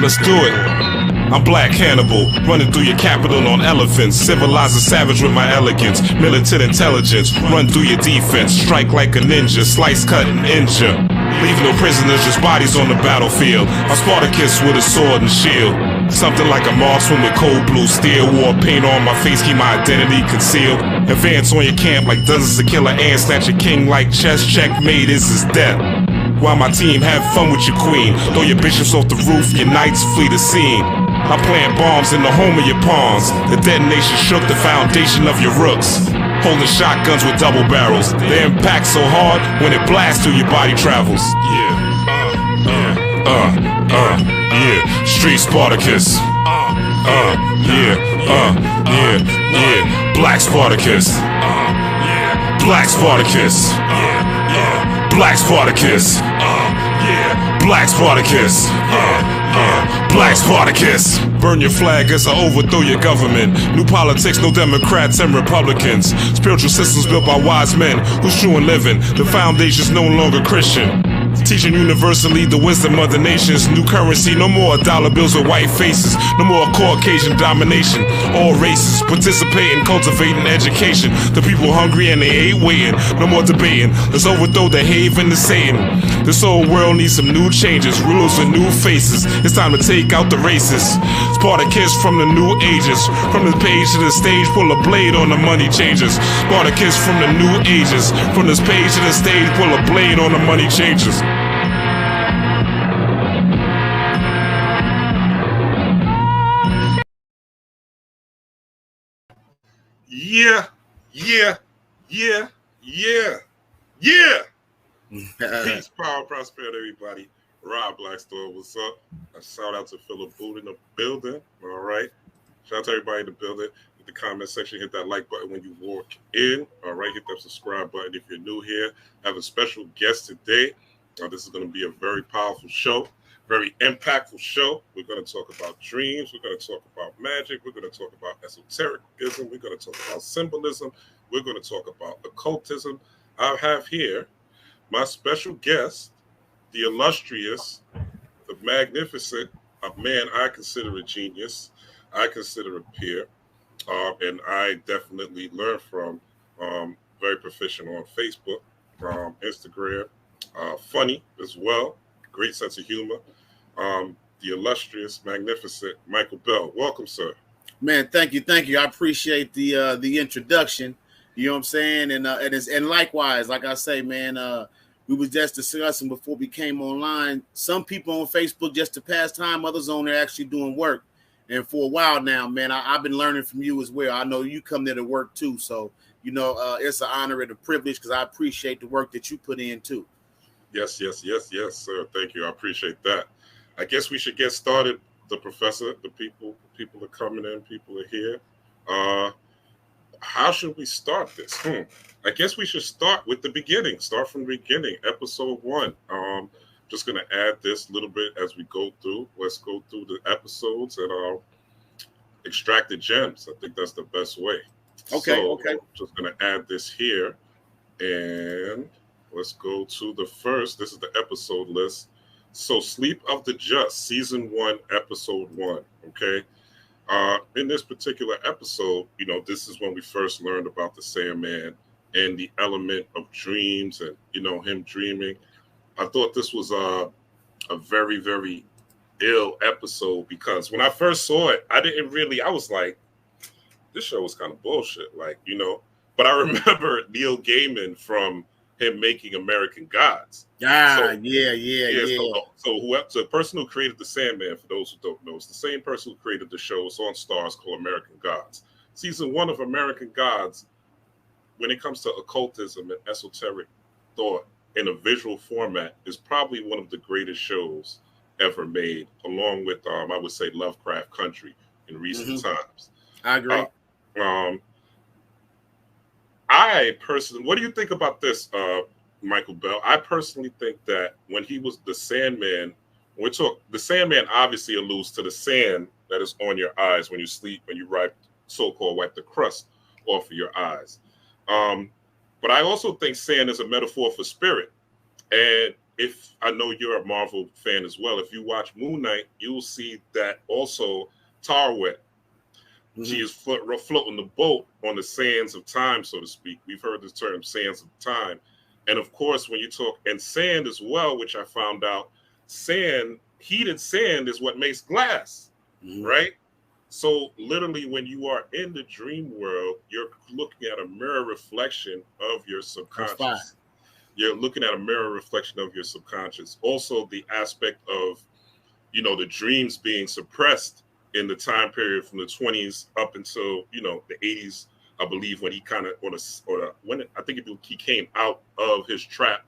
Let's do it. I'm Black Hannibal, running through your capital on elephants. Civilize the savage with my elegance. Militant intelligence, run through your defense. Strike like a ninja, slice, cut, and injure. Leave no prisoners, just bodies on the battlefield. I'm Spartacus with a sword and shield. Something like a marksman with cold blue steel. War paint on my face, keep my identity concealed. Advance on your camp like dozens of killer ants. Snatch your king like chess, checkmate is his death. While my team have fun with your queen. Throw your bishops off the roof, your knights flee the scene. I plant bombs in the home of your pawns. The detonation shook the foundation of your rooks. Holding shotguns with double barrels. They impact so hard when it blasts through your body travels. Yeah. Street Spartacus. Black Spartacus. Black Spartacus. Black Spartacus. Black Spartacus. Black Spartacus. Burn your flag as I overthrow your government. New politics, no Democrats and Republicans. Spiritual systems built by wise men who's true in living. The foundation's no longer Christian. Teaching universally the wisdom of the nations. New currency, no more dollar bills with white faces. No more Caucasian domination. All races participating, cultivating education. The people hungry and they ain't waiting. No more debating. Let's overthrow the haven to Satan. This whole world needs some new changes. Rulers with new faces. It's time to take out the racists. Spartacus from the new ages. From the page to the stage, pull a blade on the money changers. Spartacus from the new ages. From this page to the stage, pull a blade on the money changers. Yeah. Peace, power, prosperity, everybody. Rob Blackstorm, what's up? A shout out to Philip Boot in the building. All right. Shout out to everybody in the building. In the comment section, hit that like button when you walk in. All right. Hit that subscribe button if you're new here. I have a special guest today. This is going to be a very powerful show, very impactful show. We're going to talk about dreams. We're going to talk about magic. We're going to talk about esotericism. We're going to talk about symbolism. We're going to talk about occultism. I have here my special guest, the illustrious, the magnificent, a man I consider a genius, I consider a peer, and I definitely learn from, very proficient on Facebook, Instagram, funny as well, great sense of humor, the illustrious, magnificent Michael Bell. Welcome, sir. Man, thank you. I appreciate the introduction. You know what I'm saying? And likewise, like I say, man, we was just discussing before we came online. Some people on Facebook just to pass time, others on there actually doing work. And for a while now, man, I've been learning from you as well. I know you come there to work too. So, you know, it's an honor and a privilege because I appreciate the work that you put in too. Yes, sir. Thank you. I appreciate that. I guess we should get started. The professor, the people are coming in, people are here. How should we start this? I guess we should start with the beginning. Start from the beginning, episode 1. Just going to add this little bit as we go through. Let's go through the episodes and extract the gems. I think that's the best way. Okay. I'm just going to add this here. And let's go to the first. This is the episode list. So Sleep of the Just, season 1, episode 1. Okay. In this particular episode, you know, this is when we first learned about the Sandman and the element of dreams and, you know, him dreaming. I thought this was a very, very ill episode because when I first saw it, I was like, this show was kind of bullshit, like, you know. But I remember Neil Gaiman from him making American Gods. Yeah. So the person who created the Sandman, for those who don't know, is the same person who created the show. It's on Stars called American Gods. Season 1 of American Gods, when it comes to occultism and esoteric thought in a visual format, is probably one of the greatest shows ever made, along with, I would say, Lovecraft Country in recent times. I agree. I personally, what do you think about this, Michael Bell? I personally think that when he was the Sandman, the Sandman obviously alludes to the sand that is on your eyes when you sleep, when you so-called wipe the crust off of your eyes. But I also think sand is a metaphor for spirit. And if I know you're a Marvel fan as well, if you watch Moon Knight, you'll see that also Tarwet. She is floating the boat on the sands of time, so to speak. We've heard the term sands of time. And of course, when you talk, and sand as well, which I found out, heated sand is what makes glass, right? So literally when you are in the dream world, you're looking at a mirror reflection of your subconscious. You're looking at a mirror reflection of your subconscious. Also the aspect of, the dreams being suppressed in the time period from the 20s up until, the 80s, I believe, when he kind of, he came out of his trap,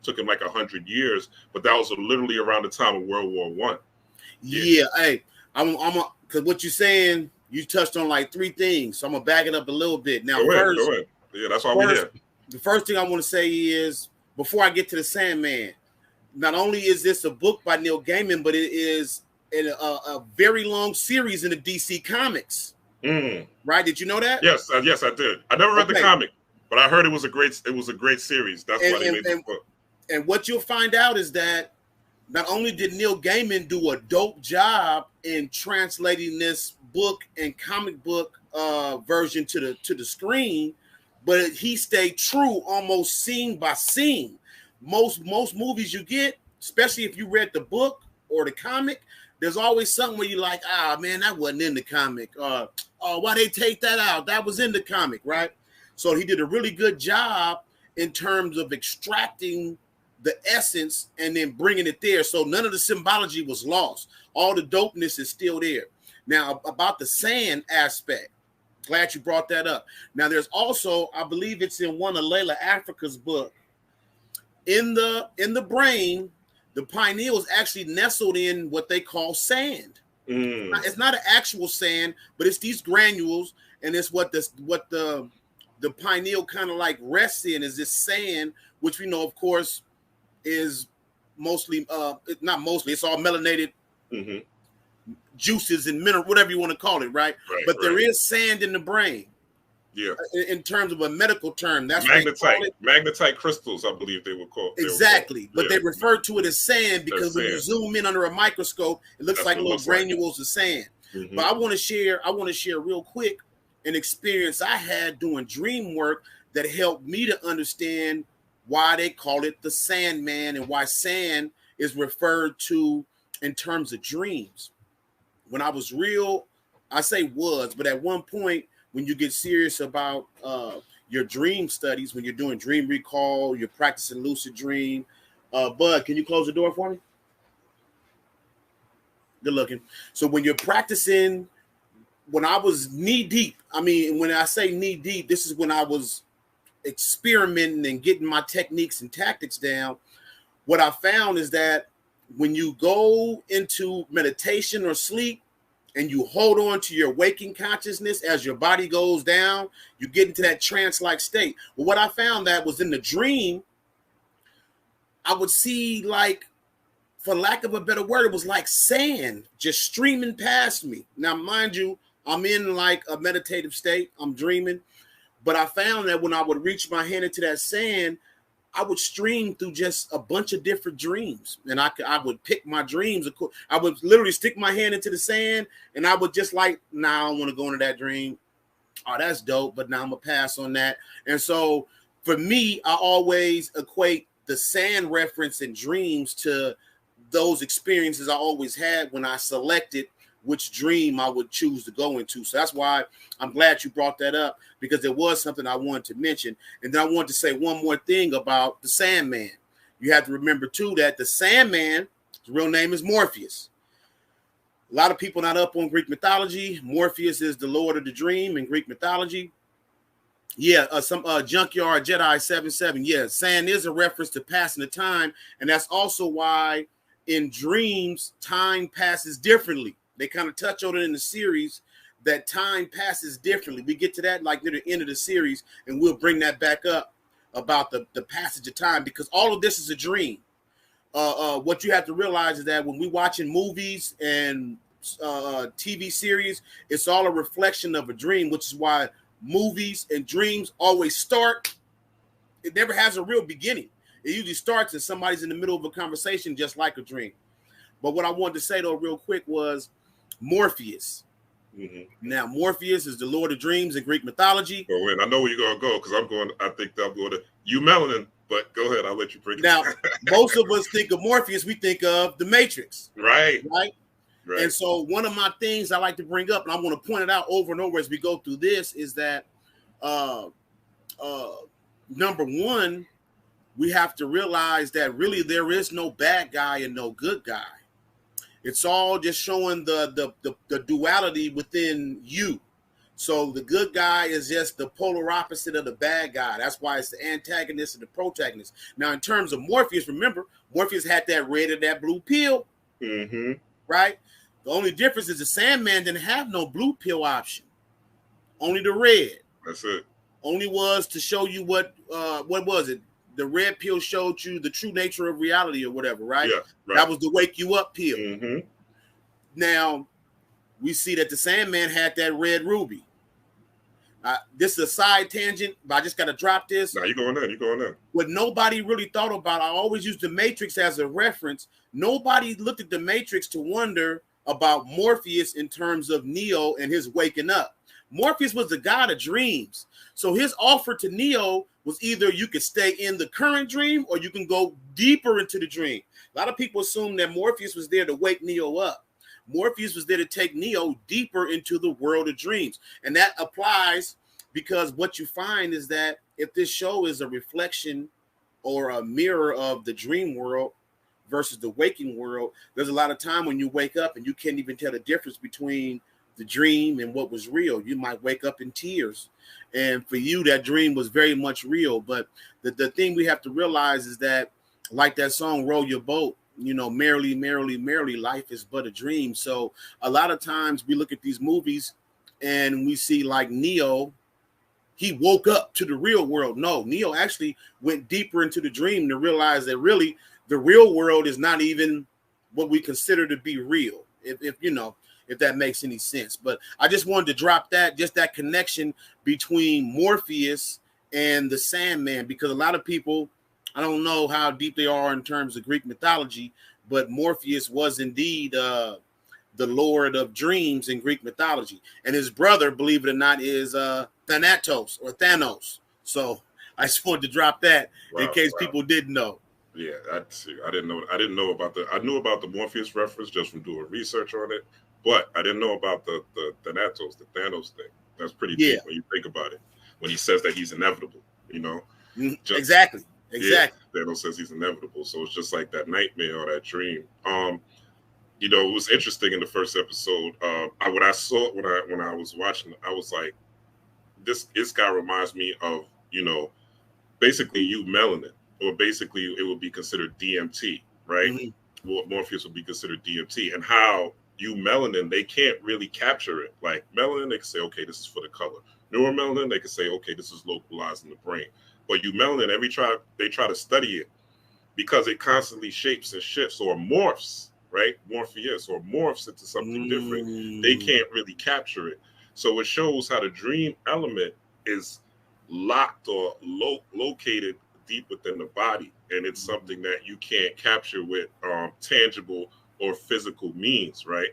took him like 100 years, but that was literally around the time of World War I. Yeah, hey, because what you're saying, you touched on like 3 things, so I'm gonna back it up a little bit. Now, go ahead. Yeah, that's why we're here. The first thing I want to say is, before I get to the Sandman, not only is this a book by Neil Gaiman, but it is a very long series in the DC Comics. Right? Did you know that? Yes, I did. I never read the comic, but I heard it was a great series. That's why they made the book. And what you'll find out is that not only did Neil Gaiman do a dope job in translating this book and comic book version to the screen, but he stayed true almost scene by scene. Most movies you get, especially if you read the book or the comic, there's always something where you're like, man, that wasn't in the comic. Why they take that out? That was in the comic, right? So he did a really good job in terms of extracting the essence and then bringing it there. So none of the symbology was lost. All the dopeness is still there. Now, about the sand aspect, glad you brought that up. Now, there's also, I believe it's in one of Layla Africa's book, in the brain, the pineal is actually nestled in what they call sand. It's not an actual sand, but it's these granules, and it's what the pineal kind of like rests in, is this sand, which we know, of course, is mostly not mostly, it's all melanated juices and mineral, whatever you want to call it, right? But there is sand in the brain. Yeah. In terms of a medical term, that's magnetite crystals, I believe they were called. Exactly. But they refer to it as sand because when you zoom in under a microscope, it looks like little granules of sand. But I want to share real quick an experience I had doing dream work that helped me to understand why they call it the Sandman and why sand is referred to in terms of dreams. When I was but at one point, when you get serious about your dream studies, when you're doing dream recall, you're practicing lucid dream. Bud, can you close the door for me? Good looking. So when you're practicing, when I was knee deep, when I say knee deep, this is when I was experimenting and getting my techniques and tactics down. What I found is that when you go into meditation or sleep, and you hold on to your waking consciousness as your body goes down, you get into that trance-like state. Well, what I found that was in the dream, I would see, like, for lack of a better word, it was like sand just streaming past me. Now, mind you, I'm in like a meditative state. I'm dreaming. But I found that when I would reach my hand into that sand, I would stream through just a bunch of different dreams, and I would pick my dreams. I would literally stick my hand into the sand, and I would just like, I don't want to go into that dream. Oh, that's dope, but now I'm gonna pass on that. And so for me, I always equate the sand reference in dreams to those experiences I always had when I selected which dream I would choose to go into. So that's why I'm glad you brought that up, because there was something I wanted to mention. And then I wanted to say one more thing about the Sandman. You have to remember, too, that the Sandman, his real name is Morpheus. A lot of people not up on Greek mythology. Morpheus is the Lord of the Dream in Greek mythology. Yeah, some Junkyard Jedi 77. Yeah, sand is a reference to passing the time. And that's also why in dreams, time passes differently. They kind of touch on it in the series, that time passes differently. We get to that like near the end of the series, and we'll bring that back up about the passage of time, because all of this is a dream. What you have to realize is that when we're watching movies and TV series, it's all a reflection of a dream, which is why movies and dreams always start. It never has a real beginning. It usually starts and somebody's in the middle of a conversation, just like a dream. But what I wanted to say though, real quick, was Morpheus. Now, Morpheus is the Lord of Dreams in Greek mythology. Oh, wait, I know where you're gonna go because I think I'm going to you melanin. But go ahead, I'll let you break it now. down. Most of us think of Morpheus, we think of the Matrix, right? And so one of my things I like to bring up, and I'm going to point it out over and over as we go through this, is that number one, we have to realize that really there is no bad guy and no good guy. It's all just showing the duality within you. So the good guy is just the polar opposite of the bad guy. That's why it's the antagonist and the protagonist. Now, in terms of Morpheus, remember, Morpheus had that red or that blue pill, right? The only difference is the Sandman didn't have no blue pill option, only the red. That's it. Only was to show you what was it? The red pill showed you the true nature of reality or whatever, right? Yeah, right. That was the wake you up pill. Now, we see that the Sandman had that red ruby. This is a side tangent, but I just got to drop this. Now you're going in. What nobody really thought about, I always use the Matrix as a reference. Nobody looked at the Matrix to wonder about Morpheus in terms of Neo and his waking up. Morpheus was the god of dreams. So his offer to Neo was either you could stay in the current dream or you can go deeper into the dream. A lot of people assume that Morpheus was there to wake Neo up. Morpheus was there to take Neo deeper into the world of dreams. And that applies because what you find is that if this show is a reflection or a mirror of the dream world versus the waking world, there's a lot of time when you wake up and you can't even tell the difference between the dream and what was real. You might wake up in tears. And for you, that dream was very much real. But the thing we have to realize is that, like that song, Roll Your Boat, you know, merrily, merrily, merrily, life is but a dream. So a lot of times we look at these movies and we see like Neo, he woke up to the real world. No, Neo actually went deeper into the dream to realize that really the real world is not even what we consider to be real. If that makes any sense. But I just wanted to drop that, just that connection between Morpheus and the Sandman, because a lot of people, I don't know how deep they are in terms of Greek mythology, but Morpheus was indeed the Lord of Dreams in Greek mythology. And his brother, believe it or not, is Thanatos or Thanos. So I just wanted to drop that in case people didn't know. Yeah, I didn't know about I knew about the Morpheus reference just from doing research on it, but I didn't know about the Thanatos, the Thanos thing. That's pretty deep when you think about it. When he says that he's inevitable, you know. Exactly. Yeah, Thanos says he's inevitable, so it's just like that nightmare or that dream. It was interesting in the first episode. When I was watching, I was like, this guy reminds me of, basically you melanin, or basically it would be considered DMT, right? Well, Morpheus would be considered DMT, and how you melanin, they can't really capture it. Like melanin, they can say, okay, this is for the color. Neuromelanin, they can say, okay, this is localized in the brain. But you melanin, they try to study it because it constantly shapes and shifts or morphs, right? Morpheus, or morphs into something different. They can't really capture it. So it shows how the dream element is locked or located deep within the body. And it's something that you can't capture with tangible or physical means, right?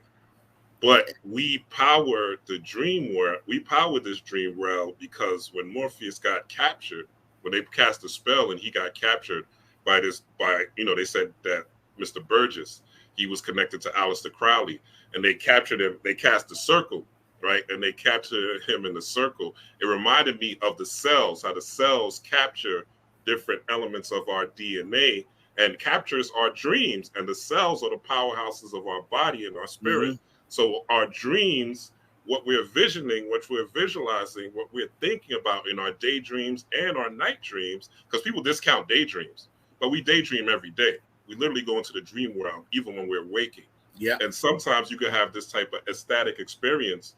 But we power the dream world. We power this dream world because when Morpheus got captured, when they cast a spell and he got captured by they said that Mr. Burgess, he was connected to Aleister Crowley, and they captured him. They cast a circle, right? And they captured him in the circle. It reminded me of the cells, how the cells capture different elements of our DNA and captures our dreams. And the cells are the powerhouses of our body and our spirit. So our dreams, what we're visioning, what we're visualizing, what we're thinking about in our daydreams and our night dreams, because people discount daydreams, but we daydream every day. We literally go into the dream world, even when we're waking. Yeah. And sometimes you can have this type of ecstatic experience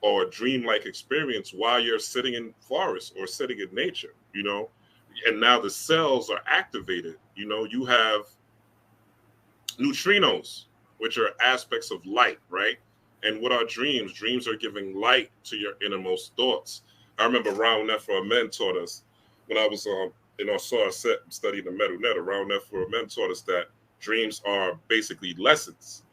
or dreamlike experience while you're sitting in forest or sitting in nature, and now the cells are activated. You have neutrinos, which are aspects of light, right? And what are dreams? Dreams are giving light to your innermost thoughts. I remember Ron Nefer Amen taught us when I was saw a set studying the metal net around that for men taught us that dreams are basically lessons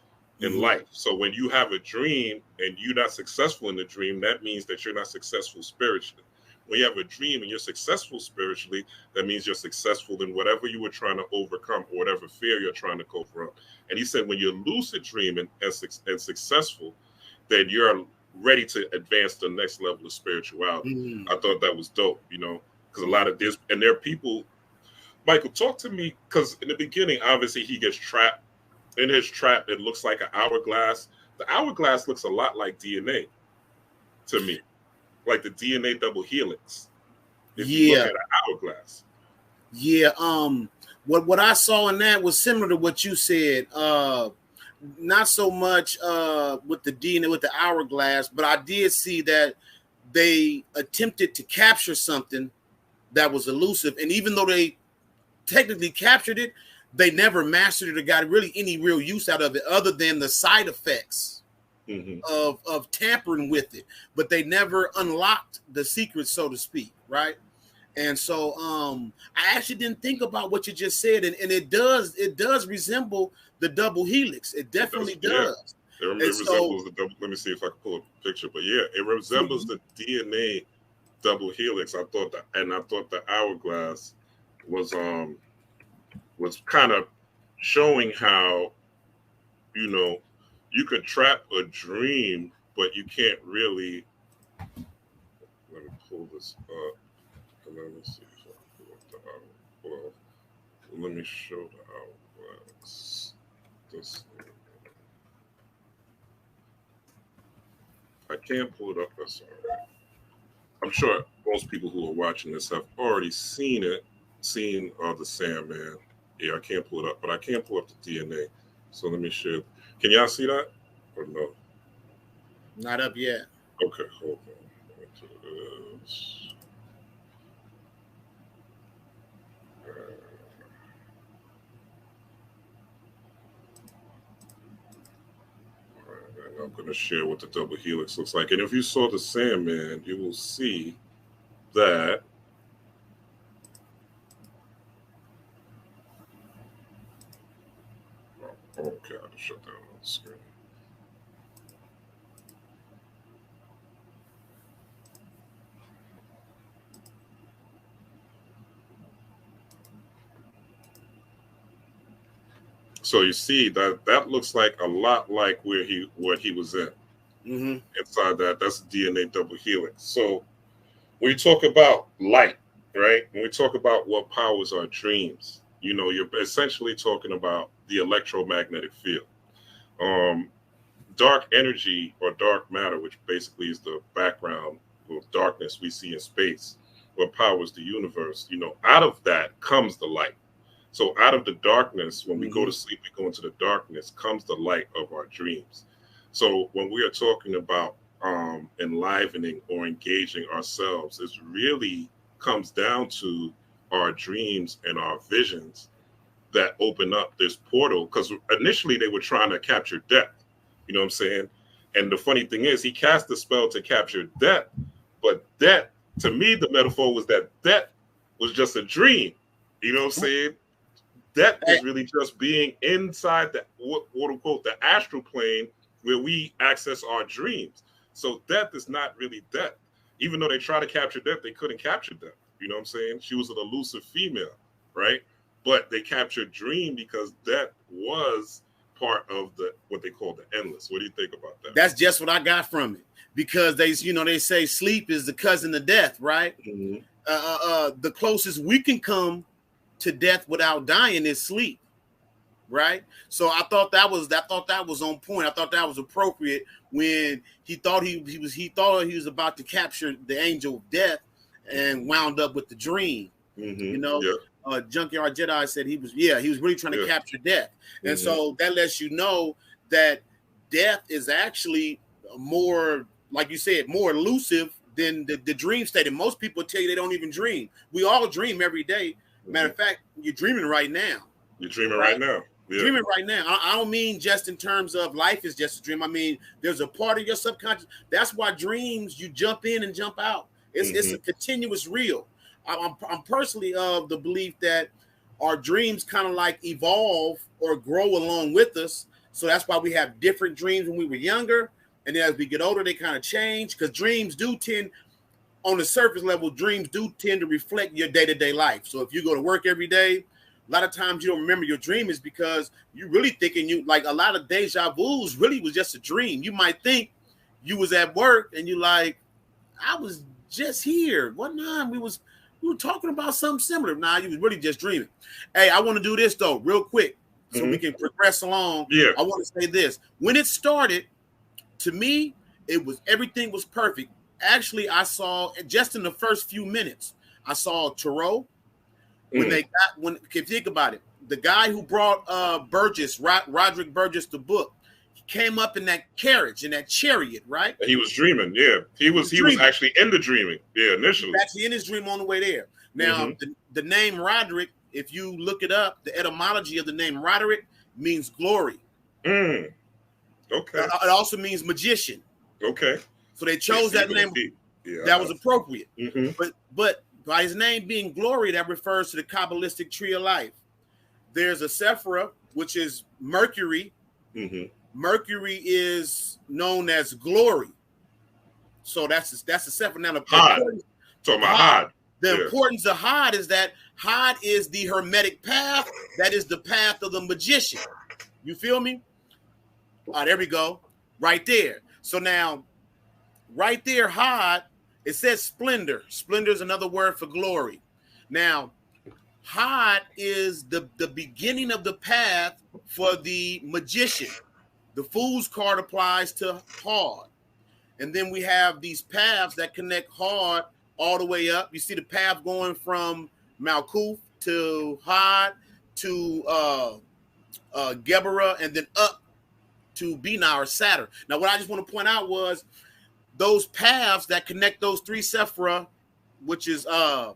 in life. So when you have a dream and you're not successful in the dream, that means that you're not successful spiritually. When you have a dream and you're successful spiritually, that means you're successful in whatever you were trying to overcome or whatever fear you're trying to cover up. And he said, when you're lucid dreaming and successful, then you're ready to advance to the next level of spirituality. I thought that was dope, because a lot of this, and there are people, Michael, talk to me, because in the beginning, obviously, he gets trapped. In his trap, it looks like an hourglass. The hourglass looks a lot like DNA to me. Like the DNA double helix. If you look at an hourglass. Yeah. What I saw in that was similar to what you said. Not so much with the DNA with the hourglass, but I did see that they attempted to capture something that was elusive, and even though they technically captured it, they never mastered it or got really any real use out of it, other than the side effects of tampering with it, but they never unlocked the secret, so to speak, right? And so I actually didn't think about what you just said, and it does resemble the double helix. It definitely does. Yeah. It resembles the double. Let me see if I can pull up a picture, but yeah, it resembles the DNA double helix. I thought the hourglass was kind of showing how you could trap a dream, but you can't really. Let me pull this up. Let me see if I can pull up the hourglass. Let me show the hourglass. I can't pull it up. That's all right. I'm sure most people who are watching this have already seen the Sandman. Yeah, I can't pull it up, but I can pull up the DNA. So let me share. Can y'all see that or no? Not up yet. Okay, hold on. Let me do this. I'm going to share what the double helix looks like. And if you saw the Sandman, you will see that okay, I just shut down on the screen. So you see that looks like a lot like what he was in. Inside that's DNA double helix. So when you talk about light, right? When we talk about what powers our dreams, you're essentially talking about the electromagnetic field. Dark energy or dark matter, which basically is the background of darkness we see in space, what powers the universe, out of that comes the light. So out of the darkness, when we go to sleep, we go into the darkness, comes the light of our dreams. So when we are talking about enlivening or engaging ourselves, it really comes down to our dreams and our visions that open up this portal. Because initially they were trying to capture death, you know what I'm saying? And the funny thing is, he cast the spell to capture death, but death, to me, the metaphor was that death was just a dream, you know what I'm saying? Death is really just being inside the quote unquote the astral plane where we access our dreams. So death is not really death. Even though they try to capture death, they couldn't capture death. You know what I'm saying? She was an elusive female, right? But they captured dream because death was part of what they call the endless. What do you think about that? That's just what I got from it. Because they say sleep is the cousin of death, right? The closest we can come to death without dying is sleep, right? So I thought that was on point. I thought that was appropriate when he thought he was about to capture the angel of death and wound up with the dream. Junkyard Jedi said he was really trying to capture death, and so that lets you know that death is actually more, like you said, more elusive than the dream state. And most people tell you they don't even dream. We all dream every day. Matter of fact, you're dreaming right now. You're dreaming right now. Yeah. Dreaming right now. I don't mean just in terms of life is just a dream. I mean, there's a part of your subconscious. That's why dreams, you jump in and jump out. It's a continuous reel. I'm personally of the belief that our dreams kind of like evolve or grow along with us. So that's why we have different dreams when we were younger. And then as we get older, they kind of change, because dreams do tend, on the surface level, dreams do tend to reflect your day-to-day life. So if you go to work every day, a lot of times you don't remember your dream is because you're really thinking you, like a lot of deja vus really was just a dream. You might think you was at work and you like, I was just here. One time we were talking about something similar. Nah, you was really just dreaming. Hey, I want to do this though, real quick, so we can progress along. Yeah. I want to say this. When it started, to me, everything was perfect. Actually, I saw just in the first few minutes, I saw tarot. When if you think about it, the guy who brought Burgess, Roderick Burgess, the book, he came up in that carriage, in that chariot, right? He was dreaming, yeah. He was actually in the dreaming, yeah, initially. He was actually in his dream on the way there. Now, the name Roderick, if you look it up, the etymology of the name Roderick means glory. Okay. It also means magician. Okay. So they chose that name. That was appropriate. But by his name being glory, that refers to the Kabbalistic tree of life. There's a Sephira, which is Mercury. Mercury is known as glory. So that's the Sephira. Now, the importance of Hod is that Hod is the hermetic path. That is the path of the magician. You feel me? All right, there we go. Right there. So now, right there, Hod, it says splendor. Splendor is another word for glory. Now, Hod is the beginning of the path for the magician. The Fool's card applies to Hod. And then we have these paths that connect Hod all the way up. You see the path going from Malkuth to Hod to Geberah, and then up to Binah or Saturn. Now, what I just want to point out was those paths that connect those three Sephira, which is Hod,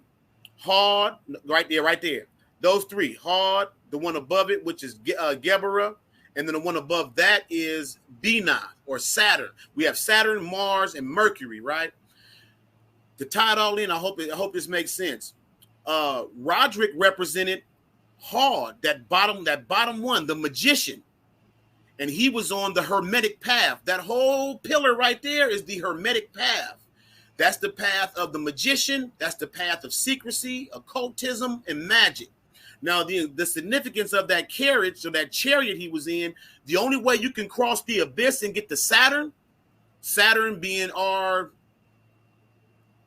right there. Those three, Hod, the one above it, which is Geberah, and then the one above that is Binah or Saturn. We have Saturn, Mars, and Mercury, right? To tie it all in, I hope this makes sense. Roderick represented Hod, that bottom one, the magician. And he was on the hermetic path. That whole pillar right there is the hermetic path. That's the path of the magician. That's the path of secrecy, occultism, and magic. Now, the significance of that carriage, or that chariot he was in, the only way you can cross the abyss and get to Saturn being our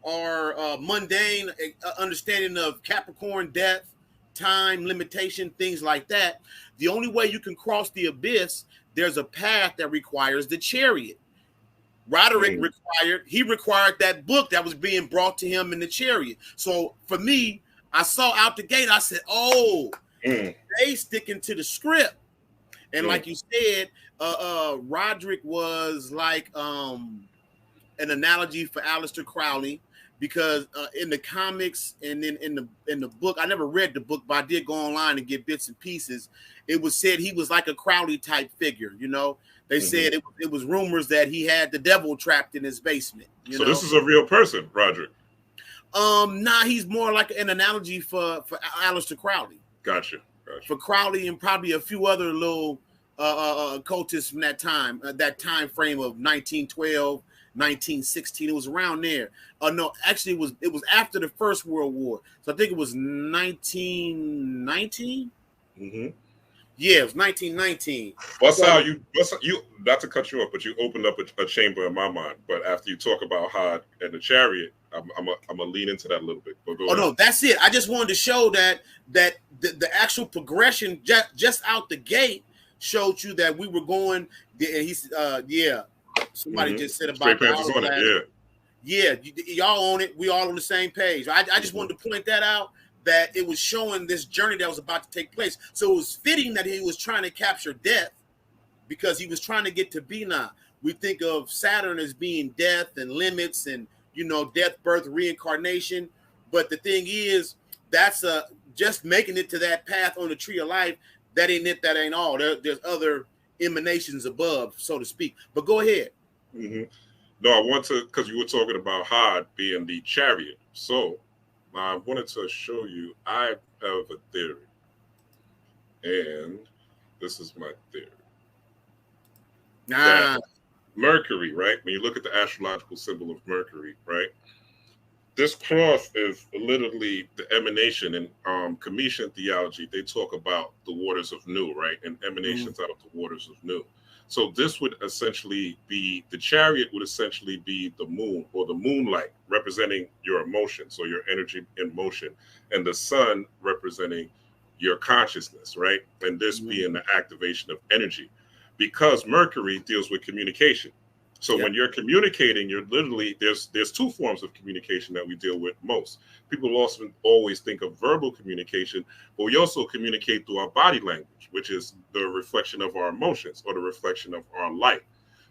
mundane understanding of Capricorn, death, time, limitation, things like that. The only way you can cross the abyss, there's a path that requires the chariot. Roderick required that book that was being brought to him in the chariot. So for me, I saw out the gate, I said, they sticking to the script. And like you said, Roderick was like an analogy for Aleister Crowley, because in the comics and then in the book, I never read the book, but I did go online and get bits and pieces. It was said he was like a Crowley type figure, you know. They said it was rumors that he had the devil trapped in his basement. So this is a real person, Roderick. Nah, he's more like an analogy for Aleister Crowley. Gotcha. For Crowley and probably a few other little occultists from that time frame of 1912, 1916. It was around there. No, actually, it was after the First World War. So I think it was 1919. Yeah, it was 1919. You not to cut you off, but you opened up a chamber in my mind. But after you talk about Hod and the chariot, I'm gonna lean into that a little bit. But go ahead. No, that's it. I just wanted to show that the actual progression just out the gate showed you that we were going. He's somebody just said about it. Yeah, y'all own it. We all on the same page. I just wanted to point that out, that it was showing this journey that was about to take place. So it was fitting that he was trying to capture death, because he was trying to get to Binah. We think of Saturn as being death and limits and, you know, death, birth, reincarnation. But the thing is, that's just making it to that path on the tree of life. That ain't it. That ain't all. There's other emanations above, so to speak. But go ahead. No, I want to, because you were talking about Hod being the chariot. So Now, I wanted to show you, I have a theory. And this is my theory. That Mercury, right? When you look at the astrological symbol of Mercury, right? This cross is literally the emanation. In Cometian theology, they talk about the waters of Nu, right? And emanations out of the waters of Nu. So this would essentially be, the chariot would essentially be the moon, or the moonlight, representing your emotions or your energy in motion, and the sun representing your consciousness, right? And this being the activation of energy, because Mercury deals with communication. So when you're communicating, you're literally, there's two forms of communication that we deal with most. People also always think of verbal communication, but we also communicate through our body language, which is the reflection of our emotions or the reflection of our light.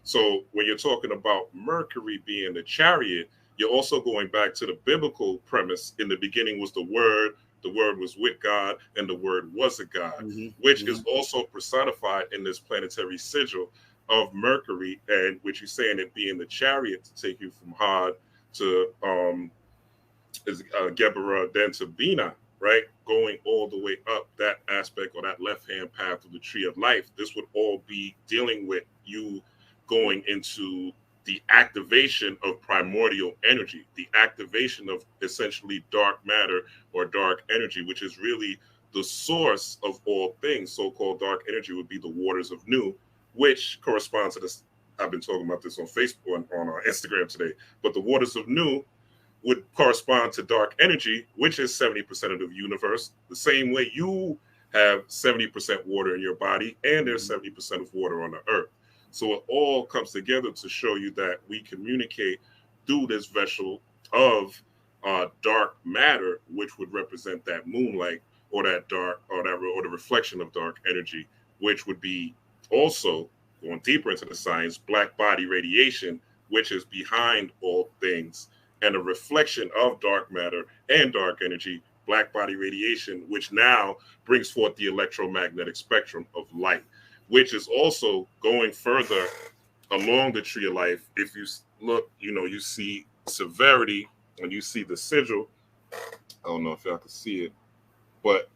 So when you're talking about Mercury being the chariot, you're also going back to the biblical premise. In the beginning was the Word was with God, and the Word was a God, which is also personified in this planetary sigil of Mercury, and which you're saying it being the chariot to take you from Hod to Geberah, then to Bina, right? Going all the way up that aspect, or that left-hand path of the tree of life. This would all be dealing with you going into the activation of primordial energy, the activation of essentially dark matter or dark energy, which is really the source of all things. So-called dark energy would be the waters of Nu, which corresponds to this. I've been talking about this on Facebook and on Instagram today, but the waters of Nu would correspond to dark energy, which is 70% of the universe, the same way you have 70% water in your body, and there's 70% of water on the earth. So it all comes together to show you that we communicate through this vessel of dark matter, which would represent that moonlight, or that dark, or the reflection of dark energy, which would be also, going deeper into the science, black body radiation, which is behind all things, and a reflection of dark matter and dark energy, black body radiation, which now brings forth the electromagnetic spectrum of light, which is also going further along the tree of life. If you look, you see severity, and you see the sigil. I don't know if y'all can see it, but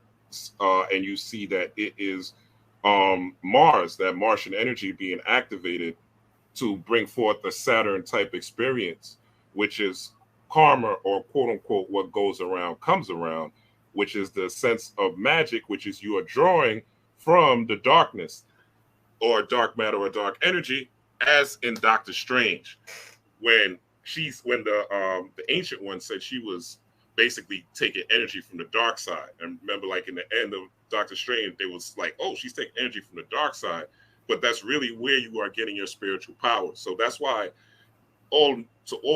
and you see that it is Mars, that Martian energy being activated to bring forth the Saturn type experience, which is karma, or quote unquote what goes around comes around, which is the sense of magic, which is you are drawing from the darkness or dark matter or dark energy, as in Doctor Strange, when the ancient one said she was basically taking energy from the dark side. And remember, like in the end of Doctor Strange, they was like, oh, she's taking energy from the dark side, but that's really where you are getting your spiritual power. So that's why, all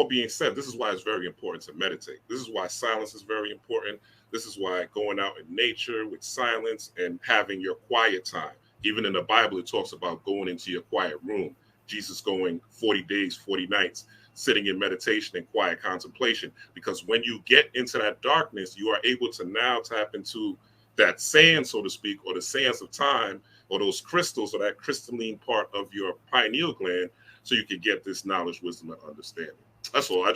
being said, this is why it's very important to meditate. This is why silence is very important. This is why going out in nature with silence and having your quiet time. Even in the Bible, it talks about going into your quiet room. Jesus going 40 days, 40 nights, sitting in meditation and quiet contemplation. Because when you get into that darkness, you are able to now tap into that sand, so to speak, or the sands of time, or those crystals, or that crystalline part of your pineal gland, so you can get this knowledge, wisdom, and understanding. That's all.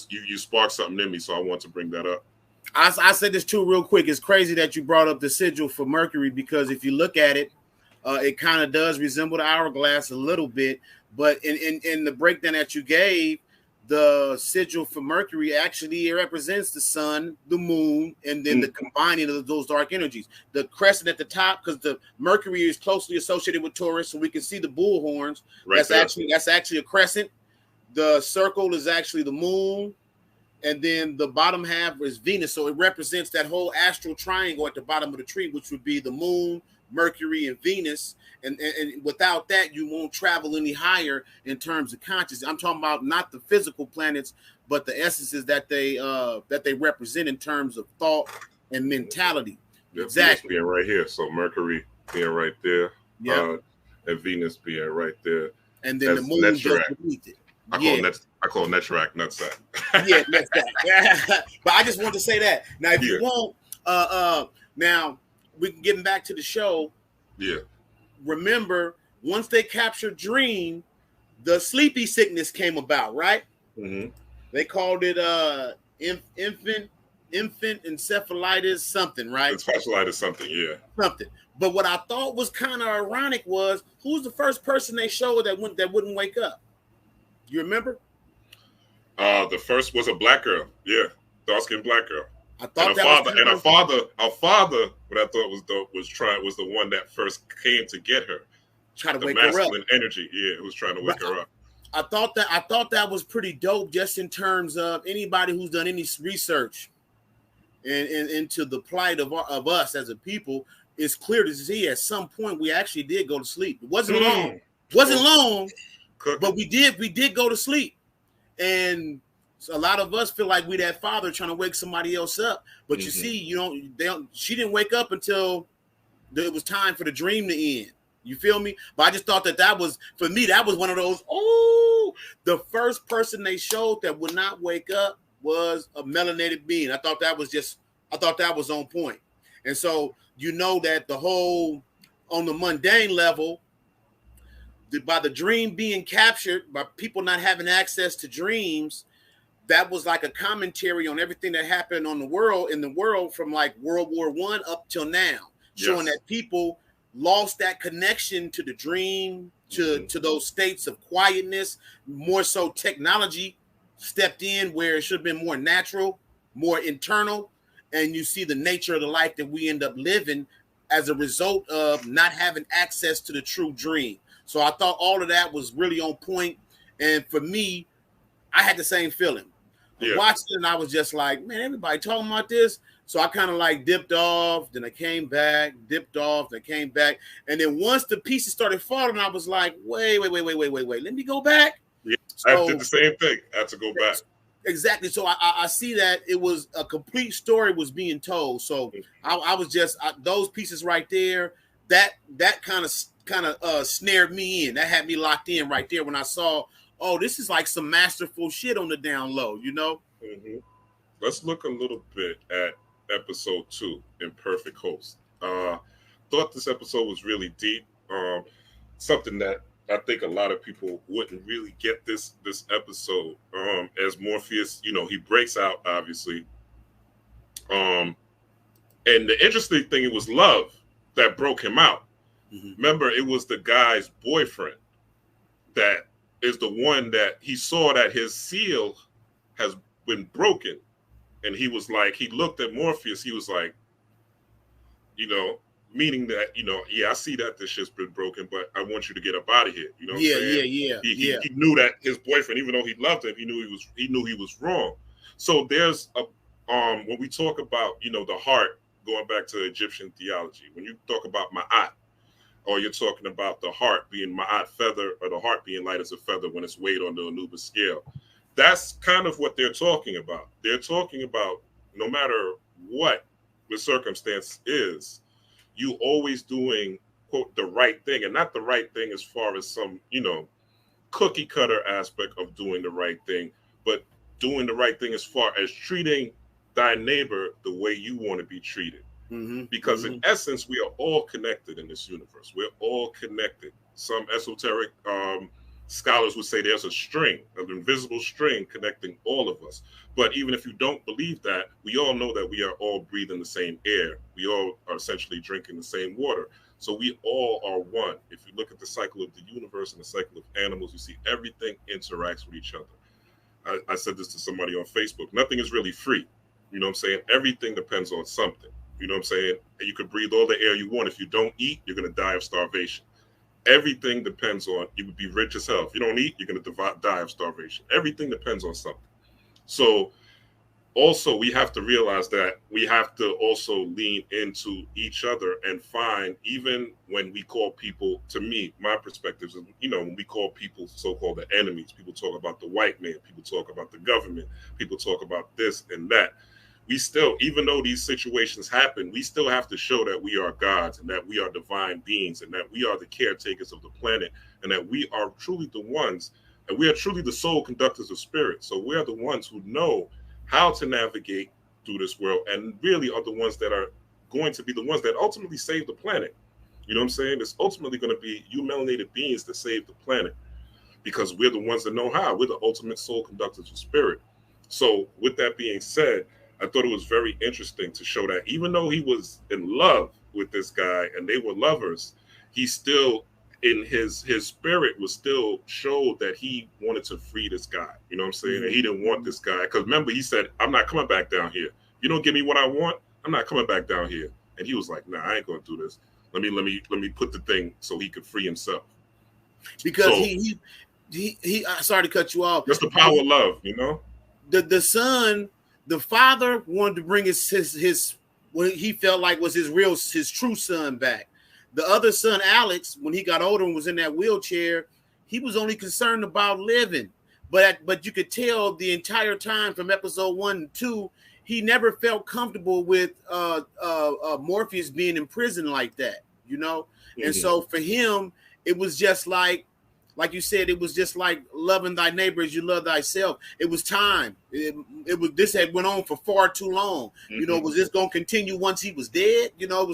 You sparked something in me, so I want to bring that up. I said this too real quick. It's crazy that you brought up the sigil for Mercury, because if you look at it, it kind of does resemble the hourglass a little bit. But in the breakdown that you gave, the sigil for Mercury actually represents the sun, the moon, and then the combining of those dark energies. The crescent at the top, because the Mercury is closely associated with Taurus, so we can see the bull horns. Right, that's actually a crescent. The circle is actually the moon, and then the bottom half is Venus. So it represents that whole astral triangle at the bottom of the tree, which would be the moon, Mercury, and Venus. And without that, you won't travel any higher in terms of consciousness. I'm talking about not the physical planets, but the essences that they represent in terms of thought and mentality. Exactly. Venus being right here. So Mercury being right there. Yeah. And Venus being right there. And then the moon just beneath it. I call Netrak nutsack. Yeah, nutsack. But I just want to say that. Now, if you want, now we can get back to the show. Yeah. Remember, once they captured Dream, the sleepy sickness came about, right? Mm-hmm. They called it infant infant encephalitis something, right? Encephalitis something, yeah. Something. But what I thought was kind of ironic was, who's the first person they showed that wouldn't wake up? You remember? The first was a black girl. Yeah, dark-skinned black girl. I thought and our father, what I thought was dope was the one that first came to get her. Try to wake her up. The masculine energy, yeah, it was trying to wake her up. I thought that was pretty dope, just in terms of anybody who's done any research into the plight of us as a people. It's clear to see at some point we actually did go to sleep. It wasn't long. Wasn't long, but we did go to sleep. And so a lot of us feel like we that father trying to wake somebody else up. But you see, she didn't wake up until it was time for the dream to end. You feel me? But I just thought that was, for me, that was one of those, the first person they showed that would not wake up was a melanated being. I thought that was on point. And so, that the whole, on the mundane level, by the dream being captured, by people not having access to dreams, that was like a commentary on everything that happened in the world from like World War I up till now, showing that people lost that connection to the dream, to those states of quietness. More so technology stepped in where it should have been more natural, more internal. And you see the nature of the life that we end up living as a result of not having access to the true dream. So I thought all of that was really on point. And for me, I had the same feeling. I watched it and I was just like, man, everybody talking about this. So I kind of like dipped off, then I came back, dipped off, then came back. And then once the pieces started falling, I was like, wait. Let me go back. Yeah, so, I did the same thing. I had to go back. Exactly. So I see that it was a complete story was being told. So I was just those pieces right there. That kind of snared me in. That had me locked in right there when I saw, this is like some masterful shit on the down low. Let's look a little bit at episode 2, Imperfect Host. Thought this episode was really deep. Something that I think a lot of people wouldn't really get this episode. As Morpheus, he breaks out, obviously. And the interesting thing, it was love that broke him out. Remember, it was the guy's boyfriend that is the one that he saw that his seal has been broken. And he was like, he looked at Morpheus, he was like, meaning that, I see that this shit's been broken, but I want you to get up out of here. You know what I'm saying? He knew that his boyfriend, even though he loved him, he knew he was wrong. So there's when we talk about, the heart, going back to Egyptian theology, when you talk about Ma'at, or you're talking about the heart being Ma'at feather, or the heart being light as a feather when it's weighed on the Anubis scale, that's kind of what they're talking about. They're talking about no matter what the circumstance is, you always doing, quote, the right thing, and not the right thing as far as some, cookie cutter aspect of doing the right thing, but doing the right thing as far as treating thy neighbor the way you want to be treated. Because in essence, we are all connected in this universe. We're all connected. Some esoteric scholars would say there's a string, an invisible string connecting all of us. But even if you don't believe that, we all know that we are all breathing the same air. We all are essentially drinking the same water. So we all are one. If you look at the cycle of the universe and the cycle of animals, you see everything interacts with each other. I said this to somebody on Facebook. Nothing is really free. You know what I'm saying? Everything depends on something. You know what I'm saying? You could breathe all the air you want. If you don't eat, you're going to die of starvation. Everything depends on, you would be rich as hell. If you don't eat, you're going to die of starvation. Everything depends on something. So also we have to realize that we have to also lean into each other and find, even when we call people, to me, my perspective is, when we call people so-called the enemies, people talk about the white man, people talk about the government, people talk about this and that. We still, even though these situations happen, we still have to show that we are gods and that we are divine beings and that we are the caretakers of the planet and that we are truly the ones, and we are truly the soul conductors of spirit. So we are the ones who know how to navigate through this world and really are the ones that are going to be the ones that ultimately save the planet. You know what I'm saying? It's ultimately going to be you melanated beings that save the planet because we're the ones that know how. We're the ultimate soul conductors of spirit. So with that being said, I thought it was very interesting to show that even though he was in love with this guy and they were lovers, he still, in his spirit, was still showed that he wanted to free this guy. You know what I'm saying? And he didn't want this guy, because remember, he said, "I'm not coming back down here. You don't give me what I want, I'm not coming back down here." And he was like, "Nah, I ain't gonna do this. Let me put the thing so he could free himself." Because he sorry to cut you off. That's the power of love, you know. The son, the father wanted to bring his what he felt like was his true son back. The other son, Alex, when he got older and was in that wheelchair, he was only concerned about living. But you could tell the entire time from episode 1 and 2, he never felt comfortable with Morpheus being in prison like that, you know? Mm-hmm. And so for him, it was just like you said, it was just like loving thy neighbor as you love thyself. It was time. This had went on for far too long. Mm-hmm. You know, was this going to continue once he was dead? You know, it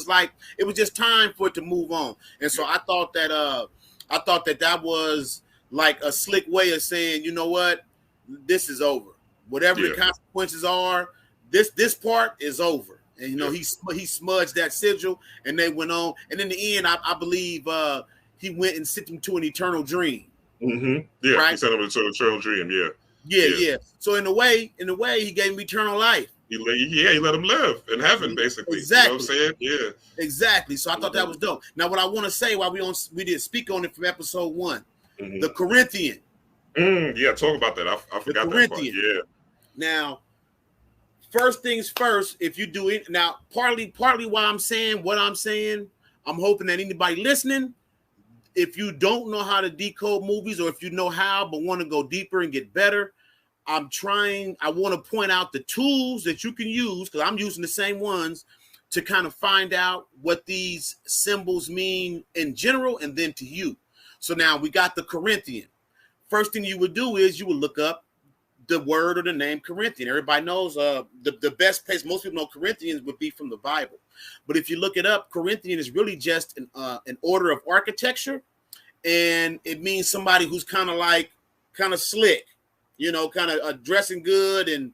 was just time for it to move on. And so I thought that was like a slick way of saying, you know what, this is over. Whatever the consequences are, this part is over. And you know, he smudged that sigil, and they went on. And in the end, I believe. He went and sent him to an eternal dream. Mm-hmm. Yeah, right? He sent him to an eternal dream. Yeah. So in a way, he gave him eternal life. He let him live in heaven, basically. Exactly. You know what I'm saying? Yeah. Exactly. So I thought that was dope. Now, what I want to say, while we did speak on it from episode 1, the Corinthian. Yeah, talk about that. I forgot that part. Yeah. Now, first things first, if you do it now, partly why I'm saying what I'm saying, I'm hoping that anybody listening, if you don't know how to decode movies, or if you know how but want to go deeper and get better, I want to point out the tools that you can use, because I'm using the same ones, to kind of find out what these symbols mean in general and then to you. So now we got the Corinthian. First thing you would do is you would look up the word or the name Corinthian. Everybody knows the best place most people know Corinthians would be from the Bible. But if you look it up, Corinthian is really just an order of architecture, and it means somebody who's kind of slick, you know, kind of dressing good, and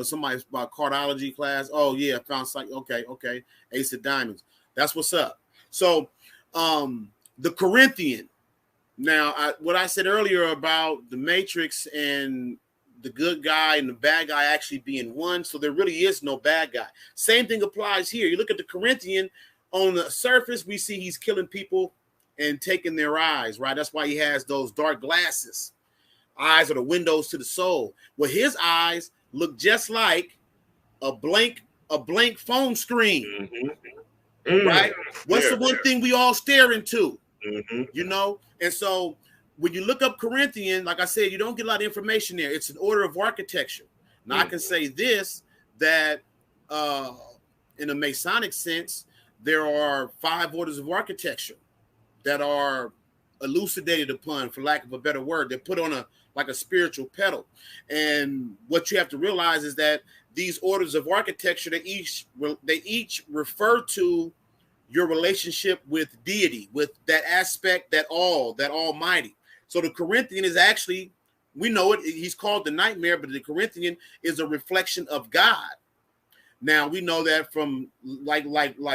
somebody's about cardiology class. Oh yeah, found something. Okay, Ace of Diamonds. That's what's up. So the Corinthian. Now, what I said earlier about the Matrix and the good guy and the bad guy actually being one, so there really is no bad guy. Same thing applies here. You look at the Corinthian, on the surface, we see he's killing people and taking their eyes, right? That's why he has those dark glasses. Eyes are the windows to the soul. Well, his eyes look just like a blank phone screen, right? What's the one thing we all stare into? You know? And so when you look up Corinthian, like I said, you don't get a lot of information there. It's an order of architecture. Now, I can say this, that in a Masonic sense, there are 5 orders of architecture that are elucidated upon, for lack of a better word. They're put on a spiritual pedal. And what you have to realize is that these orders of architecture, they each refer to your relationship with deity, with that aspect, that almighty. So the Corinthian is actually, we know it, he's called the nightmare, but the Corinthian is a reflection of God. Now we know that from, like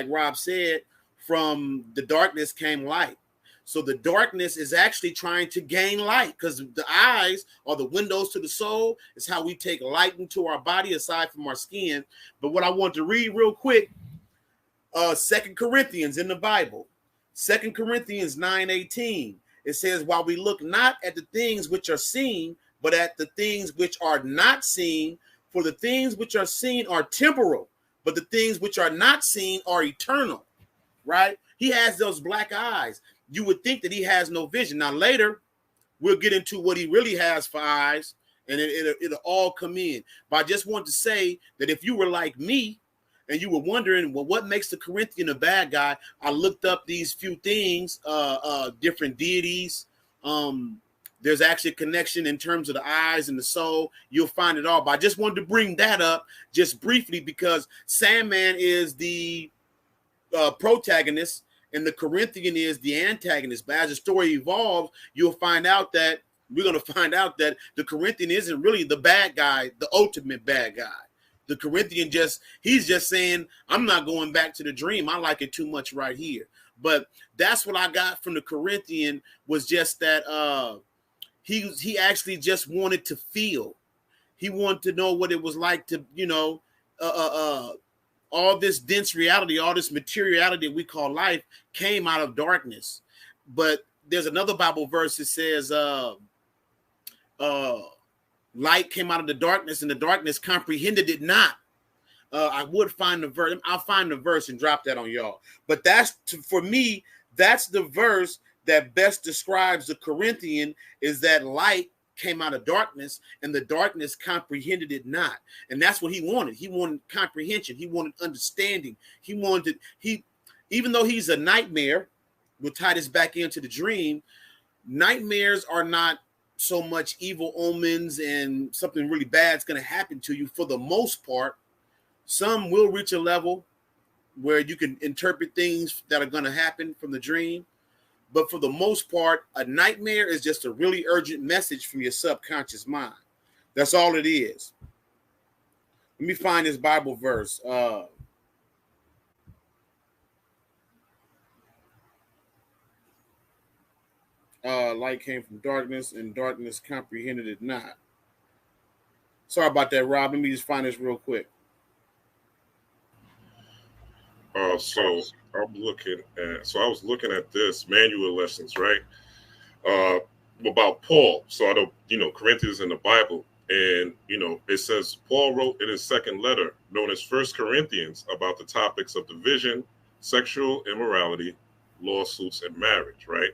Rob said, from the darkness came light. So the darkness is actually trying to gain light, because the eyes are the windows to the soul. It's how we take light into our body aside from our skin. But what I want to read real quick, 2 Corinthians in the Bible, 2 Corinthians 9:18. It says, while we look not at the things which are seen, but at the things which are not seen, for the things which are seen are temporal, but the things which are not seen are eternal, right? He has those black eyes. You would think that he has no vision. Now, later, we'll get into what he really has for eyes, and it'll all come in. But I just want to say that if you were like me, and you were wondering, well, what makes the Corinthian a bad guy? I looked up these few things, different deities. There's actually a connection in terms of the eyes and the soul. You'll find it all. But I just wanted to bring that up just briefly, because Sandman is the protagonist and the Corinthian is the antagonist. But as the story evolves, you'll find out that we're going to find out that the Corinthian isn't really the bad guy, the ultimate bad guy. The Corinthian he's just saying, I'm not going back to the dream. I like it too much right here. But that's what I got from the Corinthian, was just that he actually just wanted to feel. He wanted to know what it was like to, all this dense reality, all this materiality we call life came out of darkness. But there's another Bible verse that says, light came out of the darkness, and the darkness comprehended it not. I would find the verse. I'll find the verse and drop that on y'all. But for me, that's the verse that best describes the Corinthian, is that light came out of darkness, and the darkness comprehended it not. And that's what he wanted. He wanted comprehension. He wanted understanding. Even though he's a nightmare, we'll tie this back into the dream. Nightmares are not so much evil omens and something really bad is going to happen to you. For the most part, some will reach a level where you can interpret things that are going to happen from the dream. But for the most part, a nightmare is just a really urgent message from your subconscious mind. That's all it is. Let me find this Bible verse. Light came from darkness, and darkness comprehended it not. Sorry about that, Rob. Let me just find this real quick. So I was looking at this manual lessons, right? About Paul. So I don't, Corinthians in the Bible, and it says Paul wrote in his second letter, known as First Corinthians, about the topics of division, sexual immorality, lawsuits, and marriage, right?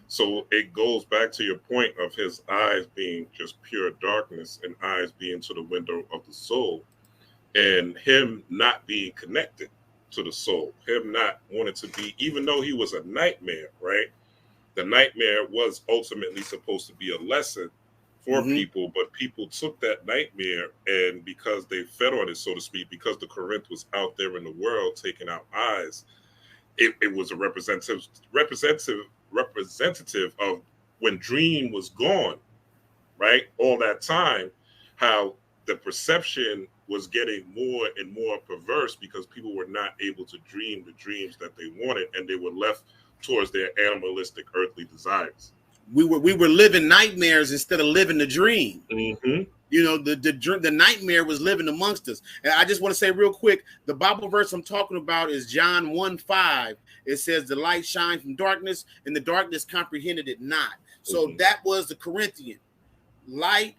So it goes back to your point of his eyes being just pure darkness and eyes being to the window of the soul, and him not being connected to the soul, him not wanting to be, even though he was a nightmare, right? The nightmare was ultimately supposed to be a lesson for people, but people took that nightmare, and because they fed on it, so to speak, because the Corinth was out there in the world taking out eyes, it was a representative of when dream was gone, right? All that time, how the perception was getting more and more perverse because people were not able to dream the dreams that they wanted, and they were left towards their animalistic earthly desires. We were living nightmares instead of living the dream. Mm-hmm. The nightmare was living amongst us. And I just want to say real quick, the Bible verse I'm talking about is John 1:5. It says the light shined from darkness, and the darkness comprehended it not. So that was the Corinthian. Light,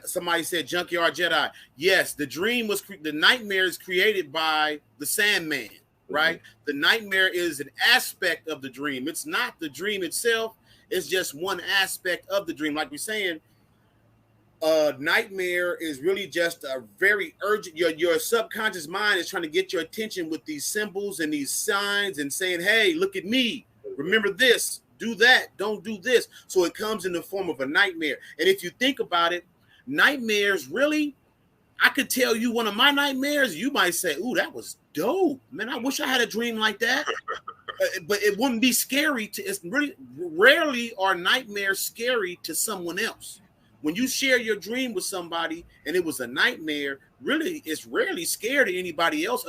somebody said Junkyard Jedi. Yes, the dream was, the nightmare is created by the Sandman, right? The nightmare is an aspect of the dream. It's not the dream itself. It's just one aspect of the dream. Like we're saying, nightmare is really just a very urgent, your subconscious mind is trying to get your attention with these symbols and these signs and saying, hey, look at me. Remember this, do that, don't do this. So it comes in the form of a nightmare. And if you think about it, nightmares really, I could tell you one of my nightmares, you might say, ooh, that was dope. Man, I wish I had a dream like that. But it wouldn't be scary it's really rarely are nightmares scary to someone else. When you share your dream with somebody and it was a nightmare, really, it's rarely scary to anybody else.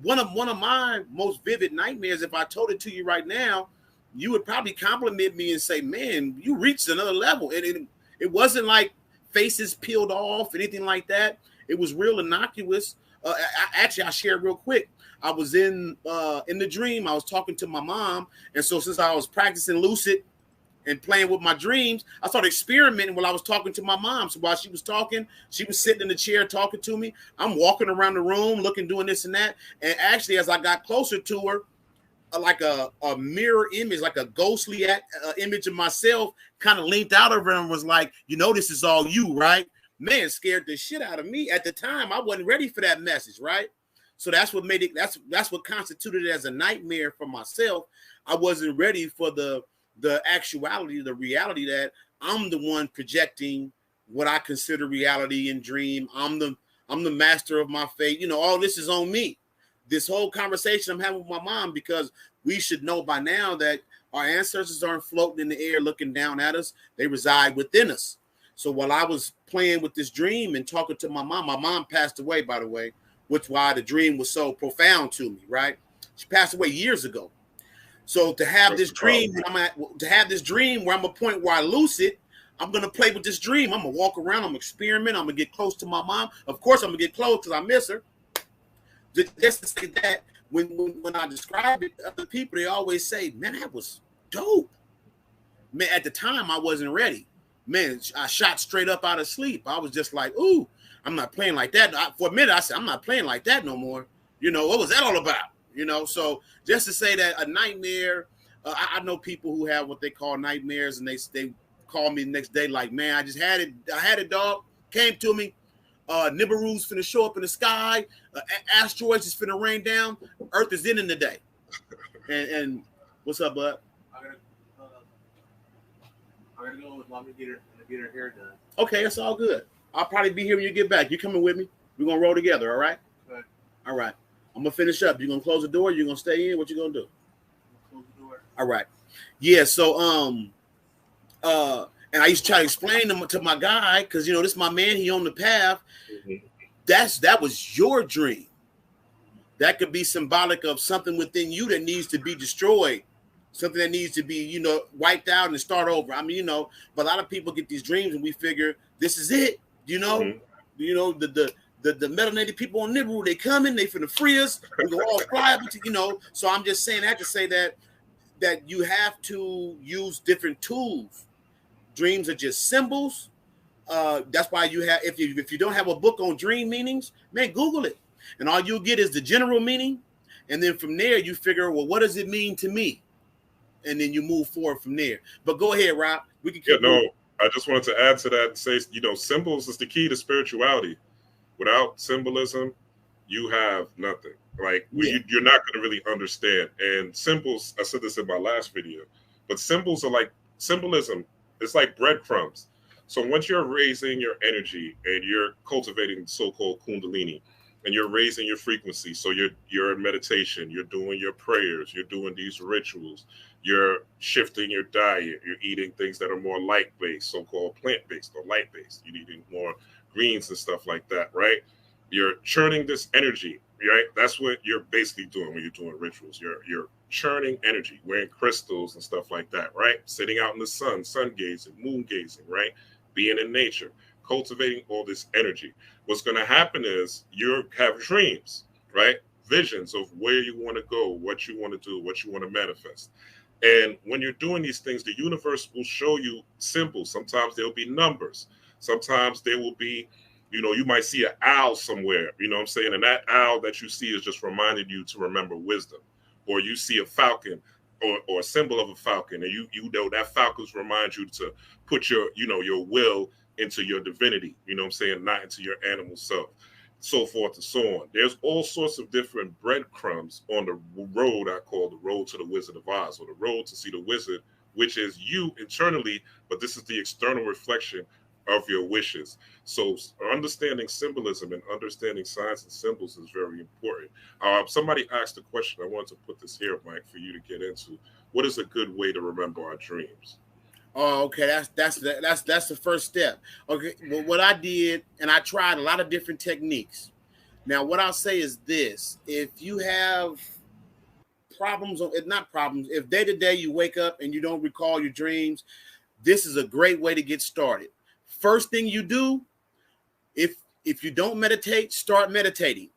One of my most vivid nightmares, if I told it to you right now, you would probably compliment me and say, man, you reached another level. And it wasn't like faces peeled off, anything like that. It was real innocuous. I'll share real quick. I was in the dream. I was talking to my mom. And so since I was practicing lucid and playing with my dreams, I started experimenting while I was talking to my mom. So while she was talking, she was sitting in the chair talking to me. I'm walking around the room, doing this and that. And actually, as I got closer to her, like a mirror image, like a ghostly image of myself kind of linked out of her and was like, this is all you, right? Man, it scared the shit out of me. At the time, I wasn't ready for that message, right? So that's what made it, that's what constituted it as a nightmare for myself. I wasn't ready for the actuality, the reality that I'm the one projecting what I consider reality and dream. I'm the master of my fate. All this is on me. This whole conversation I'm having with my mom, because we should know by now that Our ancestors aren't floating in the air looking down at us. They reside within us. So while I was playing with this dream and talking to my mom passed away, by the way, which why the dream was so profound to me, right? She passed away years ago. So to have this dream, where I'm a point where I lucid, I'm going to play with this dream. I'm going to walk around. I'm going to experiment. I'm going to get close to my mom. Of course, I'm going to get close because I miss her. Just to say that, when I describe it to other people, they always say, man, that was dope. Man, at the time, I wasn't ready. Man, I shot straight up out of sleep. I was just like, ooh, I'm not playing like that. For a minute, I said, I'm not playing like that no more. You know, what was that all about? You know, so just to say that a nightmare, I know people who have what they call nightmares, and they call me the next day like, man, I just had it. I had it, dog. Came to me. Nibiru's finna show up in the sky. Asteroids is finna rain down. Earth is in the day. And what's up, bud? I gotta go with mommy to get her hair done. Okay, that's all good. I'll probably be here when you get back. You coming with me? We're gonna roll together, all right? Okay. All right. I'm gonna finish up. You gonna close the door? You gonna stay in? What you gonna do? Close the door. All right. Yeah. So and I used to try to explain to my guy, because you know this is my man. He on the path. Mm-hmm. That was your dream. That could be symbolic of something within you that needs to be destroyed, something that needs to be, you know, wiped out and start over. I mean, you know, but a lot of people get these dreams and we figure this is it. You know, you know the melanated people on Nibiru, they coming, they finna free us. We go all fly up, you know. So I'm just saying that to say that you have to use different tools. Dreams are just symbols. That's why you have, if you don't have a book on dream meanings, man, Google it. And all you'll get is the general meaning. And then from there, you figure, well, what does it mean to me? And then you move forward from there. But go ahead, Rob. We can keep moving. I just wanted to add to that and say, you know, symbols is the key to spirituality. Without symbolism, you have nothing. Like, you're not going to really understand. And symbols, I said this in my last video, but symbols are like symbolism. It's like breadcrumbs. So once you're raising your energy and you're cultivating so-called kundalini, and you're raising your frequency, so you're in meditation, you're doing your prayers, you're doing these rituals, you're shifting your diet, you're eating things that are more light-based, so-called plant-based or light-based. You're eating more greens and stuff like that, right? You're churning this energy, right? That's what you're basically doing when you're doing rituals. You're churning energy, wearing crystals and stuff like that, right? Sitting out in the sun gazing, moon gazing, right? Being in nature, cultivating all this energy. What's going to happen is you have dreams, right? Visions of where you want to go, what you want to do, what you want to manifest. And when you're doing these things, the universe will show you symbols. Sometimes there'll be numbers. Sometimes there will be, you know, you might see an owl somewhere, you know what I'm saying? And that owl that you see is just reminding you to remember wisdom. Or you see a falcon or a symbol of a falcon, and you know that falcons remind you to put your, you know, your will into your divinity, you know what I'm saying, not into your animal self, so forth and so on. There's all sorts of different breadcrumbs on the road I call the road to the Wizard of Oz, or the road to see the wizard, which is you internally, but this is the external reflection of your wishes. So understanding symbolism and understanding signs and symbols is very important. Somebody asked a question. I wanted to put this here, Mike, for you to get into. What is a good way to remember our dreams? Oh, okay. That's the first step. Okay. Well, what I did, and I tried a lot of different techniques. Now, what I'll say is this: if you have problems, not problems, if day to day you wake up and you don't recall your dreams, this is a great way to get started. First thing you do, if you don't meditate, start meditating,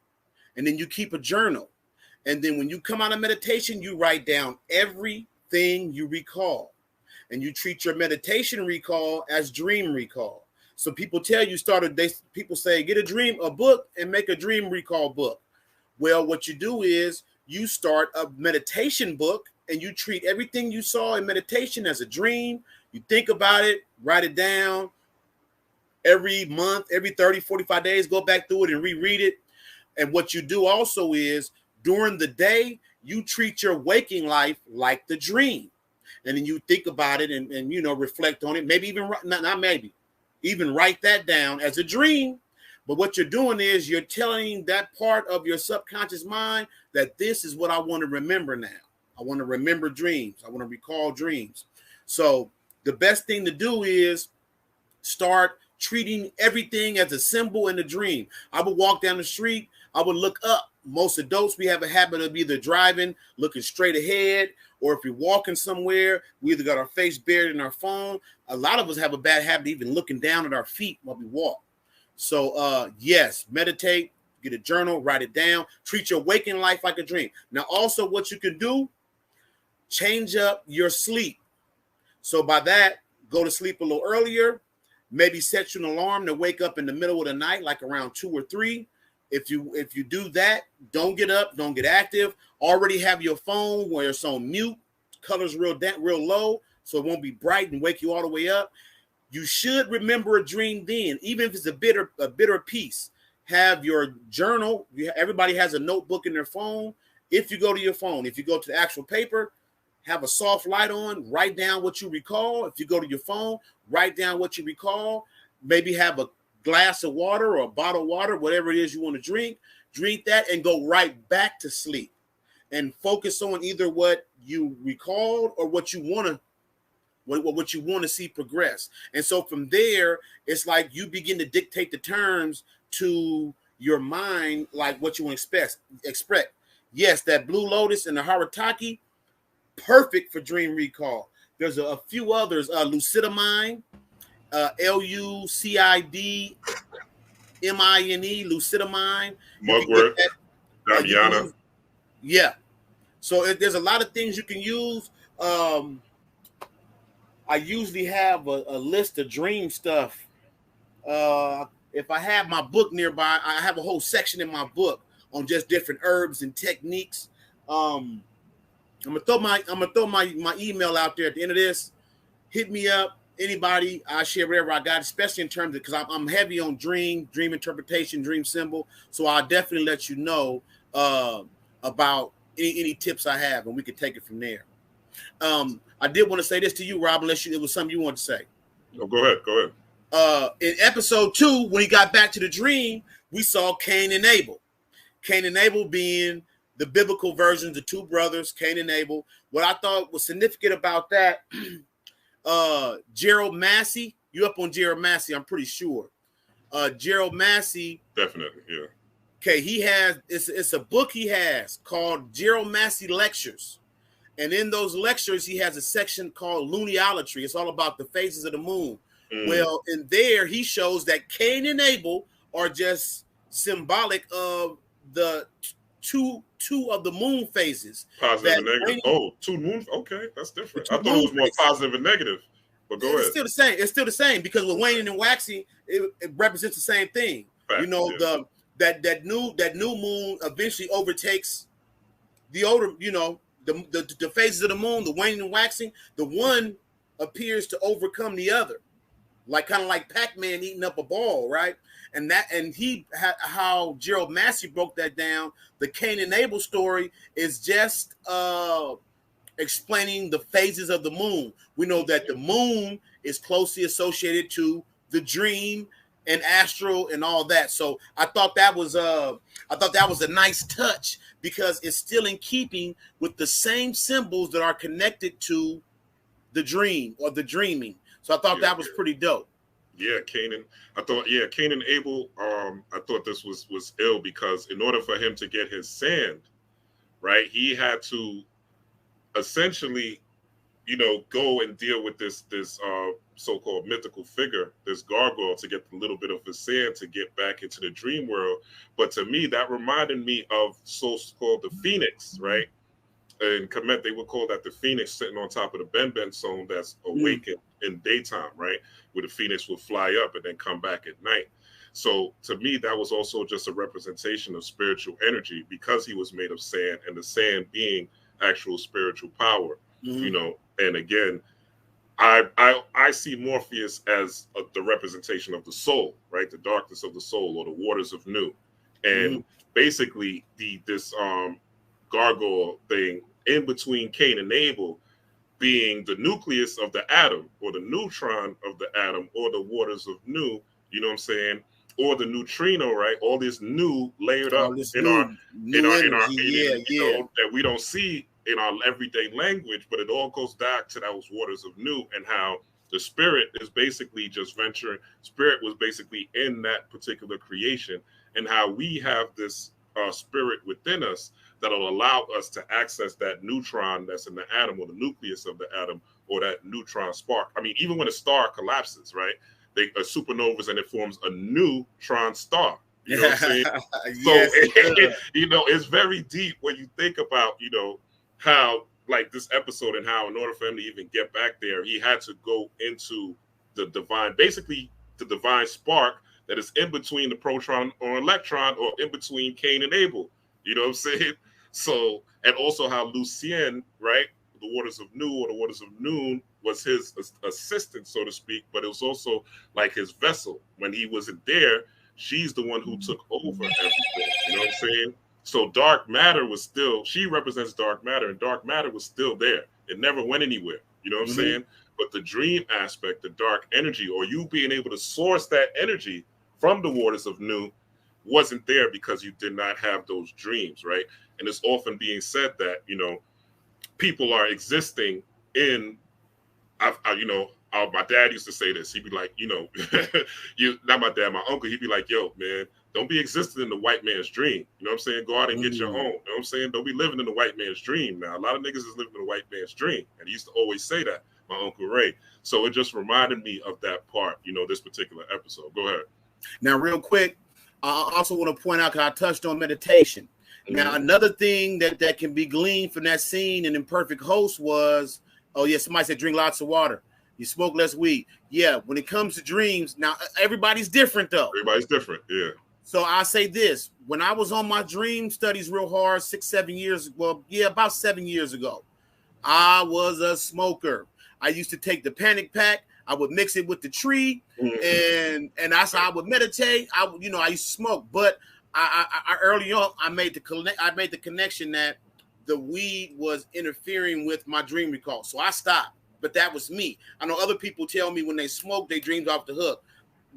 and then you keep a journal, and then when you come out of meditation, you write down everything you recall. And you treat your meditation recall as dream recall. So people tell you people say, get a book and make a dream recall book. Well, what you do is you start a meditation book and you treat everything you saw in meditation as a dream. You think about it, write it down every month, every 30, 45 days, go back through it and reread it. And what you do also is during the day, you treat your waking life like the dream. And then you think about it and you know, reflect on it. Maybe even even write that down as a dream. But what you're doing is you're telling that part of your subconscious mind that this is what I want to remember now. I want to remember dreams. I want to recall dreams. So the best thing to do is start treating everything as a symbol in the dream. I would walk down the street. I would look up. Most adults, we have a habit of either driving, looking straight ahead, or if we're walking somewhere, we either got our face buried in our phone. A lot of us have a bad habit of even looking down at our feet while we walk. So, yes, meditate, get a journal, write it down, treat your waking life like a dream. Now, also what you can do, change up your sleep. So by that, go to sleep a little earlier, maybe set you an alarm to wake up in the middle of the night, like around 2 or 3. If you do that, don't get up, don't get active. Already have your phone where it's on mute, colors real low, so it won't be bright and wake you all the way up. You should remember a dream then, even if it's a bitter piece. Have your journal. Everybody has a notebook in their phone. If you go to your phone, if you go to the actual paper, have a soft light on, write down what you recall. If you go to your phone, write down what you recall. Maybe have a glass of water or a bottle of water, whatever it is you want to drink that and go right back to sleep and focus on either what you recalled or what you want to see progress. And so from there, it's like you begin to dictate the terms to your mind, like what you want to expect. Yes, that Blue Lotus and the Harataki, perfect for dream recall. There's a few others, Lucidamine, Lucidmine, Lucidamine. Mugwort, Damiana. Yeah. So there's a lot of things you can use. I usually have a list of dream stuff. If I have my book nearby, I have a whole section in my book on just different herbs and techniques. I'm gonna throw my email out there at the end of this. Hit me up. Anybody, I share whatever I got, especially in terms of, because I'm heavy on dream interpretation, dream symbol. So I'll definitely let you know about any tips I have, and we can take it from there. I did want to say this to you, Rob, unless it was something you wanted to say. No, go ahead. In episode 2, when he got back to the dream, we saw Cain and Abel. Cain and Abel being the biblical versions, the two brothers, Cain and Abel. What I thought was significant about that, Gerald Massey, you up on Gerald Massey, I'm pretty sure. Gerald Massey. Definitely, yeah. Okay, he has, it's a book he has called Gerald Massey Lectures. And in those lectures, he has a section called Luneolatry. It's all about the phases of the moon. Well, in there, he shows that Cain and Abel are just symbolic of the two of the moon phases. Positive and negative. Two moon. Okay, that's different. I thought it was more positive and negative. But go ahead. It's still the same. It's still the same because with waning and waxing, it represents the same thing. Fact, you know, yeah. that new moon eventually overtakes the older. You know, the phases of the moon, the waning and waxing. The one appears to overcome the other, like kind of like Pac-Man eating up a ball, right? And how Gerald Massey broke that down. The Cain and Abel story is just explaining the phases of the moon. We know that the moon is closely associated to the dream and astral and all that. So I thought that was a nice touch because it's still in keeping with the same symbols that are connected to the dream or the dreaming. So I thought that was pretty dope. Yeah, Cain and Abel, I thought this was ill because in order for him to get his sand, right, he had to essentially, you know, go and deal with this so-called mythical figure, this gargoyle, to get a little bit of his sand to get back into the dream world. But to me, that reminded me of so-called the phoenix, right? In Kemet, they would call that the phoenix sitting on top of the Ben zone that's awakened in daytime, right? Where the phoenix will fly up and then come back at night. So to me, that was also just a representation of spiritual energy because he was made of sand, and the sand being actual spiritual power, you know. And again, I see Morpheus as the representation of the soul, right? The darkness of the soul, or the waters of Nu. And basically this gargoyle thing in between Cain and Abel being the nucleus of the atom, or the neutron of the atom, or the waters of Nu, you know what I'm saying? Or the neutrino, right? All this Nu layered up in our, you know, that we don't see in our everyday language, but it all goes back to those waters of Nu and how the spirit is basically just venturing. Spirit was basically in that particular creation, and how we have this spirit within us that'll allow us to access that neutron that's in the atom, or the nucleus of the atom, or that neutron spark. I mean, even when a star collapses, right? A supernovas, and it forms a neutron star. You know what I'm saying? Yes, so, you know, it's very deep when you think about, you know, how like this episode, and how in order for him to even get back there, he had to go into the divine, basically the divine spark that is in between the proton or electron, or in between Cain and Abel. You know what I'm saying? So, and also how Lucien, right, the waters of Nu, or the waters of Noon, was his assistant, so to speak, but it was also like his vessel. When he wasn't there, she's the one who took over everything. You know what I'm saying? So dark matter was still, she represents dark matter, and dark matter was still there. It never went anywhere. You know what I'm saying? But the dream aspect, the dark energy, or you being able to source that energy from the waters of Nu, wasn't there because you did not have those dreams, right? And it's often being said that, you know, people are existing in, my dad used to say this. He'd be like, you know, not my dad, my uncle, he'd be like, yo, man, don't be existing in the white man's dream. You know what I'm saying? Go out and get your own. You know what I'm saying? Don't be living in the white man's dream. Now, a lot of niggas is living in the white man's dream. And he used to always say that, my Uncle Ray. So it just reminded me of that part, you know, this particular episode. Go ahead. Now, real quick, I also want to point out, because I touched on meditation. Now, another thing that can be gleaned from that scene in Imperfect Host was, oh, yeah, somebody said drink lots of water. You smoke less weed. Yeah, when it comes to dreams, now everybody's different, though. Everybody's different, yeah. So I say this. When I was on my dream studies real hard 6-7 years, well, yeah, about 7 years ago, I was a smoker. I used to take the panic pack. I would mix it with the tree, and that's how I would meditate. I used to smoke, but I early on I made the connection that the weed was interfering with my dream recall, so I stopped. But that was me. I know other people tell me when they smoke, they dreams off the hook.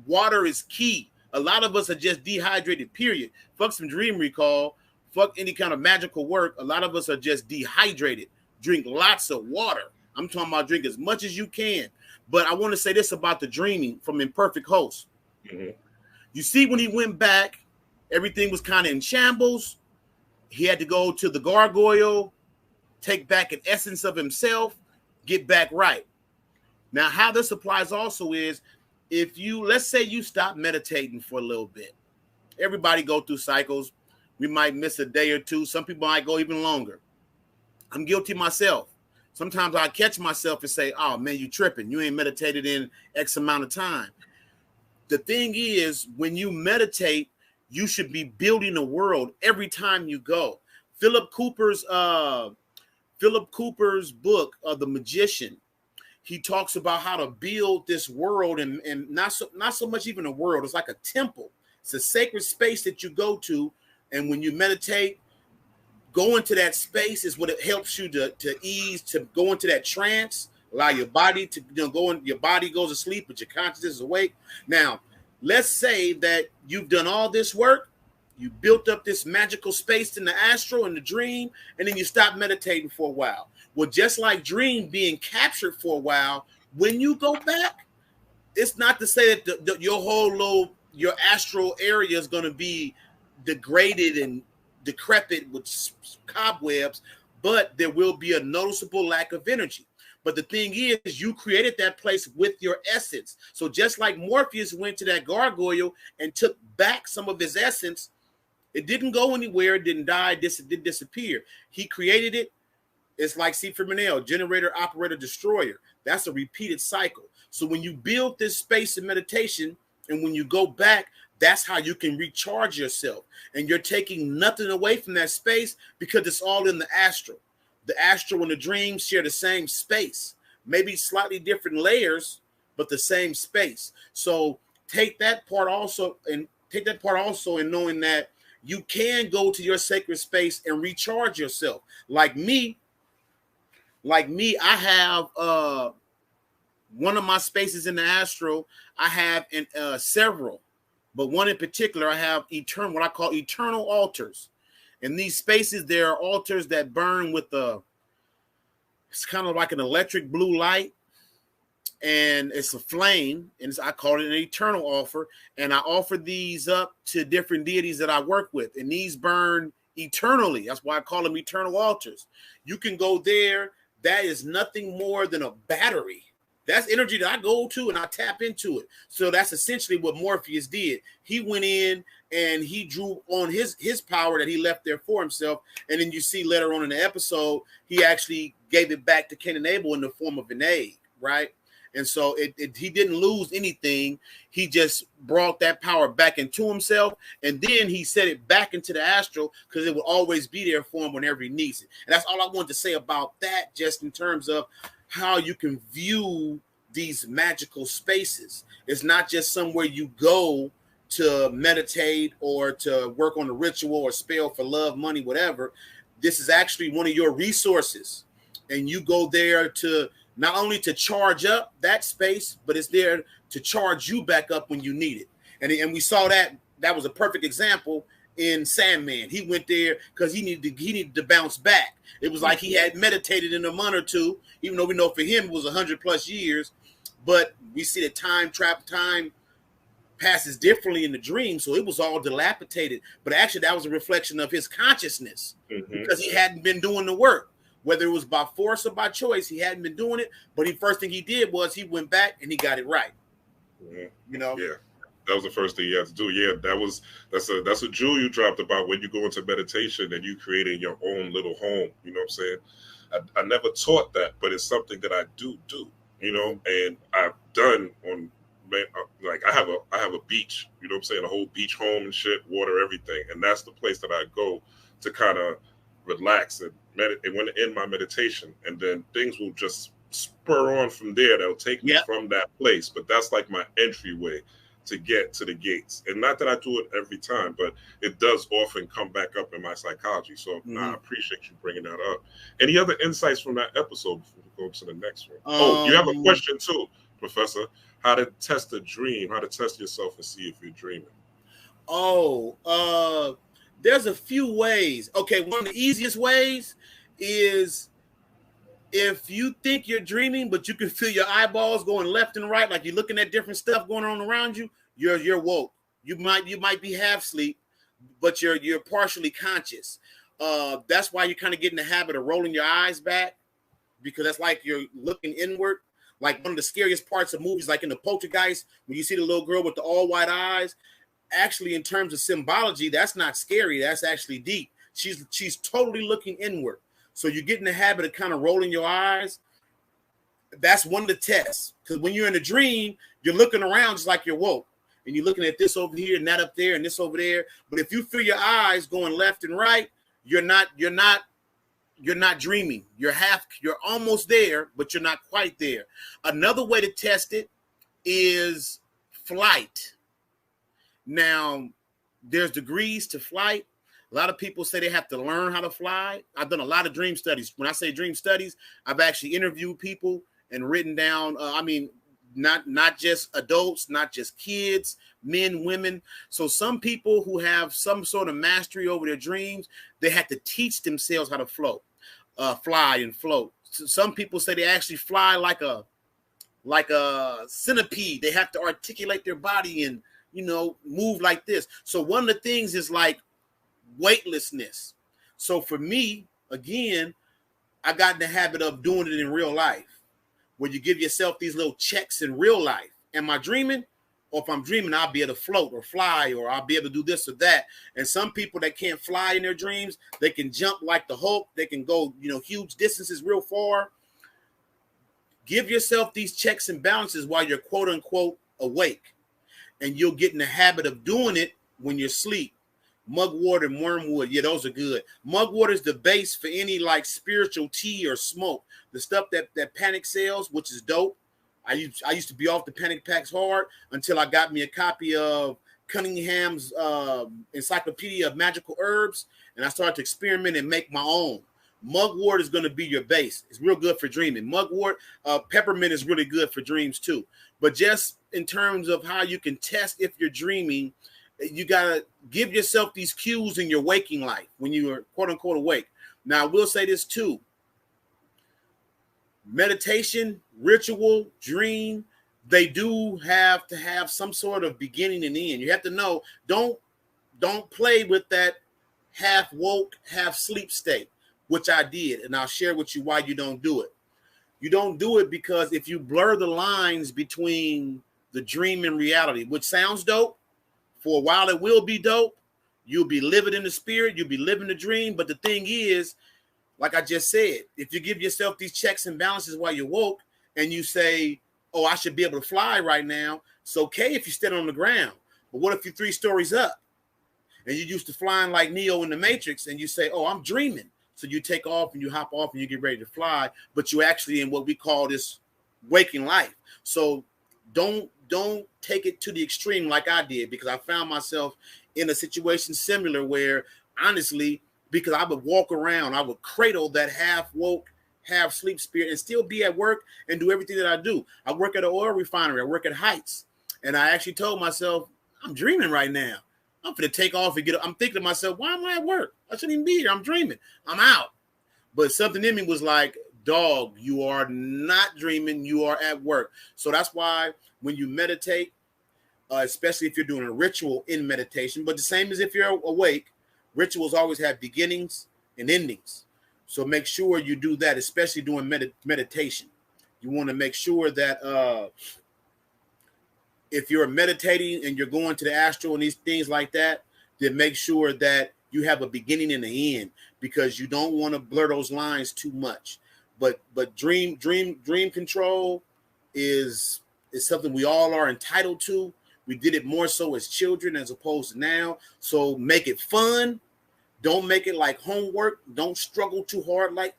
Water is key. A lot of us are just dehydrated, period. Fuck some dream recall. Fuck any kind of magical work. A lot of us are just dehydrated. Drink lots of water. I'm talking about drink as much as you can. But I want to say this about the dreaming from Imperfect Host. You see, when he went back, everything was kind of in shambles. He had to go to the gargoyle, take back an essence of himself, get back right. Now, how this applies also is, if you, let's say you stop meditating for a little bit. Everybody go through cycles. We might miss a day or two. Some people might go even longer. I'm guilty myself. Sometimes I catch myself and say, oh, man, you tripping. You ain't meditated in X amount of time. The thing is, when you meditate, you should be building a world every time you go. Philip Cooper's book, The Magician, he talks about how to build this world, and not so much even a world. It's like a temple. It's a sacred space that you go to, and when you meditate, go into that space is what it helps you to ease, to go into that trance, allow your body to go in. Your body goes to sleep, but your consciousness is awake. Now, let's say that you've done all this work, you built up this magical space in the astral and the dream, and then you stop meditating for a while. Well, just like dream being captured for a while, when you go back, it's not to say that your astral area is going to be degraded and decrepit with cobwebs, but there will be a noticeable lack of energy. But the thing is, you created that place with your essence. So just like Morpheus went to that gargoyle and took back some of his essence, it didn't go anywhere, it didn't die, it didn't disappear. He created it. It's like C for Manel, generator, operator, destroyer. That's a repeated cycle. So when you build this space in meditation, and when you go back, that's how you can recharge yourself. And you're taking nothing away from that space because it's all in the astral. The astral and the dream share the same space, maybe slightly different layers, but the same space. So take that part also in knowing that you can go to your sacred space and recharge yourself. Like me, I have one of my spaces in the astral. I have several, but one in particular, I have what I call eternal altars. In these spaces, there are altars that burn with It's kind of like an electric blue light, and it's a flame, and I call it an eternal offer. And I offer these up to different deities that I work with, and these burn eternally. That's why I call them eternal altars. You can go there. That is nothing more than a battery. That's energy that I go to and I tap into it. So that's essentially what Morpheus did. He went in and he drew on his power that he left there for himself. And then you see later on in the episode, he actually gave it back to Cain and Abel in the form of an egg, right? And so he didn't lose anything. He just brought that power back into himself. And then he set it back into the astral because it will always be there for him whenever he needs it. And that's all I wanted to say about that, just in terms of how you can view these magical spaces. It's not just somewhere you go to meditate or to work on a ritual or spell for love, money, whatever. This is actually one of your resources. And you go there to not only to charge up that space, but it's there to charge you back up when you need it. And we saw that was a perfect example in Sandman. He went there because he needed to bounce back. It was like he had meditated in a month or two, even though we know for him it was 100+ years. But we see that time passes differently in the dream, so it was all dilapidated. But actually, that was a reflection of his consciousness because he hadn't been doing the work. Whether it was by force or by choice, he hadn't been doing it. But the first thing he did was he went back and he got it right. Yeah. You know? Yeah. That was the first thing you had to do. Yeah, that's a jewel you dropped about when you go into meditation and you creating your own little home. You know what I'm saying? I never taught that, but it's something that I do. You know, and I've done on, like I have a beach. You know what I'm saying? A whole beach home and shit, water, everything, and that's the place that I go to kind of relax and meditate when in my meditation, and then things will just spur on from there. They'll take me from that place, but that's like my entryway to get to the gates. And not that I do it every time, but it does often come back up in my psychology. So I appreciate you bringing that up. Any other insights from that episode before we go to the next one? You have a question too, Professor. How to test a dream, how to test yourself and see if you're dreaming. There's a few ways. Okay, one of the easiest ways is if you think you're dreaming, but you can feel your eyeballs going left and right, like you're looking at different stuff going on around you, you're woke. You might be half asleep, but you're partially conscious. That's why you kind of get in the habit of rolling your eyes back, because that's like you're looking inward. Like one of the scariest parts of movies, like in the Poltergeist, when you see the little girl with the all white eyes, actually in terms of symbology, that's not scary. That's actually deep. She's totally looking inward. So you get in the habit of kind of rolling your eyes. That's one of the tests. Because when you're in a dream, you're looking around just like you're woke. And you're looking at this over here and that up there and this over there. But if you feel your eyes going left and right, you're not dreaming. You're almost there, but you're not quite there. Another way to test it is flight. Now, there's degrees to flight. A lot of people say they have to learn how to fly. I've done a lot of dream studies. When I say dream studies, I've actually interviewed people and written down, not just adults, not just kids, men, women. So some people who have some sort of mastery over their dreams, they had to teach themselves how to fly and float. So some people say they actually fly like a centipede. They have to articulate their body and, move like this. So one of the things is like weightlessness. So for me, again, I got in the habit of doing it in real life, where you give yourself these little checks in real life. Am I dreaming? Or if I'm dreaming, I'll be able to float or fly, or I'll be able to do this or that. And some people that can't fly in their dreams, they can jump like the Hulk. They can go, huge distances real far. Give yourself these checks and balances while you're quote unquote awake. And you'll get in the habit of doing it when you're asleep. Mugwort and wormwood, yeah, those are good. Mugwort is the base for any like spiritual tea or smoke. The stuff that Panic sells, which is dope. I used to be off the Panic packs hard until I got me a copy of Cunningham's Encyclopedia of Magical Herbs, and I started to experiment and make my own. Mugwort is going to be your base. It's real good for dreaming. Mugwort, peppermint is really good for dreams too. But just in terms of how you can test if you're dreaming, you got to give yourself these cues in your waking life when you are quote unquote awake. Now, I will say this too. meditation, ritual, dream, they do have to have some sort of beginning and end. You have to know, don't play with that half woke, half sleep state, which I did. And I'll share with you why you don't do it. You don't do it because if you blur the lines between the dream and reality, which sounds dope, for a while it will be dope. You'll be living in the spirit, you'll be living the dream. But the thing is, like I just said, if you give yourself these checks and balances while you're woke and you say, oh, I should be able to fly right now, it's okay if you stand on the ground. But what if you're 3 stories up and you're used to flying like Neo in the Matrix and you say, oh, I'm dreaming. So you take off and you hop off and you get ready to fly, but you're actually in what we call this waking life. So don't take it to the extreme like I did, because I found myself in a situation similar where, honestly, because I would walk around, I would cradle that half woke, half sleep spirit and still be at work and do everything that I do. I work at an oil refinery. I work at Heights. And I actually told myself, I'm dreaming right now. I'm going to take off and get up. I'm thinking to myself, why am I at work? I shouldn't even be here. I'm dreaming. I'm out. But something in me was like, dog, you are not dreaming. You are at work. So that's why when you meditate, especially if you're doing a ritual in meditation, but the same as if you're awake, rituals always have beginnings and endings. So make sure you do that, especially doing meditation. You want to make sure that if you're meditating and you're going to the astral and these things like that, then make sure that you have a beginning and an end, because you don't want to blur those lines too much. But dream control is something we all are entitled to. We did it more so as children as opposed to now. So make it fun. Don't make it like homework. Don't struggle too hard like,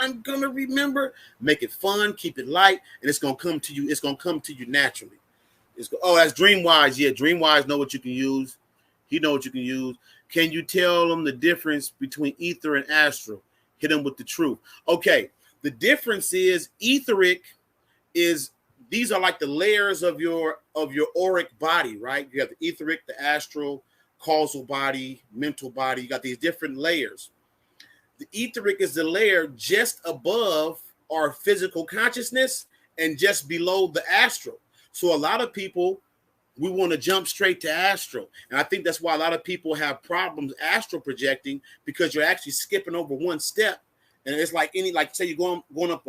I'm going to remember. Make it fun. Keep it light. And it's going to come to you. It's going to come to you naturally. That's DreamWise. Yeah, DreamWise know what you can use. He know what you can use. Can you tell them the difference between ether and astral? Hit them with the truth. Okay, the difference is etheric is, these are like the layers of your auric body, right? You have the etheric, the astral, causal body, mental body. You got these different layers. The etheric is the layer just above our physical consciousness and just below the astral. So a lot of people, we want to jump straight to astral. And I think that's why a lot of people have problems astral projecting, because you're actually skipping over one step. And it's like say you're going up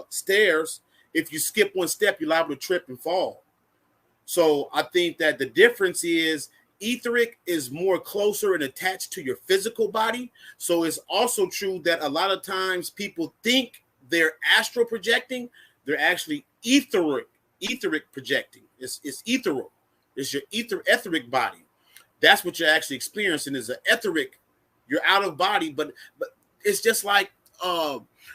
stairs. If you skip one step, you're liable to trip and fall. So I think that the difference is etheric is more closer and attached to your physical body. So it's also true that a lot of times people think they're astral projecting. They're actually etheric projecting. It's ethereal. It's your etheric body. That's what you're actually experiencing, is an etheric. You're out of body, but it's just like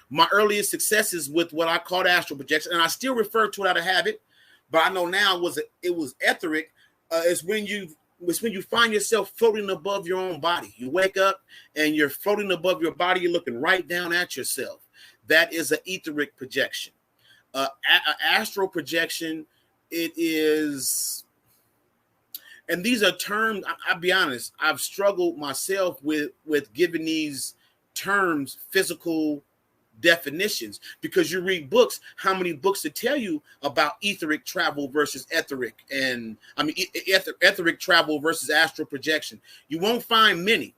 my earliest successes with what I called astral projection, and I still refer to it out of habit, but I know now it was etheric. It's when you find yourself floating above your own body. You wake up and you're floating above your body. You're looking right down at yourself. That is an etheric projection. Astral projection, it is, and these are terms, I'll be honest, I've struggled myself with giving these terms physical definitions, because you read books, how many books to tell you about etheric travel versus etheric, and etheric travel versus astral projection. You won't find many.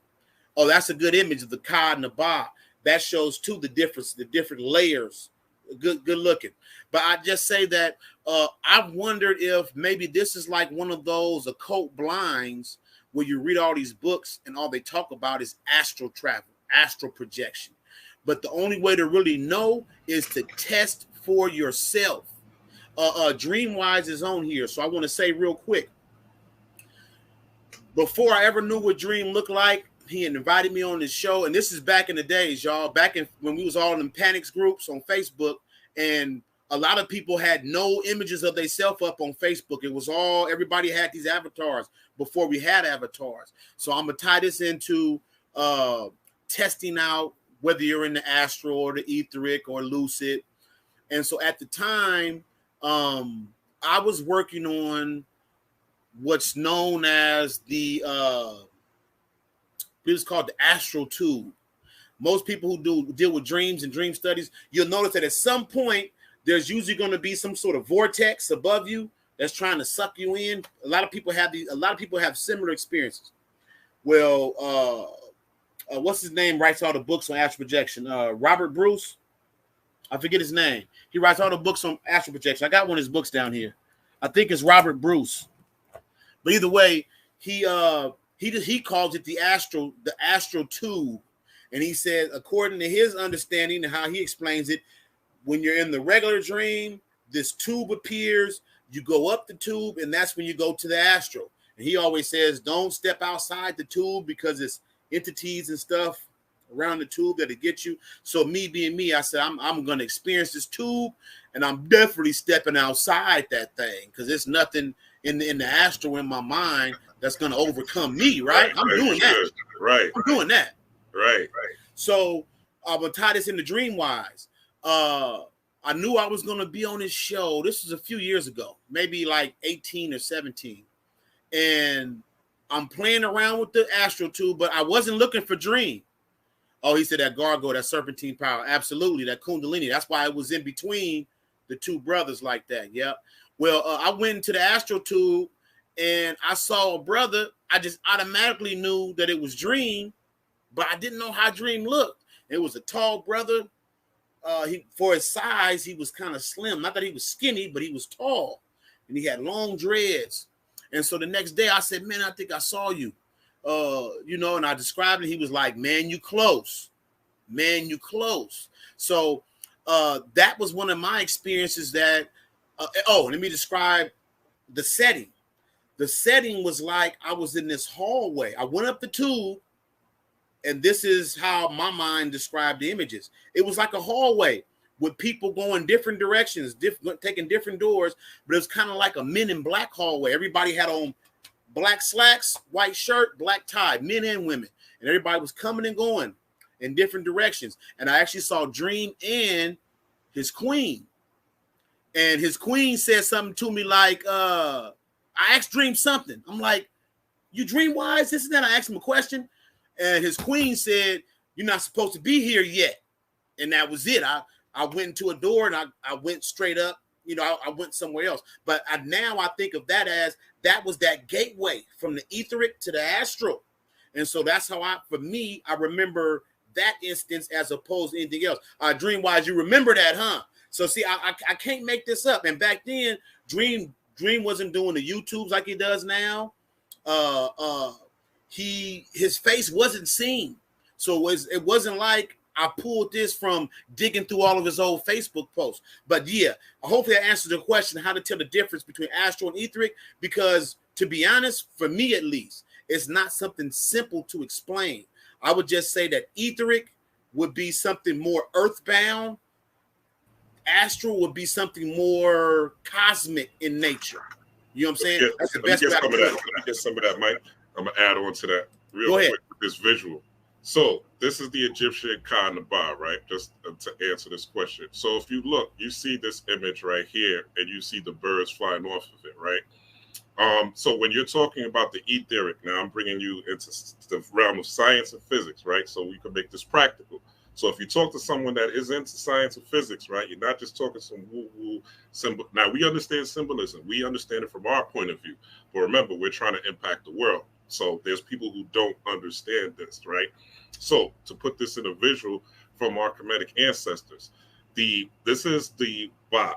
Oh, that's a good image of the Ka and the Ba. That shows too the difference, the different layers. Good looking. But I just say that I've wondered if maybe this is like one of those occult blinds where you read all these books and all they talk about is astral travel, astral projection. But the only way to really know is to test for yourself. DreamWise is on here. So I want to say real quick, before I ever knew what Dream looked like, he invited me on his show. And this is back in the days, y'all, back in when we was all in panics groups on Facebook. And a lot of people had no images of themselves up on Facebook. It was all, everybody had these avatars before we had avatars. So I'm going to tie this into testing out whether you're in the astral or the etheric or lucid. And so at the time, I was working on what's known as the, it was called the astral tube. most people who deal with dreams and dream studies, you'll notice that at some point there's usually going to be some sort of vortex above you that's trying to suck you in. A lot of people have similar experiences. Well, what's his name? Writes all the books on astral projection. Robert Bruce. I forget his name. He writes all the books on astral projection. I got one of his books down here. I think it's Robert Bruce. But either way, he calls it the astral tube. And he said, according to his understanding and how he explains it, when you're in the regular dream, this tube appears, you go up the tube, and that's when you go to the astral. And he always says, don't step outside the tube because it's entities and stuff around the tube that'll get you. So me being me, I said, I'm going to experience this tube, and I'm definitely stepping outside that thing because there's nothing in the astral in my mind that's going to overcome me, right? I'm doing that. Right. I'm doing that. Right. So I'm going to tie this into Dreamwise. I knew I was going to be on this show. This was a few years ago, maybe like 18 or 17. And I'm playing around with the astral tube, but I wasn't looking for dream. Oh, he said that gargoyle, that serpentine power. Absolutely, that kundalini. That's why it was in between the two brothers like that. Yeah. Well, I went into the astral tube and I saw a brother. I just automatically knew that it was Dream, but I didn't know how Dream looked. It was a tall brother. For his size, he was kind of slim. Not that he was skinny, but he was tall. And he had long dreads. And so the next day I said, man, I think I saw you. And I described it. He was like, man, you close. Man, you close. So that was one of my experiences that, let me describe the setting. The setting was like I was in this hallway. I went up the tube, and this is how my mind described the images. It was like a hallway with people going different directions, taking different doors, but it was kind of like a Men in Black hallway. Everybody had on black slacks, white shirt, black tie, men and women, and everybody was coming and going in different directions. And I actually saw Dream and his queen. And his queen said something to me like, I asked Dream something. I'm like, you Dreamwise, this and that. I asked him a question. And his queen said, you're not supposed to be here yet. And that was it. I went into a door and I went straight up. I went somewhere else. But now I think of that as that was that gateway from the etheric to the astral. And so that's how I remember that instance as opposed to anything else. Dreamwise, you remember that, huh? So see, I can't make this up. And back then, Dream wasn't doing the YouTubes like he does now. His face wasn't seen. So it wasn't like I pulled this from digging through all of his old Facebook posts. But yeah, hopefully I answered the question how to tell the difference between astral and etheric, because to be honest, for me at least, it's not something simple to explain. I would just say that etheric would be something more earthbound. Astral would be something more cosmic in nature. You know what I'm saying? That's the best way. Let me get some of that, Mike. I'm going to add on to that real quick with this visual. So this is the Egyptian Ka Naba, right? Just to answer this question. So if you look, you see this image right here, and you see the birds flying off of it, right? So when you're talking about the etheric, now I'm bringing you into the realm of science and physics, right? So we can make this practical. So if you talk to someone that is into science and physics, right, you're not just talking some woo-woo symbol. Now, we understand symbolism. We understand it from our point of view. But remember, we're trying to impact the world. So there's people who don't understand this, right? So to put this in a visual from our Kemetic ancestors, this is the Ba,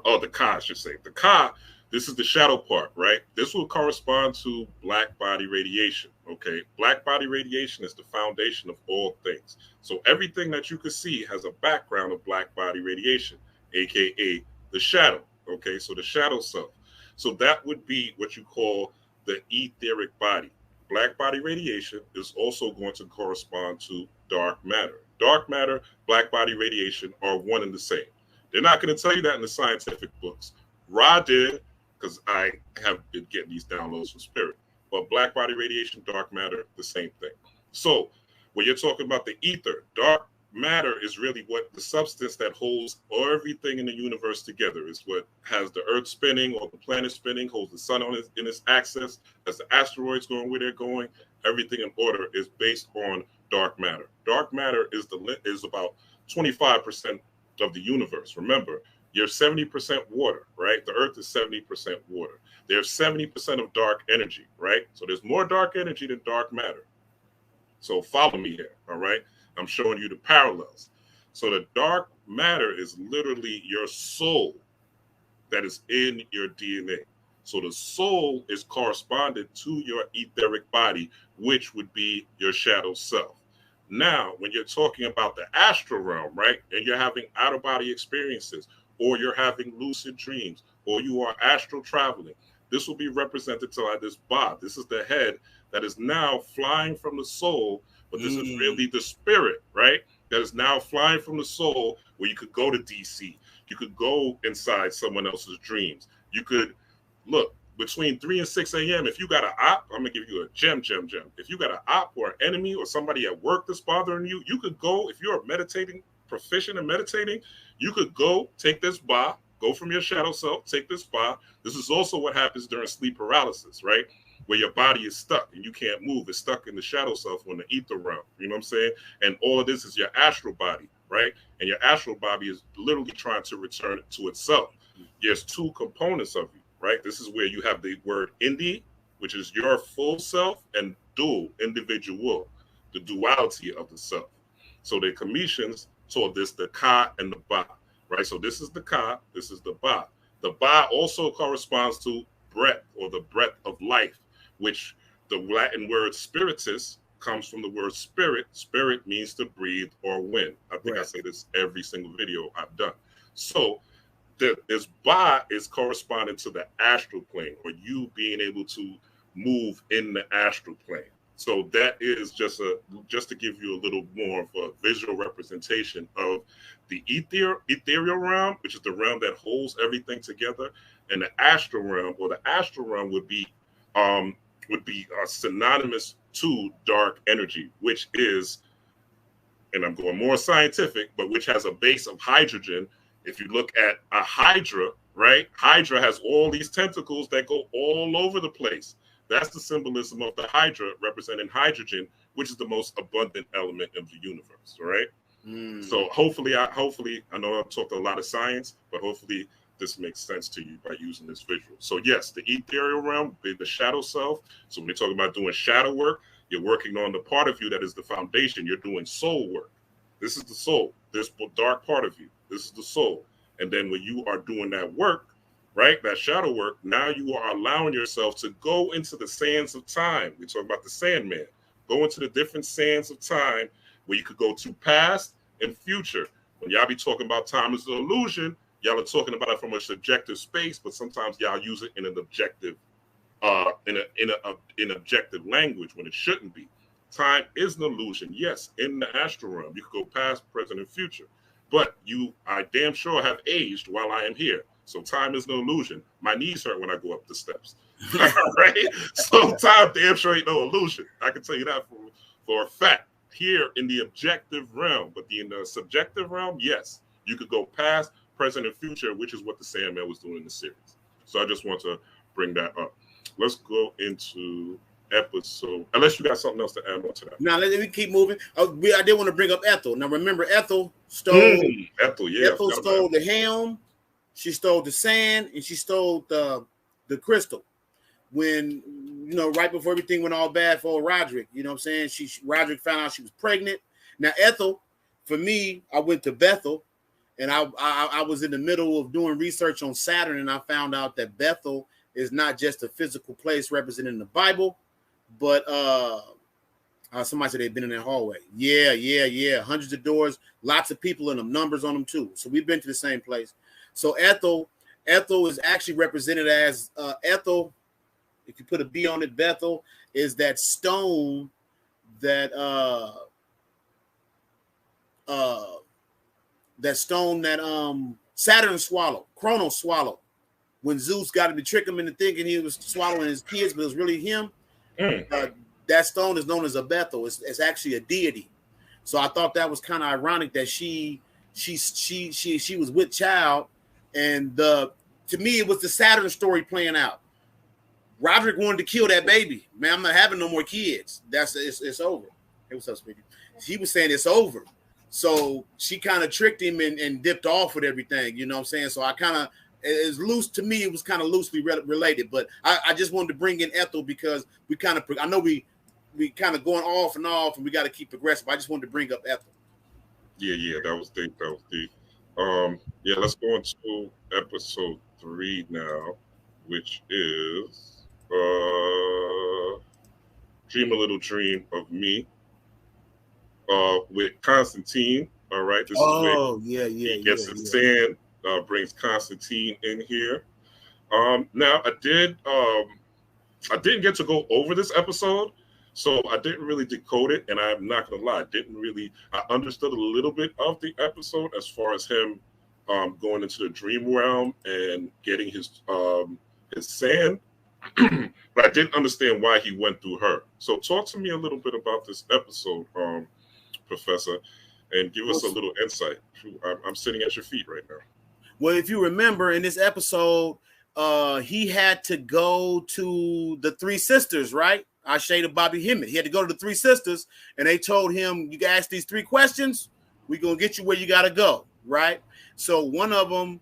or the Ka, I should say. The Ka, this is the shadow part, right? This will correspond to black body radiation, okay? Black body radiation is the foundation of all things. So everything that you can see has a background of black body radiation, aka the shadow, okay? So the shadow self. So that would be what you call the etheric body. Black body radiation is also going to correspond to dark matter. Dark matter, black body radiation are one and the same. They're not going to tell you that in the scientific books. Ra did, because I have been getting these downloads from spirit. But black body radiation, dark matter, the same thing. So when you're talking about the ether, dark matter is really what the substance that holds everything in the universe together. Is what has the earth spinning or the planet spinning, holds the sun on in its axis, as the asteroids going where they're going. Everything in order is based on dark matter. Dark matter is about 25% of the universe. Remember, you're 70% water, right? The earth is 70% water. There's 70% of dark energy, right? So there's more dark energy than dark matter. So follow me here, all right? I'm showing you the parallels. So the dark matter is literally your soul that is in your DNA. So the soul is correspondent to your etheric body, which would be your shadow self. Now, when you're talking about the astral realm, right, and you're having out-of-body experiences, or you're having lucid dreams, or you are astral traveling, this will be represented by this ba. This is the head that is now flying from the soul, but this is really the spirit, right, that is now flying from the soul, where you could go to DC. You could go inside someone else's dreams. You could look between 3 and 6 a.m. If you got an op, I'm gonna give you a gem. If you got an op or an enemy or somebody at work that's bothering you, you could go. If you're meditating, proficient in meditating, you could go take this ba, go from your shadow self, take this ba. This is also what happens during sleep paralysis, right? Where your body is stuck and you can't move. It's stuck in the shadow self on the ether realm. You know what I'm saying? And all of this is your astral body, right? And your astral body is literally trying to return to itself. There's two components of you, right? This is where you have the word indi, which is your full self, and dual, individual, the duality of the self. So the Commissions taught this, the ka and the ba, right? So this is the ka, this is the ba. The ba also corresponds to breath, or the breath of life, which the Latin word spiritus comes from the word spirit. Spirit means to breathe or wind. I think I say this every single video I've done. So this ba is corresponding to the astral plane, or you being able to move in the astral plane. So that is just to give you a little more of a visual representation of the ethereal realm, which is the realm that holds everything together, and the astral realm, or the astral realm would be synonymous to dark energy, which is, and I'm going more scientific, but which has a base of hydrogen. If you look at a hydra, right? Hydra has all these tentacles that go all over the place. That's the symbolism of the hydra, representing hydrogen, which is the most abundant element of the universe, right? So hopefully, I know I've talked a lot of science, but hopefully this makes sense to you by using this visual. So yes, the ethereal realm, the shadow self. So when you're talking about doing shadow work, you're working on the part of you that is the foundation. You're doing soul work. This is the soul, this dark part of you. This is the soul. And then when you are doing that work, right, that shadow work, now you are allowing yourself to go into the sands of time. We talk about the Sandman. Go into the different sands of time where you could go to past and future. When y'all be talking about time as an illusion, y'all are talking about it from a subjective space, but sometimes y'all use it in an objective, in objective language when it shouldn't be. Time is an illusion. Yes, in the astral realm, you could go past, present, and future. But I damn sure have aged while I am here. So time is no illusion. My knees hurt when I go up the steps. All right? So time damn sure ain't no illusion. I can tell you that for a fact. Here in the objective realm, but in the subjective realm, yes, you could go past, present, and future, which is what the Sandman was doing in the series. So I just want to bring that up. Let's go into episode, unless you got something else to add on to that. Now let me keep moving. I did want to bring up Ethel. Now remember, Ethel stole Ethel stole the helm, she stole the sand, and she stole the crystal. When, right before everything went all bad for Roderick, you know what I'm saying? Roderick found out she was pregnant. Now Ethel, for me, I went to Bethel, and I was in the middle of doing research on Saturn, and I found out that Bethel is not just a physical place represented in the Bible, but somebody said they've been in that hallway. Yeah. Hundreds of doors, lots of people in them, numbers on them too. So we've been to the same place. So Ethel is actually represented as Ethel. If you put a B on it, Bethel is that stone that Saturn swallowed, Kronos swallowed. When Zeus got him to trick him into thinking he was swallowing his kids, but it was really him. That stone is known as a Bethel. It's actually a deity. So I thought that was kind of ironic that she was with child, and to me it was the Saturn story playing out. Roderick wanted to kill that baby. Man, I'm not having no more kids. It's over. Hey, what's up, sweetie? He was saying it's over. So she kind of tricked him and dipped off with everything. You know what I'm saying? So I kind of, it's loose to me. It was kind of loosely related. But I just wanted to bring in Ethel because I know we going off and we got to keep progressive. I just wanted to bring up Ethel. Yeah, that was deep. Yeah, let's go into episode 3 now, which is Dream a Little Dream of Me with Constantine. All right, this is where he gets the sand, brings Constantine in here. Now I didn't get to go over this episode, so I didn't really decode it, and I'm not gonna lie, I understood a little bit of the episode as far as him going into the dream realm and getting his sand, but I didn't understand why he went through her. So talk to me a little bit about this episode, Professor, and give us a little insight. I'm sitting at your feet right now. Well, if you remember in this episode, he had to go to the Three Sisters, right? I shaded Bobby Hemmett. He had to go to the Three Sisters, and they told him, you can ask these 3 questions, we're going to get you where you got to go, right? So one of them,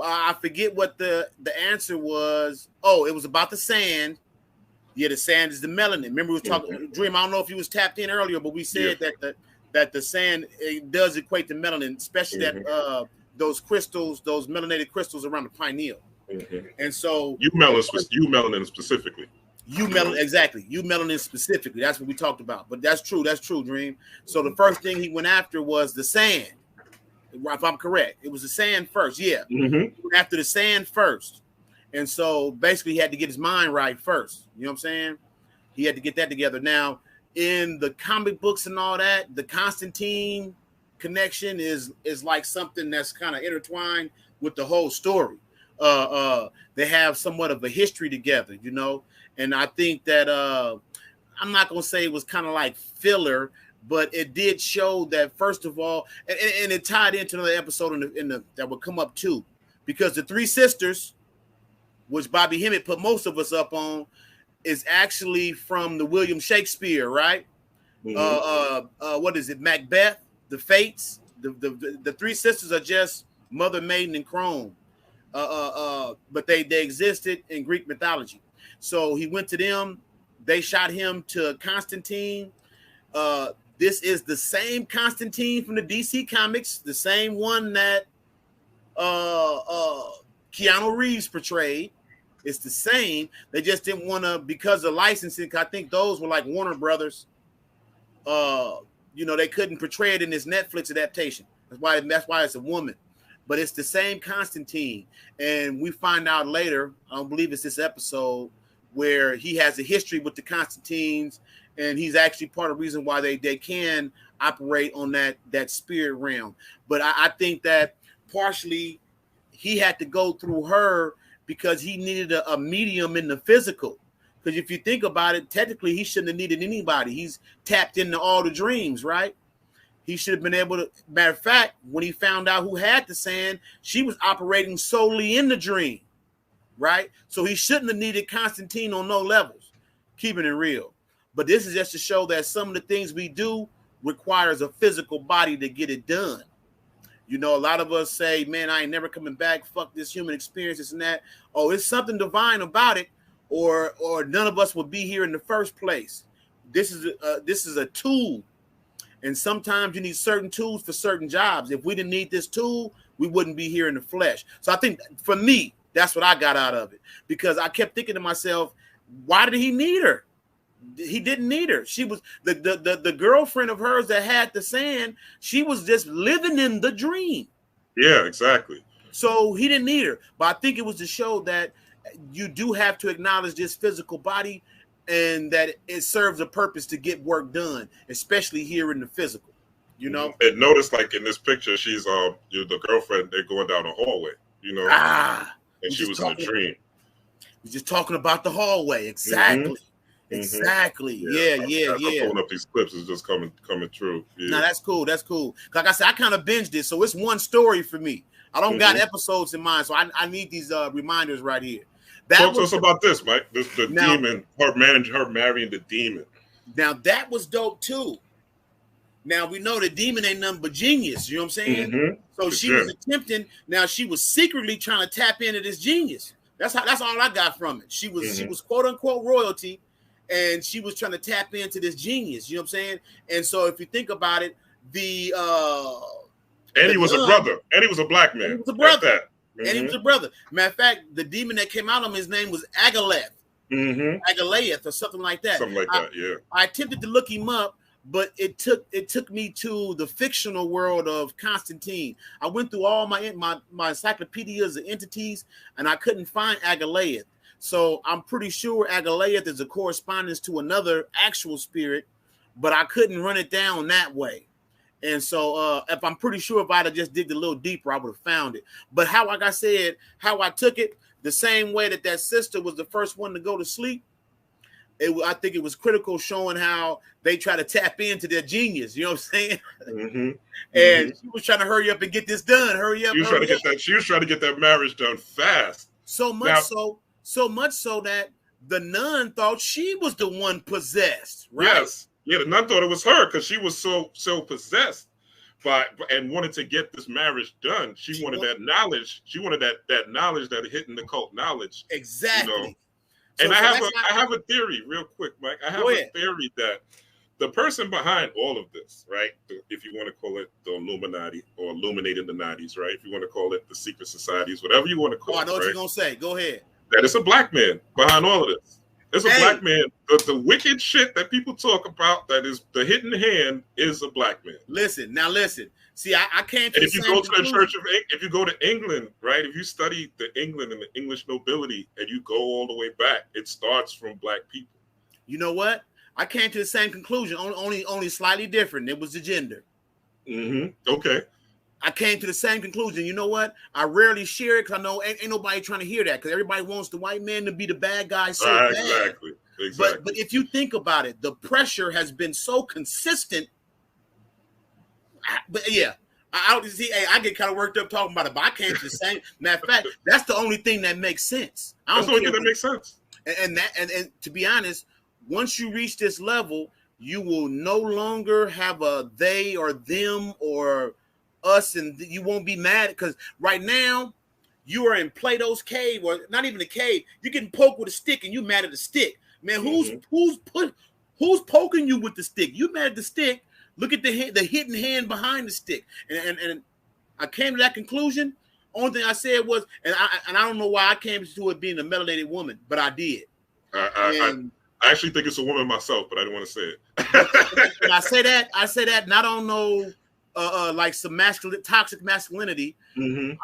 I forget what the answer was. Oh, it was about the sand. Yeah, the sand is the melanin. Remember, we was talking, Dream, I don't know if you was tapped in earlier, but we said that the sand, it does equate to melanin, especially that those crystals, those melanated crystals around the pineal. And so melanin specifically. Melanin specifically. That's what we talked about. But that's true, Dream. So the first thing he went after was the sand. If I'm correct, it was the sand first. Yeah. After the sand first. And so basically he had to get his mind right first. You know what I'm saying? He had to get that together. Now, in the comic books and all that, the Constantine connection is like something that's kind of intertwined with the whole story. They have somewhat of a history together, you know, and I think that I'm not gonna say it was kind of like filler, but it did show that, first of all, and it tied into another episode that would come up too, because the Three Sisters, which Bobby Hemmett put most of us up on, is actually from the William Shakespeare, right? What is it? Macbeth, the Fates. The Three Sisters are just Mother, Maiden, and Crone. But they existed in Greek mythology. So he went to them. They shot him to Constantine. This is the same Constantine from the DC comics, the same one that Keanu Reeves portrayed. It's the same. They just didn't want to, because of licensing. I think those were like Warner Brothers. You know, they couldn't portray it in this Netflix adaptation. That's why it's a woman. But it's the same Constantine. And we find out later, I don't believe it's this episode, where he has a history with the Constantines, and he's actually part of the reason why they can operate on that spirit realm. But I think that partially he had to go through her because he needed a medium in the physical. Because if you think about it, technically he shouldn't have needed anybody. He's tapped into all the dreams, right? He should have been able to. Matter of fact, when he found out who had the sand, she was operating solely in the dream, right? So he shouldn't have needed Constantine on no levels, keeping it real. But this is just to show that some of the things we do requires a physical body to get it done. You know, a lot of us say, man, I ain't never coming back. Fuck this human experience, this and that. Oh, it's something divine about it, or none of us would be here in the first place. This is a tool. And sometimes you need certain tools for certain jobs. If we didn't need this tool, we wouldn't be here in the flesh. So I think for me, that's what I got out of it. Because I kept thinking to myself, why did he need her? He didn't need her. She was the girlfriend of hers that had the sand. She was just living in the dream. Yeah, exactly. So he didn't need her. But I think it was to show that you do have to acknowledge this physical body, and that it serves a purpose to get work done, especially here in the physical, you know. And notice, like in this picture, she's the girlfriend. They're going down the hallway, you know. And she was in a dream. We're just talking about the hallway, exactly. Exactly. Yeah. I'm pulling up these clips. It's just coming true. Yeah. No, that's cool. That's cool. Like I said, I kind of binged it, so it's one story for me. I don't got episodes in mind, so I need these reminders right here. Talk to us about this, Mike. The demon, her marrying the demon. Now that was dope too. Now we know the demon ain't nothing but genius. You know what I'm saying? So she was attempting. Now she was secretly trying to tap into this genius. That's all I got from it. She was quote unquote royalty, and she was trying to tap into this genius. You know what I'm saying? And so if you think about it, he was a brother, and he was a black man. He was a brother, and he was a brother. Matter of fact, the demon that came out of him, his name was Agaleth, Agalaeth, or something like that. Something like that. Yeah. I attempted to look him up, but it took me to the fictional world of Constantine. I went through all my encyclopedias of entities, and I couldn't find Agalaeth. So I'm pretty sure Agalaeth is a correspondence to another actual spirit, but I couldn't run it down that way. And so if I'm pretty sure if I'd have just digged a little deeper, I would have found it. But how I took it, the same way that sister was the first one to go to sleep, I think it was critical, showing how they try to tap into their genius. You know what I'm saying? And she was trying to hurry up and get this done. Hurry up. She was trying to get that marriage done fast. So much so that the nun thought she was the one possessed. Right? Yes. Yeah, the nun thought it was her because she was so possessed and wanted to get this marriage done. She wanted that knowledge. She wanted that knowledge, that hidden occult knowledge. Exactly. You know? And I have a theory, real quick, Mike. I have a theory that the person behind all of this, right? If you want to call it the Illuminati or Illuminating the 90s, right? If you want to call it the secret societies, whatever you want to call it. I know what you're gonna say. Go ahead. That it's a black man behind all of this. It's a black man. The wicked shit that people talk about, that is the hidden hand, is a black man. Listen. See, I came to. And if you go to the Church of, if you go to England, right? If you study the England and the English nobility, and you go all the way back, it starts from black people. You know what? I came to the same conclusion, only slightly different. It was the gender. Okay. I came to the same conclusion. You know what? I rarely share it because I know ain't nobody trying to hear that, because everybody wants the white man to be the bad guy so bad. Exactly. But if you think about it, the pressure has been so consistent. But yeah, I don't see. Hey, I get kind of worked up talking about it, but I came to the same. Matter of fact, that's the only thing that makes sense. That's the only thing that makes sense. And to be honest, once you reach this level, you will no longer have a they or them or us, and you won't be mad, because right now you are in Plato's cave, or not even a cave. You're getting poked with a stick, and you mad at the stick, man. Who's poking you with the stick? You mad at the stick? Look at the hidden hand behind the stick, and I came to that conclusion. Only thing I said was, and I don't know why I came to it being a melanated woman, but I did. I actually think it's a woman myself, but I didn't want to say it. And I say that, and I don't know. Like some toxic masculinity.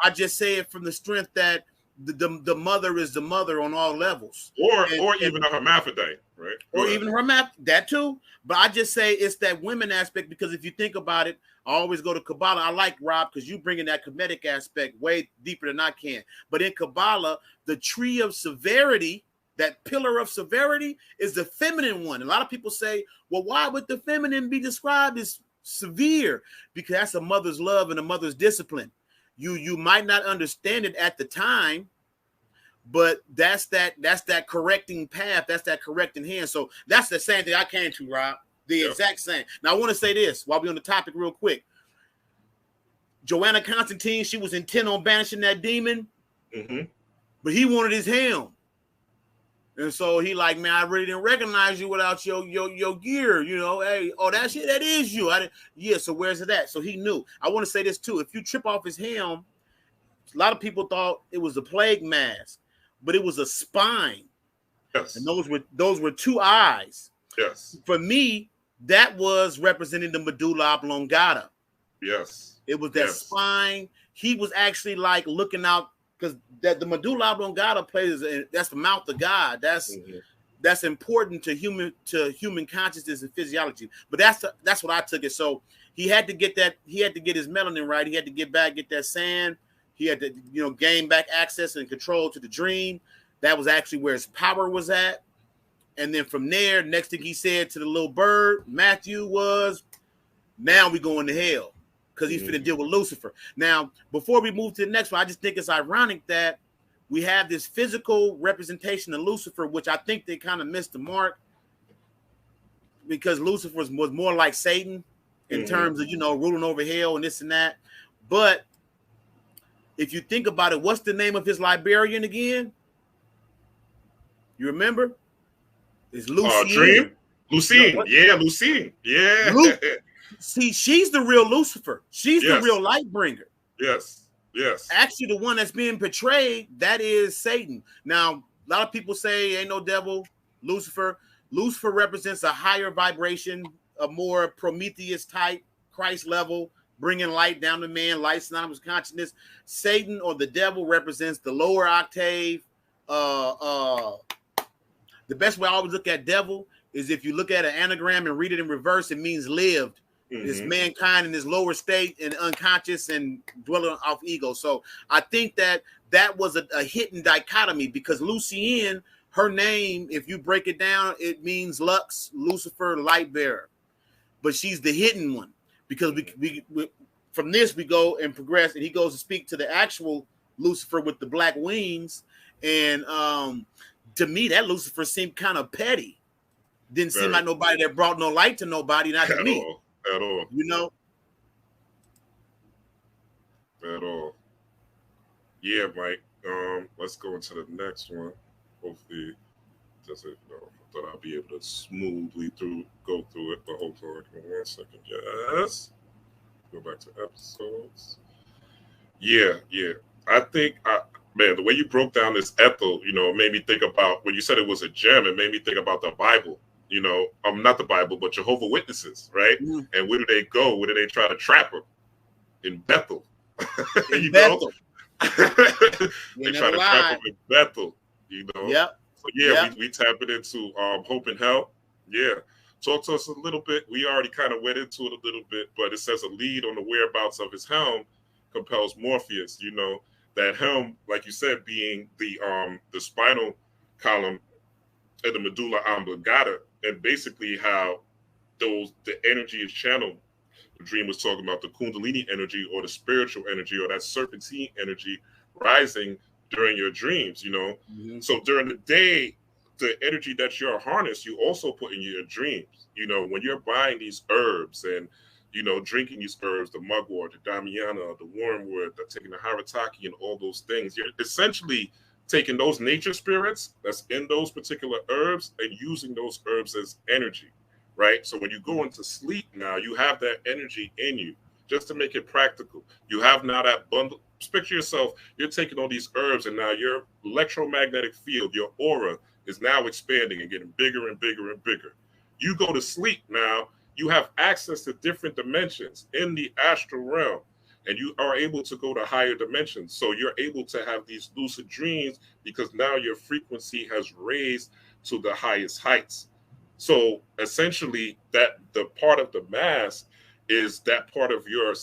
I just say it from the strength that the mother is the mother on all levels, or even a hermaphrodite, right? Or even that too. But I just say it's that women aspect, because if you think about it, I always go to Kabbalah. I like Rob because you bring in that comedic aspect way deeper than I can. But in Kabbalah, the tree of severity, that pillar of severity, is the feminine one. A lot of people say, well, why would the feminine be described as severe? Because that's a mother's love and a mother's discipline. You might not understand it at the time, but that's that correcting path, that's that correcting hand. So that's the same thing I came to, Rob. The exact same. Now I want to say this while we're on the topic real quick. Joanna Constantine, she was intent on banishing that demon, but he wanted his helm. And so he like, man, I really didn't recognize you without your gear, you know. Hey, oh, that is you. So where's it at? So he knew. I want to say this too. If you trip off his helm, a lot of people thought it was a plague mask, but it was a spine. Yes. And those were two eyes. Yes. For me, that was representing the medulla oblongata. Yes. It was that spine. He was actually like looking out, because that the medulla oblongata plays, that's the mouth of God. That's important to human consciousness and physiology. But that's what I took it. So he had to get that. He had to get his melanin right. He had to get that sand. He had to gain back access and control to the dream. That was actually where his power was at. And then from there, next thing he said to the little bird, Matthew, was, now we going to hell because he's finna deal with Lucifer. Now, before we move to the next one, I just think it's ironic that we have this physical representation of Lucifer, which I think they kind of missed the mark because Lucifer was more like Satan in terms of, ruling over hell and this and that. But if you think about it, what's the name of his librarian again? You remember? It's Lucien. Dream? Lucien. Yeah, Lucien. Yeah. See, she's the real Lucifer. She's the real light bringer. Yes. Yes. Actually, the one that's being portrayed, that is Satan. Now, a lot of people say ain't no devil, Lucifer. Lucifer represents a higher vibration, a more Prometheus type, Christ level, bringing light down to man, light synonymous with consciousness. Satan, or the devil, represents the lower octave. The best way I always look at devil is if you look at an anagram and read it in reverse, it means lived. It's mankind in this lower state and unconscious and dwelling off ego. So I think that was a hidden dichotomy because Lucien, her name, if you break it down, it means Lux, Lucifer, light bearer. But she's the hidden one because we from this we go and progress, and he goes to speak to the actual Lucifer with the black wings. And to me, that Lucifer seemed kind of petty. Didn't seem like nobody that brought no light to nobody, not to me. At all. At all. Yeah, Mike. Let's go into the next one. Hopefully, I thought I'll be able to smoothly go through it. But hold on, give me 1 second. Yes. Go back to episodes. Yeah. I think, the way you broke down this Ethel, it made me think about, when you said it was a gem, it made me think about the Bible. Not the Bible, but Jehovah's Witnesses, right? And where do they go? Where do they try to trap her? In Bethel. In Bethel. They try to trap her in Bethel, Yep. So we tap it into Hope and Hell. Yeah. Talk to us a little bit. We already kind of went into it a little bit, but it says a lead on the whereabouts of his helm compels Morpheus. That helm, like you said, being the spinal column and the medulla oblongata, and basically how the energy is channeled. The dream was talking about the Kundalini energy or the spiritual energy or that serpentine energy rising during your dreams, So during the day, the energy that you're harnessed, you also put in your dreams. When you're buying these herbs and, drinking these herbs, the mugwort, the damiana, the wormwood, taking the harataki and all those things, you're essentially taking those nature spirits that's in those particular herbs and using those herbs as energy, right? So when you go into sleep now, you have that energy in you. Just to make it practical, you have now that bundle. Picture yourself, you're taking all these herbs and now your electromagnetic field, your aura is now expanding and getting bigger and bigger and bigger. You go to sleep now, you have access to different dimensions in the astral realm. And you are able to go to higher dimensions. So you're able to have these lucid dreams because now your frequency has raised to the highest heights. So essentially, that the part of the mask is that part of you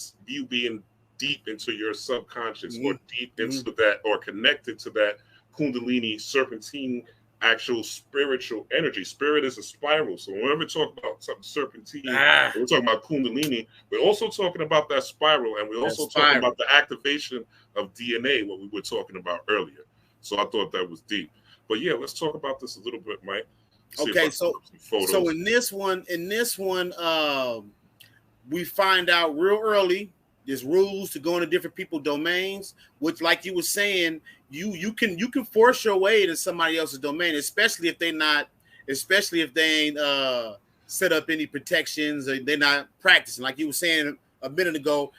being deep into your subconscious or deep into that or connected to that Kundalini serpentine actual spiritual energy. Spirit is a spiral. So whenever we talk about something serpentine, we're talking about Kundalini. We're also talking about that spiral, and we're also talking about the activation of DNA, what we were talking about earlier. So I thought that was deep. But yeah, let's talk about this a little bit, Mike. Okay, so in this one, we find out real early there's rules to go into different people's domains, which, like you were saying, you can force your way into somebody else's domain, especially if they ain't set up any protections or they're not practicing. Like you were saying a minute ago,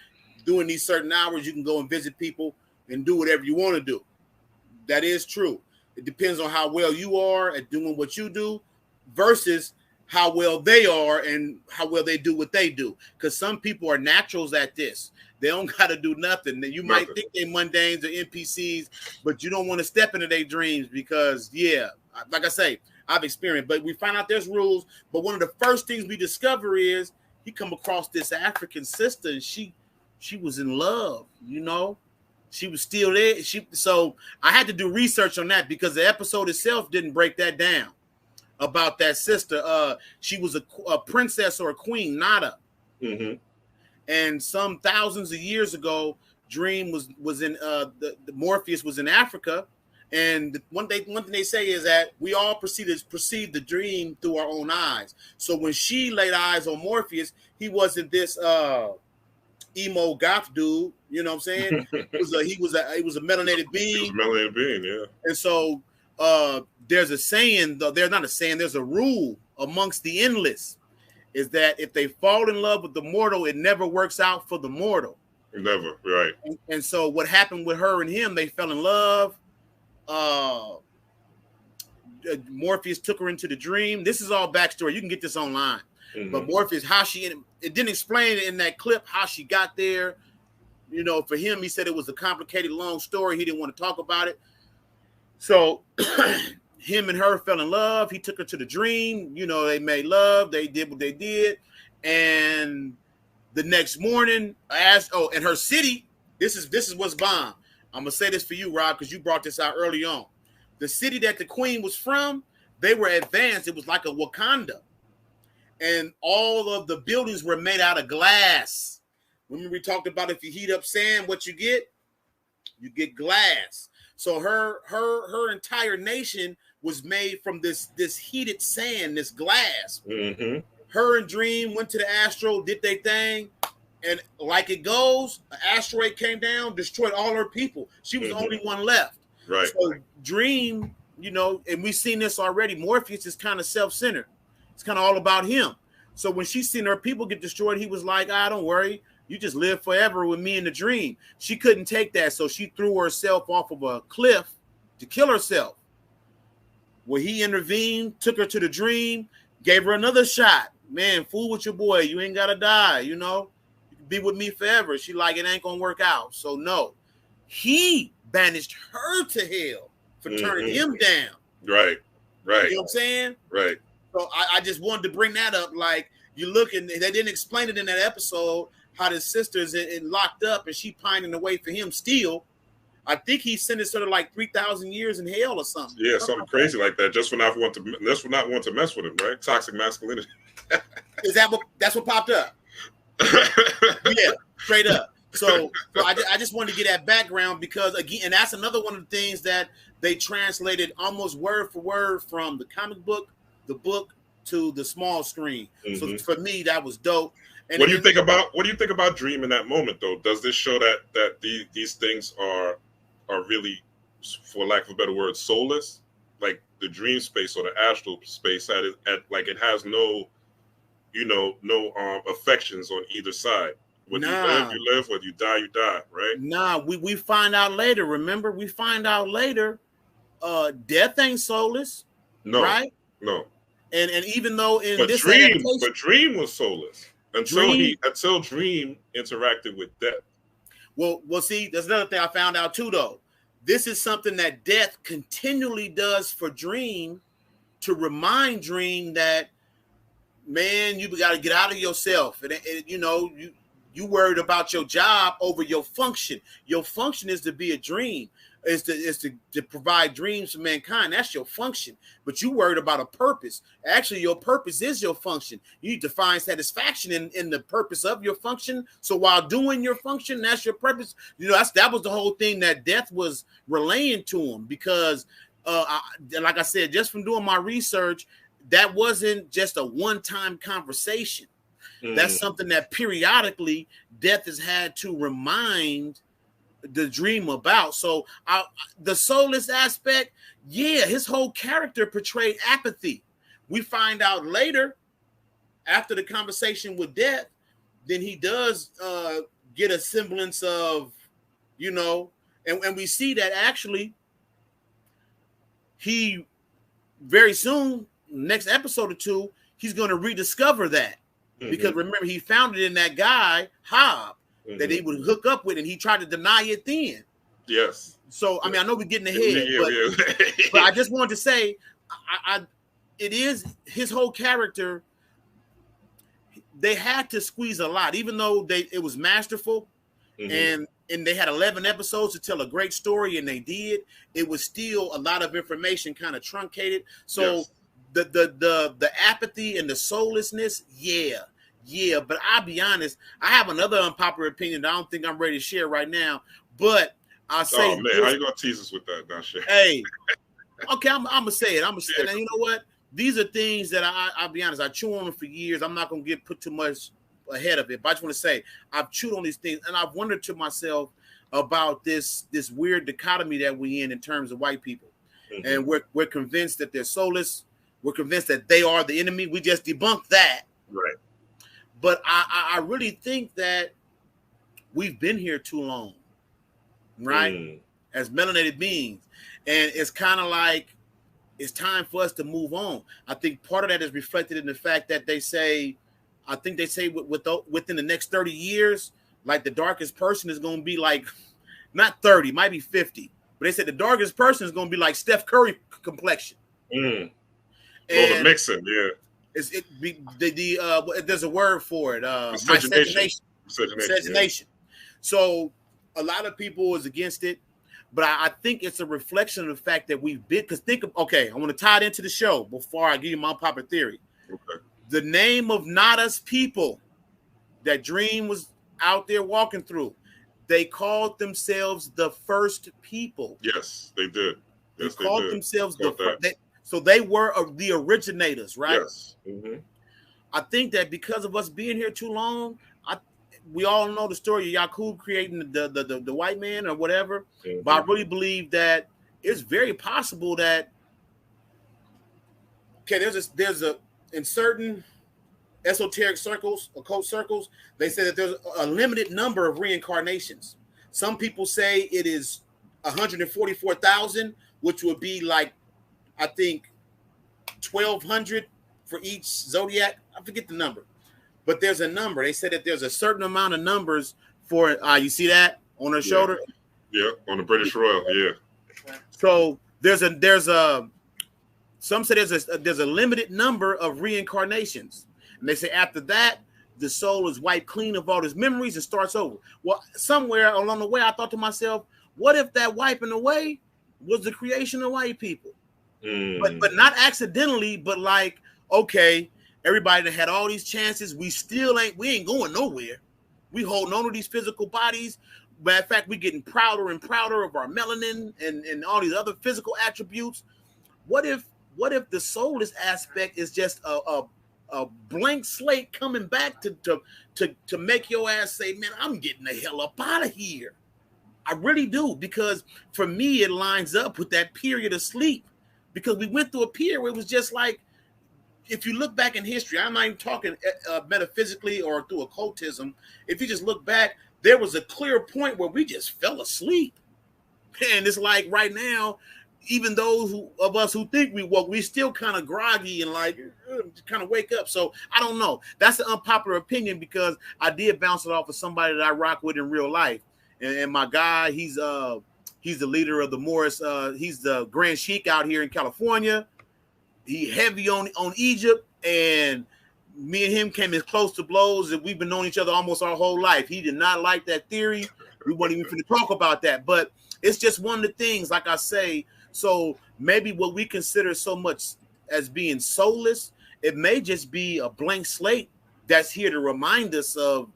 doing these certain hours, you can go and visit people and do whatever you want to do. That is true. It depends on how well you are at doing what you do versus how well they are and how well they do what they do. Because some people are naturals at this. They don't got to do nothing. You might think they're mundanes or NPCs, but you don't want to step into their dreams because, like I say, I've experienced. But we find out there's rules. But one of the first things we discover is he come across this African sister, and she was in love, She was still there. So I had to do research on that because the episode itself didn't break that down. about that sister. She was a princess or a queen, Nada. Mm-hmm. And some thousands of years ago, Dream was in the Morpheus was in Africa. And one thing they say is that we all perceive the dream through our own eyes. So when she laid eyes on Morpheus, he wasn't this emo goth dude. You know what I'm saying? he was a melanated being. Melanated being, yeah. And so there's a saying, though there's not a saying, there's a rule amongst the endless, is that if they fall in love with the mortal, it never works out for the mortal. Never, right. And so what happened with her and him, they fell in love. Morpheus took her into the dream. This is all backstory. You can get this online. Mm-hmm. But Morpheus, it didn't explain in that clip how she got there. You know, for him, he said it was a complicated, long story. He didn't want to talk about it. So him and her fell in love. He took her to the dream. You know, they made love. They did what they did. And the next morning, and her city, this is what's bomb. I'm going to say this for you, Rob, because you brought this out early on. The city that the queen was from, they were advanced. It was like a Wakanda. And all of the buildings were made out of glass. Remember we talked about if you heat up sand, what you get? You get glass. So her entire nation was made from this heated sand, this glass. Mm-hmm. Her and Dream went to the astro, did their thing. And like it goes, an asteroid came down, destroyed all her people. She was the only one left. Right. So Dream, you know, and we've seen this already. Morpheus is kind of self-centered. It's kind of all about him. So when she seen her people get destroyed, he was like, don't worry. You just live forever with me in the dream. She couldn't take that. So she threw herself off of a cliff to kill herself. Well, he intervened, took her to the dream, gave her another shot. Man, fool with your boy. You ain't got to die, you know. Be with me forever. She like, it ain't gonna work out. So no, he banished her to hell for turning him down. Right. You know what I'm saying? Right. So I just wanted to bring that up. Like, you look, and they didn't explain it in that episode how the sister's in locked up and she pining away for him still. I think he sentenced her to like 3,000 years in hell or something. Yeah, something crazy like that. Just for not want to mess with him, right? Toxic masculinity. That's what popped up? Yeah, straight up. So I just wanted to get that background because, again, and that's another one of the things that they translated almost word for word from the comic book, the book, to the small screen. So for me, that was dope. And what do you think about Dream in that moment, though? Does this show that these things are really, for lack of a better word, soulless? Like the dream space or the astral space at like it has no affections on either side. Whether you live, whether you die, right? Nah, we find out later. Remember, we find out later, death ain't soulless. No, right? No. And even though Dream was soulless until Dream interacted with death. Well, see, there's another thing I found out too, though. This is something that death continually does for Dream to remind Dream that, man, you got to get out of yourself. And you worried about your job over your function. Your function is to be a dream, is to provide dreams for mankind. That's your function. But you worried about a purpose. Actually, your purpose is your function. You need to find satisfaction in the purpose of your function. So while doing your function, that's your purpose. You know, that was the whole thing that death was relaying to him. Because, like I said, just from doing my research, that wasn't just a one-time conversation. That's something that periodically death has had to remind the dream about. So the soulless aspect, yeah, his whole character portrayed apathy. We find out later, after the conversation with death, then he does get a semblance of, and we see that actually he very soon, next episode or two, he's going to rediscover that. Because remember, he found it in that guy, Hobb, that he would hook up with, and he tried to deny it then. Yes. So, I mean, I know we're getting ahead, but I just wanted to say, it is his whole character. They had to squeeze a lot, even though it was masterful, and they had 11 episodes to tell a great story, and they did. It was still a lot of information kind of truncated. So the apathy and the soullessness, yeah. But I'll be honest, I have another unpopular opinion that I don't think I'm ready to share right now. But I'll say, oh man, how you gonna tease us with that? Not sure. Hey, okay, I'm gonna say it. I'm gonna say it. And you know what? These are things that I'll be honest, I chew on them for years. I'm not gonna put too much ahead of it, but I just want to say I've chewed on these things, and I've wondered to myself about this weird dichotomy that we in terms of white people. And we're convinced that they're soulless. We're convinced that they are the enemy. We just debunked that. Right. But I really think that we've been here too long, right? As melanated beings. And it's kind of like it's time for us to move on. I think part of that is reflected in the fact that they say within the next 30 years, like the darkest person is going to be like, not 30, might be 50. But they said the darkest person is going to be like Steph Curry complexion. And the mixing, yeah. There's a word for it. Miscegenation. Yeah. So a lot of people is against it, but I think it's a reflection of the fact that we've been. Because I want to tie it into the show before I give you my popular theory. Okay. The name of not us people that Dream was out there walking through, they called themselves the first people. Yes, they did. They called themselves the first. So they were the originators, right? Yes. I think that because of us being here too long, we all know the story of Yakub creating the white man or whatever. But I really believe that it's very possible that there's a in certain esoteric circles, occult circles, they say that there's a limited number of reincarnations. Some people say it is 144,000, which would be like, I think 1,200 for each zodiac. I forget the number, but there's a number. They said that there's a certain amount of numbers for. You see that on her shoulder? Yeah, on the British Royal. Yeah. So there's a. Some say there's a limited number of reincarnations, and they say after that the soul is wiped clean of all its memories and starts over. Well, somewhere along the way, I thought to myself, what if that wiping away was the creation of white people? But not accidentally, but like, okay, everybody that had all these chances, we ain't going nowhere. We holding on to these physical bodies. Matter of fact, we getting prouder and prouder of our melanin and all these other physical attributes. What if the soulless aspect is just a blank slate coming back to make your ass say, man, I'm getting the hell up out of here. I really do, because for me, it lines up with that period of sleep. Because we went through a period where it was just like, if you look back in history, I'm not even talking metaphysically or through occultism. If you just look back, there was a clear point where we just fell asleep. And it's like right now, even those of us who think we woke, we still kind of groggy and like kind of wake up. So I don't know. That's an unpopular opinion because I did bounce it off of somebody that I rock with in real life. And my guy, he's the leader of the Morris. He's the Grand Sheik out here in California. He heavy on Egypt, and me and him came as close to blows, and we've been knowing each other almost our whole life. He did not like that theory. We weren't even going to talk about that, but it's just one of the things, like I say. So maybe what we consider so much as being soulless, it may just be a blank slate that's here to remind us of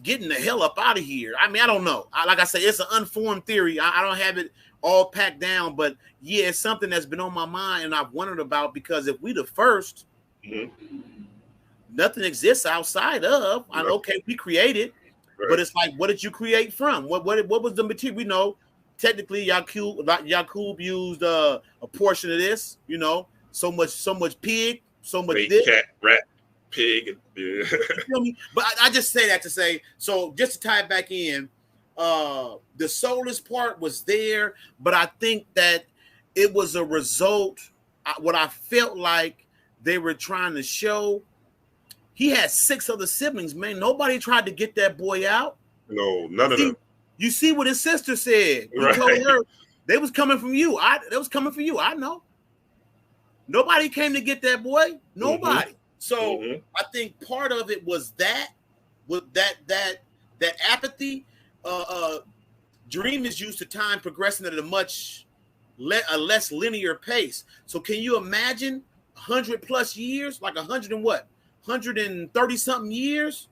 getting the hell up out of here. I mean, I don't know. Like I say, it's an unformed theory. I don't have it all packed down, but yeah, it's something that's been on my mind and I've wondered about, because if we the first, nothing exists outside of. Okay, we created, but it's like, what did you create from? What was the material? We know technically Yakub used a portion of this, so much pig, so much this. Cat, rat, pig. Yeah. You feel me? But I just say that to say, so just to tie it back in, the soulless part was there, but I think that it was a result. What I felt like they were trying to show, he had 6 other siblings, man. Nobody tried to get that boy out. No, none of them. You see what his sister said. He told her they was coming from you. They was coming for you. I know. Nobody came to get that boy. Nobody. So I think part of it was that, with that apathy. Dream is used to time progressing at a much a less linear pace. So can you imagine 100+ years, like 100 and what, 130 something years?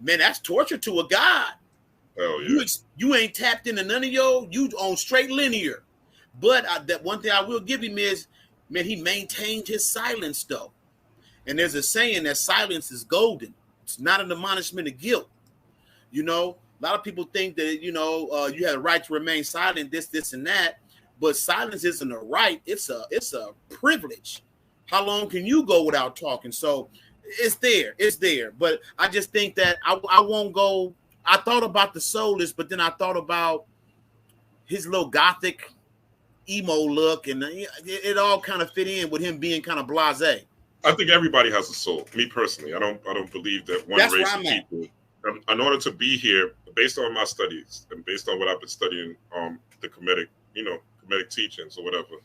Man, that's torture to a god. Oh yeah. You ain't tapped into none of you on straight linear. But that one thing I will give him is, man, he maintained his silence though. And there's a saying that silence is golden. It's not an admonishment of guilt. You know, a lot of people think that, you have a right to remain silent, this, and that. But silence isn't a right. It's a privilege. How long can you go without talking? So it's there. But I just think that I won't go. I thought about the soulless, but then I thought about his little gothic emo look, and it all kind of fit in with him being kind of blasé. I think everybody has a soul. Me personally, I don't believe that one race of people. In order to be here, based on my studies and based on what I've been studying, the Kemetic, Kemetic teachings or whatever,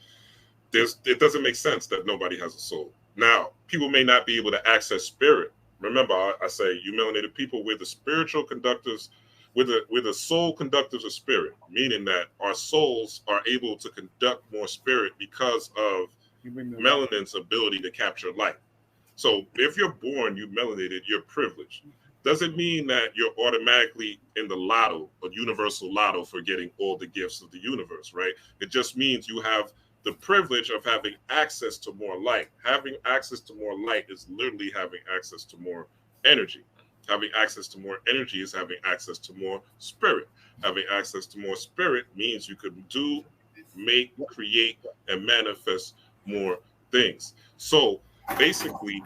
it doesn't make sense that nobody has a soul. Now, people may not be able to access spirit. Remember, I say you melanated people, we're the spiritual conductors, we're the soul conductors of spirit, meaning that our souls are able to conduct more spirit because of melanin's ability to capture light. So if you're born, you melanated, you're privileged. Doesn't mean that you're automatically in the lotto, a universal lotto for getting all the gifts of the universe, right? It just means you have the privilege of having access to more light. Having access to more light is literally having access to more energy. Having access to more energy is having access to more spirit. Having access to more spirit means you could do, make, create, and manifest more things. So basically,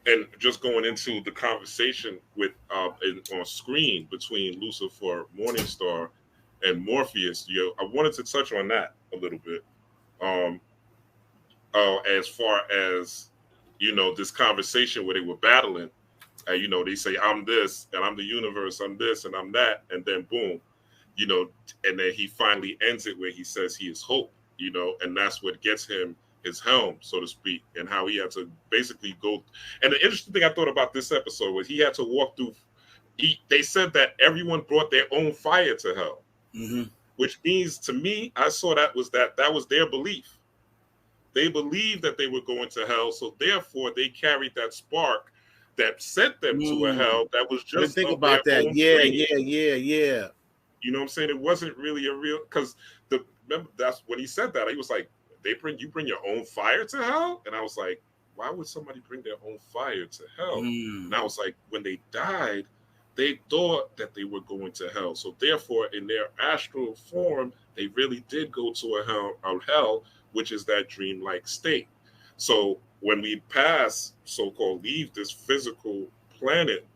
and just going into the conversation with on screen between Lucifer, Morningstar, and Morpheus, I wanted to touch on that a little bit. As far as this conversation where they were battling, they say I'm this and I'm the universe, I'm this and I'm that, and then boom, and then he finally ends it where he says he is hope, and that's what gets him his helm, so to speak, and how he had to basically go. And the interesting thing I thought about this episode was he had to walk through. They said that everyone brought their own fire to hell, which means to me, I saw that was their belief. They believed that they were going to hell, so therefore they carried that spark that sent them to a hell that was just think about that. Yeah. You know what I'm saying? It wasn't really a real, because remember that's when he said that, he was like, you bring your own fire to hell? And I was like, why would somebody bring their own fire to hell? And I was like, when they died, they thought that they were going to hell. So therefore, in their astral form, they really did go to a hell, which is that dreamlike state. So when we leave this physical planet,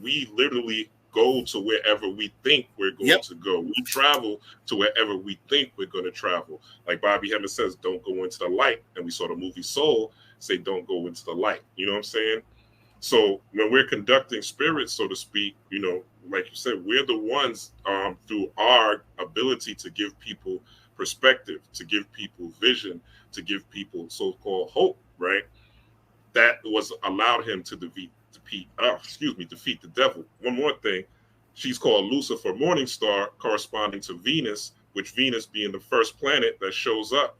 we literally go to wherever we think we're going to go. We travel to wherever we think we're going to travel. Like Bobby Hemmett says, don't go into the light. And we saw the movie Soul say, don't go into the light. You know what I'm saying? So when we're conducting spirits, so to speak, like you said, we're the ones through our ability to give people perspective, to give people vision, to give people so-called hope, right? That was allowed him to defeat the devil. One more thing, she's called Lucifer Morningstar, corresponding to Venus, which Venus being the first planet that shows up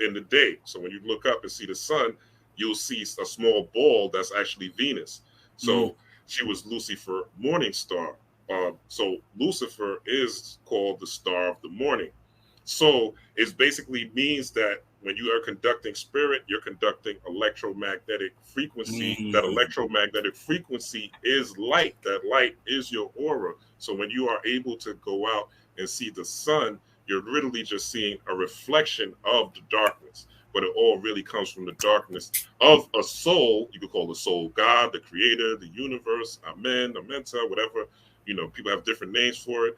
in the day. So when you look up and see the sun, you'll see a small ball that's actually Venus. So she was Lucifer Morningstar. So Lucifer is called the star of the morning. So it basically means that when you are conducting spirit, you're conducting electromagnetic frequency. That electromagnetic frequency is light. That light is your aura. So when you are able to go out and see the sun, you're literally just seeing a reflection of the darkness. But it all really comes from the darkness of a soul. You could call the soul God, the creator, the universe, Amen, Amenta, whatever. People have different names for it.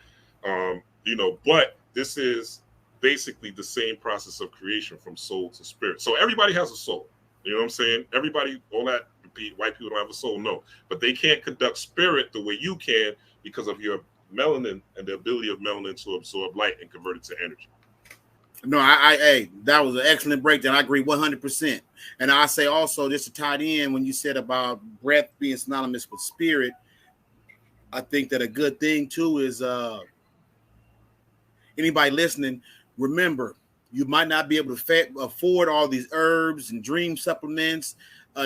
But this is basically the same process of creation from soul to spirit. So everybody has a soul. You know what I'm saying? Everybody, all that white people don't have a soul, no. But they can't conduct spirit the way you can because of your melanin and the ability of melanin to absorb light and convert it to energy. No, that was an excellent breakdown. I agree 100%. And I say also, just to tie it in, when you said about breath being synonymous with spirit, I think that a good thing too is anybody listening, remember, you might not be able to afford all these herbs and dream supplements.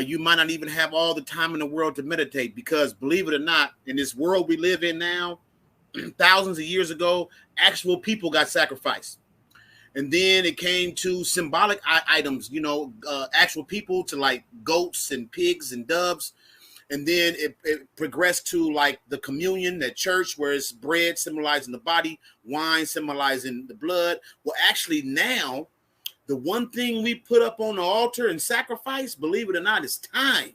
You might not even have all the time in the world to meditate, because believe it or not, in this world we live in now, thousands of years ago, actual people got sacrificed. And then it came to symbolic items, actual people, to like goats and pigs and doves. And then it progressed to like the communion, that church, where it's bread symbolizing the body, wine symbolizing the blood. Well, actually now, the one thing we put up on the altar and sacrifice, believe it or not, is time.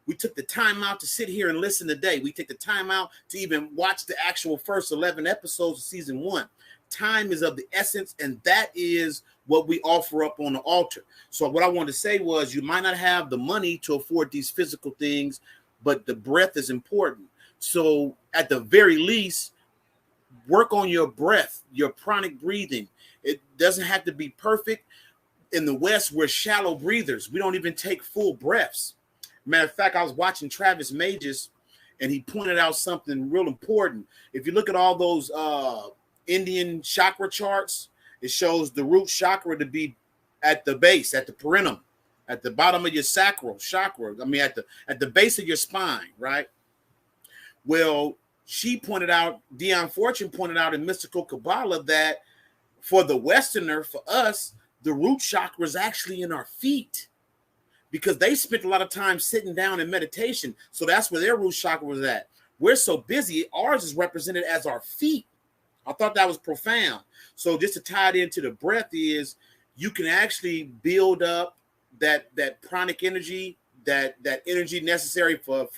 We took the time out to sit here and listen today. We take the time out to even watch the actual first 11 episodes of season 1. Time is of the essence, and that is what we offer up on the altar. So what I wanted to say was, you might not have the money to afford these physical things, but the breath is important. So at the very least, work on your breath, your pranic breathing. It doesn't have to be perfect. In the West, we're shallow breathers. We don't even take full breaths. Matter of fact, I was watching Travis Mages, and he pointed out something real important. If you look at all those Indian chakra charts, it shows the root chakra to be at the base, at the perineum, at the bottom of your sacral chakra. I mean, at the base of your spine, right? Well, she pointed out, Dion Fortune pointed out in Mystical Kabbalah, that for the Westerner, for us, the root chakra is actually in our feet, because they spent a lot of time sitting down in meditation. So that's where their root chakra was at. We're so busy, ours is represented as our feet. I thought that was profound. So just to tie it into the breath is, you can actually build up that pranic energy, that energy necessary for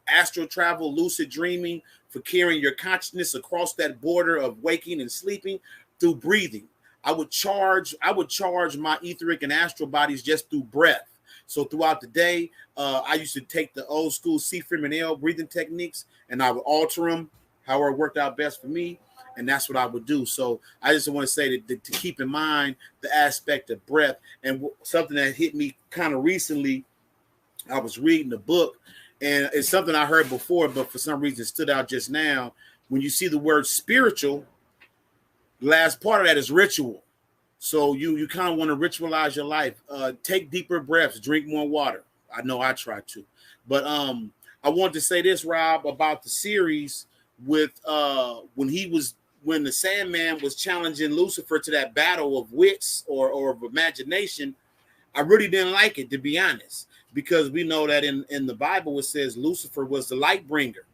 astral travel, lucid dreaming, for carrying your consciousness across that border of waking and sleeping through breathing. I would charge my etheric and astral bodies just through breath. So throughout the day, I used to take the old school C. Freeman L breathing techniques, and I would alter them however it worked out best for me. And that's what I would do. So I just want to say that to keep in mind the aspect of breath. And something that hit me kind of recently, I was reading a book, and it's something I heard before, but for some reason it stood out just now. When you see the word spiritual, the last part of that is ritual. So you kind of want to ritualize your life. Take deeper breaths, drink more water. I know I try to. But I wanted to say this, Rob, about the series with when the Sandman was challenging Lucifer to that battle of wits or of imagination. I really didn't like it, to be honest, because we know that in the Bible it says Lucifer was the light bringer.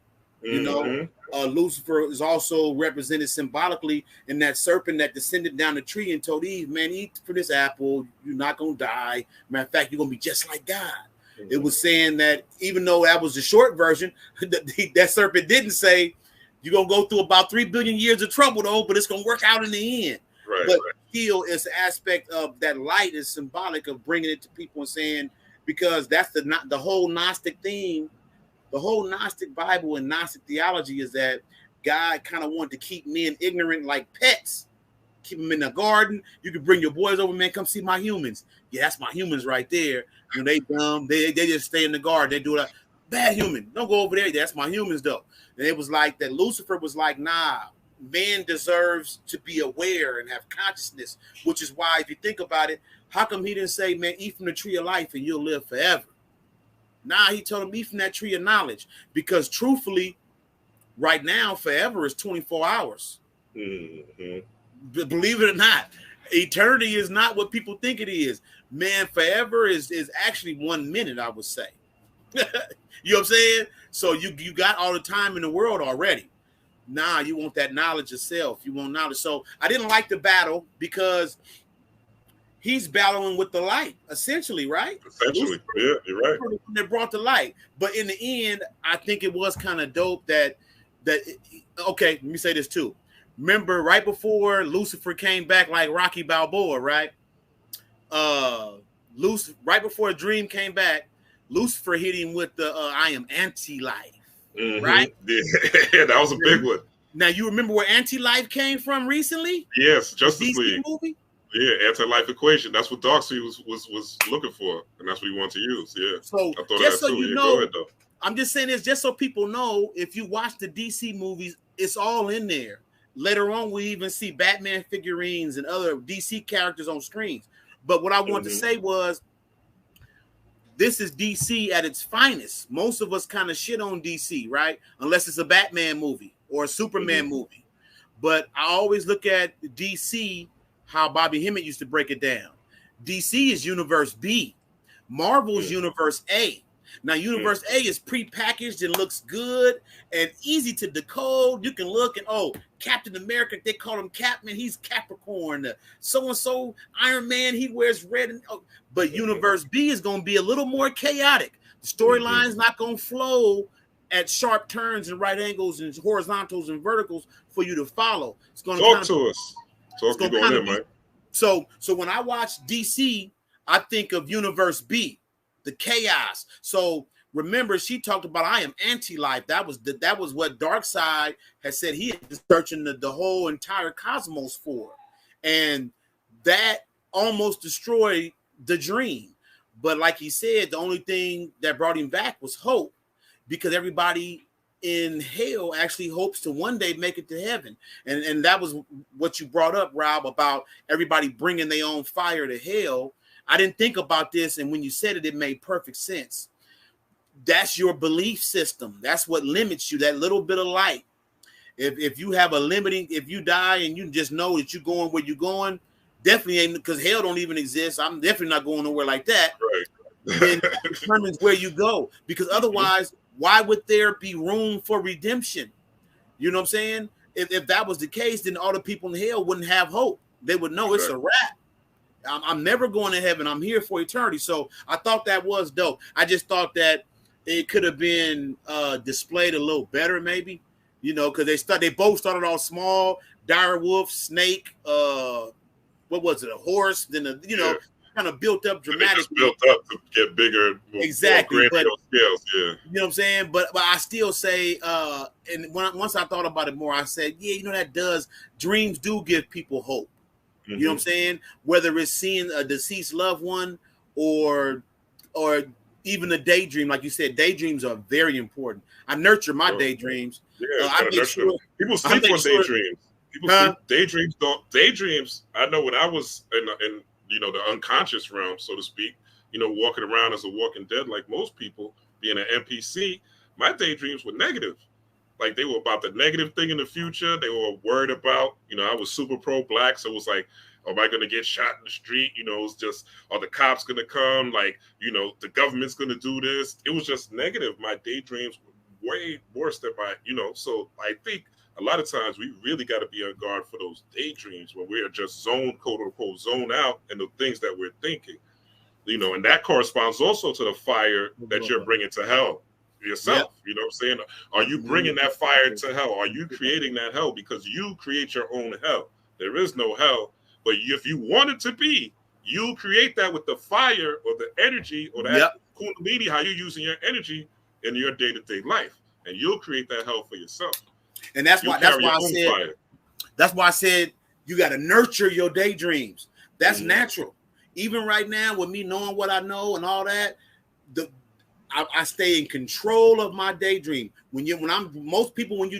Lucifer is also represented symbolically in that serpent that descended down the tree and told Eve, man, eat from this apple, you're not going to die. Matter of fact, you're going to be just like God. Mm-hmm. It was saying that even though that was the short version, that serpent didn't say, you're going to go through about 3 billion years of trouble, though, but it's going to work out in the end. Right, but still, it's an aspect of that light is symbolic of bringing it to people and saying, because that's the whole Gnostic theme. The whole Gnostic Bible and Gnostic theology is that God kind of wanted to keep men ignorant like pets. Keep them in the garden. You can bring your boys over, man, come see my humans. Yeah, that's my humans right there. You know, they dumb. They just stay in the garden. They do that. Bad human. Don't go over there. That's my humans, though. And it was like that Lucifer was like, nah, man deserves to be aware and have consciousness, which is why, if you think about it, how come he didn't say, man, eat from the tree of life and you'll live forever? Nah, he told him, eat from that tree of knowledge. Because truthfully, right now, forever is 24 hours. Mm-hmm. Believe it or not, eternity is not what people think it is. Man, forever is actually 1 minute, I would say. You know what I'm saying? So you got all the time in the world already. Nah, you want that knowledge yourself. You want knowledge. So I didn't like the battle because he's battling with the light, essentially, right? Essentially, yeah, you're right. They brought the light. But in the end, I think it was kind of dope that okay, let me say this too. Remember, right before Lucifer came back like Rocky Balboa, right? Right before a dream came back, Lucifer hit him with the I am anti-life, right? Yeah, that was a big one. Now, you remember where anti-life came from recently? Yes, Justice League movie? Yeah, anti-life equation. That's what Darkseid was looking for, and that's what he wanted to use. Yeah. So I thought just that so too. you know, I'm just saying this just so people know, if you watch the DC movies, it's all in there. later on, we even see Batman figurines and other DC characters on screens. But what I want to say was, this is DC at its finest. Most of us kind of shit on DC, right? Unless it's a Batman movie or a Superman movie. But I always look at DC, how Bobby Hemmett used to break it down. DC is Universe B. Marvel's Universe A. Now, Universe A is pre-packaged and looks good and easy to decode. You can look and, oh, Captain America, they call him Capman. He's Capricorn. So-and-so, Iron Man, he wears red. But Universe B is going to be a little more chaotic. The storyline's not going to flow at sharp turns and right angles and horizontals and verticals for you to follow. It's going to talk to us. Talk to go in, Mike. So when I watch DC, I think of Universe B, the chaos. So remember, she talked about I am anti-life. That was what Darkseid has said he is searching the whole entire cosmos for, and that almost destroyed the dream. But like he said, the only thing that brought him back was hope, because everybody in hell actually hopes to one day make it to heaven. And that was what you brought up, Rob, about everybody bringing their own fire to hell. I didn't think about this, and when you said it, it made perfect sense. That's your belief system. That's what limits you, that little bit of light. If you have a limiting, if you die and you just know that you're going where you're going, definitely ain't, because hell don't even exist. I'm definitely not going nowhere like that. Right. Then it determines where you go, because otherwise, why would there be room for redemption? You know what I'm saying? If that was the case, then all the people in hell wouldn't have hope. They would know it's a wrap. I'm never going to heaven. I'm here for eternity. So I thought that was dope. I just thought that it could have been displayed a little better, maybe. You know, because they both started off small. Dire Wolf, Snake, what was it? A horse. Then kind of built up dramatically. Just built up to get bigger. Exactly. More but, scales, yeah. You know what I'm saying? But I still say, and once I thought about it more, I said, yeah, dreams do give people hope. You know what I'm saying? Whether it's seeing a deceased loved one or even a daydream, like you said, daydreams are very important. I nurture my daydreams. Yeah, I make sure people sleep on daydreams. People sleep daydreams. Daydreams. I know when I was in the unconscious realm, so to speak, walking around as a walking dead, like most people, being an NPC, my daydreams were negative. Like they were about the negative thing in the future. They were worried about, I was super pro-black. So it was like, am I going to get shot in the street? It's just, are the cops going to come? Like, the government's going to do this. It was just negative. My daydreams were way worse than so I think a lot of times we really got to be on guard for those daydreams when we're just zoned, quote unquote, zoned out and the things that we're thinking, and that corresponds also to the fire that you're bringing to hell. Yourself, you know what I'm saying? Are you bringing that fire to hell? Are you creating that hell? Because you create your own hell. There is no hell, but if you want it to be, you create that with the fire or the energy or that kundalini, how you're using your energy in your day-to-day life, and you'll create that hell for yourself. And that's why I said you got to nurture your daydreams. That's natural. Even right now, with me knowing what I know and all that, I stay in control of my daydream. When you're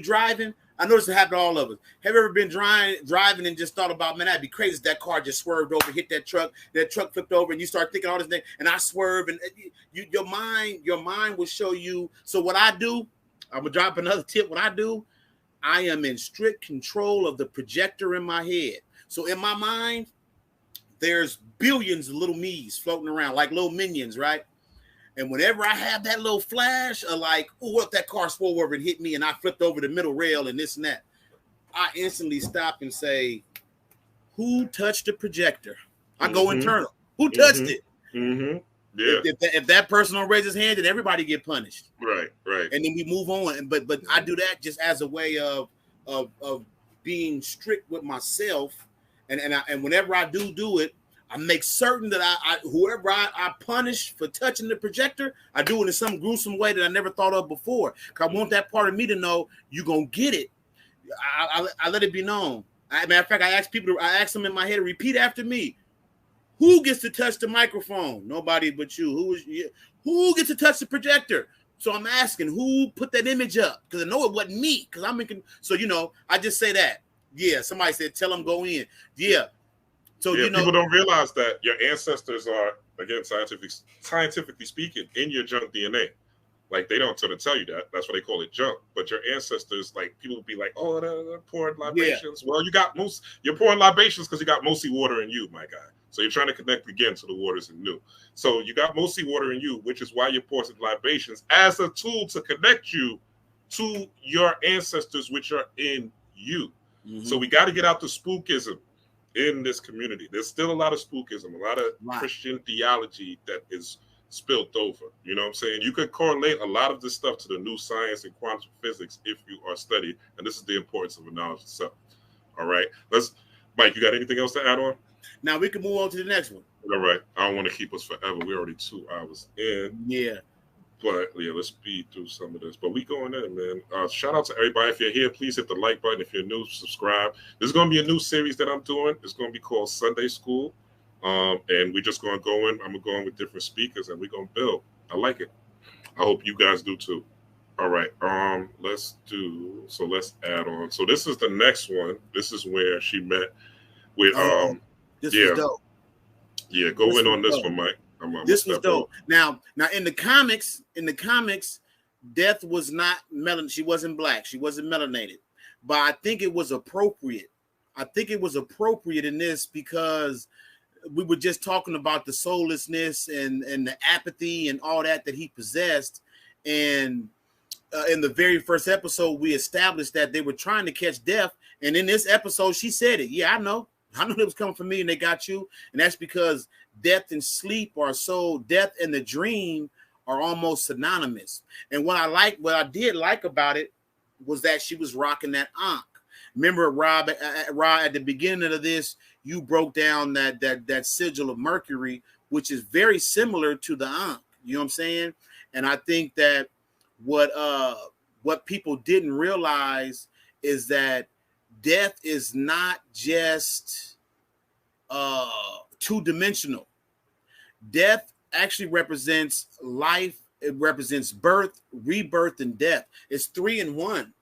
driving, I notice it happen to all of us. Have you ever been driving and just thought about, man, that'd be crazy if that car just swerved over, hit that truck flipped over, and you start thinking all this thing, and I swerve, and your mind will show you. So what I do, I'm gonna drop another tip. What I do, I am in strict control of the projector in my head. So in my mind, there's billions of little me's floating around like little minions, right? And whenever I have that little flash of like, oh, what if that car swore over and hit me and I flipped over the middle rail and this and that, I instantly stop and say, who touched the projector? I go internal. Who touched it? Yeah. If that person don't raise his hand, then everybody get punished. Right. And then we move on. But I do that just as a way of being strict with myself. And whenever I do it, I make certain that whoever I punish for touching the projector, I do it in some gruesome way that I never thought of before. Because I want that part of me to know you're going to get it. I let it be known. Matter of fact, I ask them in my head to repeat after me. Who gets to touch the microphone? Nobody but you. Who gets to touch the projector? So I'm asking who put that image up, because I know it wasn't me. Because so I just say that. Yeah, somebody said, tell them go in. Yeah. So, yeah, you know, people don't realize that your ancestors are, again, scientifically speaking, in your junk DNA. Like, they don't sort of tell you that. That's why they call it junk. But your ancestors, like, people will be like, oh, they're pouring libations. Yeah. Well, you're pouring libations because you got mostly water in you, my guy. So you're trying to connect again to the waters in you. So you got mostly water in you, which is why you're pouring libations as a tool to connect you to your ancestors, which are in you. Mm-hmm. So we got to get out the spookism in this community. There's still a lot of spookism, a lot of Christian theology that is spilt over. You know what I'm saying? You could correlate a lot of this stuff to the new science and quantum physics if you are studying. And this is the importance of a knowledge itself. All right. Mike, you got anything else to add on? Now we can move on to the next one. All right. I don't want to keep us forever. We're already 2 hours in. Yeah. But yeah, let's speed through some of this. But we going in, man. Shout out to everybody. If you're here, please hit the like button. If you're new, subscribe. There's going to be a new series that I'm doing. It's going to be called Sunday School. And we're just going to go in. I'm going to go in with different speakers, and we're going to build. I like it. I hope you guys do too. All right. Let's add on. So this is the next one. This is where she met with this was dope. Yeah, go in on this one, Mike. This was dope. Now in the comics, Death was not she wasn't black. She wasn't melanated. But I think it was appropriate. In this because we were just talking about the soullessness and the apathy and all that he possessed. And in the very first episode, we established that they were trying to catch Death. And in this episode, she said it. Yeah, I know it was coming from me and they got you. And that's because death and sleep death and the dream are almost synonymous. And what I did like about it was that she was rocking that Ankh. Remember, Rob, at the beginning of this, you broke down that sigil of Mercury, which is very similar to the Ankh. You know what I'm saying? And I think that what people didn't realize is that death is not just two-dimensional. Death actually represents life. It represents birth, rebirth, and death. It's 3 in 1.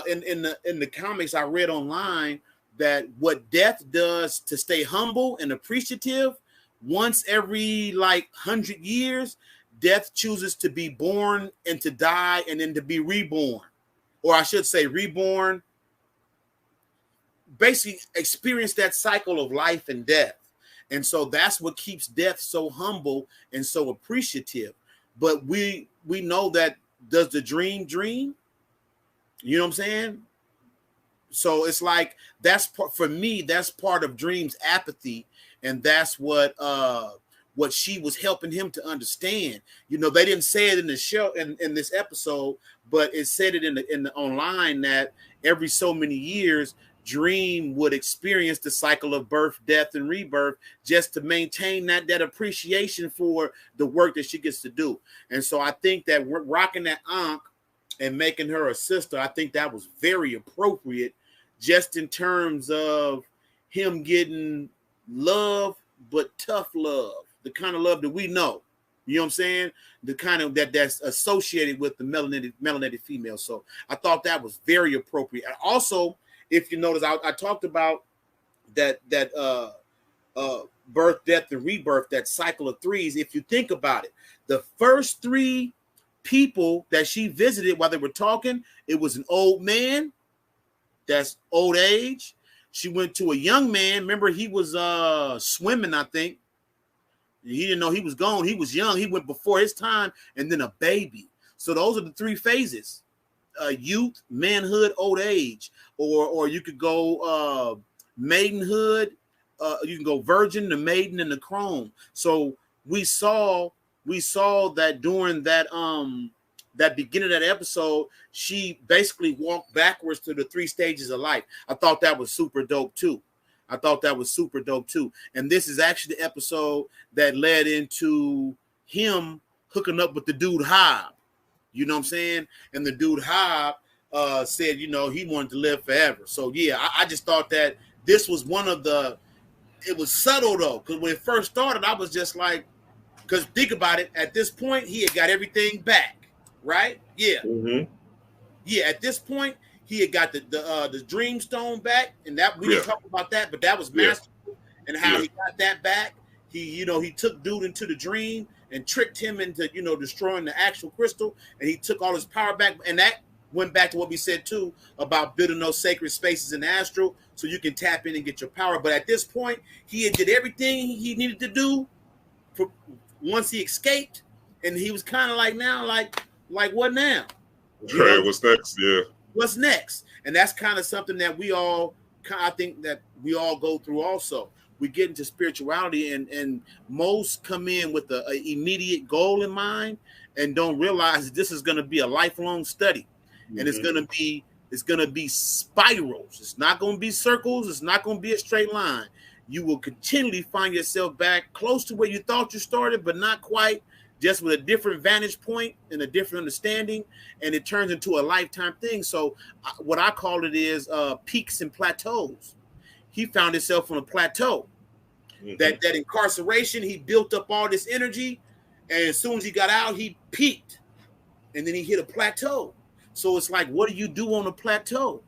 In the comics I read online that what death does to stay humble and appreciative, once every 100 years, death chooses to be born and to die and then to be reborn. Or I should say reborn. Basically experience that cycle of life and death. And so that's what keeps death so humble and so appreciative. But we know that, does the dream? You know what I'm saying? So it's like, for me, that's part of Dream's apathy. And that's what she was helping him to understand. You know, they didn't say it in the show in this episode, but it said it in the online that every so many years, Dream would experience the cycle of birth, death, and rebirth just to maintain that appreciation for the work that she gets to do. And so I think that we're rocking that Ankh and making her a sister, I think that was very appropriate just in terms of him getting love, but tough love, the kind of love that we know. You know what I'm saying? The kind of that's associated with the melanated female. So I thought that was very appropriate. And also, if you notice, I talked about that birth, death, and rebirth, that cycle of 3s. If you think about it, the first 3 people that she visited while they were talking, it was an old man, that's old age. She went to a young man. Remember, he was swimming, I think. He didn't know he was gone. He was young. He went before his time, and then a baby. So those are the 3 phases. Youth, manhood, old age, or you could go maidenhood, you can go virgin, the maiden, and the crone. So we saw that during that beginning of that episode, she basically walked backwards to the 3 stages of life. I thought that was super dope too. And this is actually the episode that led into him hooking up with the dude Hob. You know what I'm saying? And the dude Hob said, you know, he wanted to live forever. So yeah, I just thought that this was it was subtle though, because when it first started, I was just like, because think about it, at this point, he had got everything back, right? Yeah. Mm-hmm. Yeah, at this point, He had got the Dream Stone back, and that we didn't talk about that, but that was masterful, and how he got that back. He took dude into the dream and tricked him into destroying the actual crystal, and he took all his power back, and that went back to what we said too about building those sacred spaces in the astral so you can tap in and get your power. But at this point, he did everything he needed to do for once he escaped, and he was kind of like now, like what now? Right, what's next? Yeah. What's next? And that's kind of something that I think that we all go through also. We get into spirituality, and most come in with an immediate goal in mind and don't realize that this is going to be a lifelong study. And it's going to be spirals. It's not going to be circles. It's not going to be a straight line. You will continually find yourself back close to where you thought you started, but not quite, just with a different vantage point and a different understanding, and it turns into a lifetime thing. So what I call it is peaks and plateaus. He found himself on a plateau. That incarceration, he built up all this energy, and as soon as he got out, he peaked, and then he hit a plateau. So it's like, what do you do on a plateau?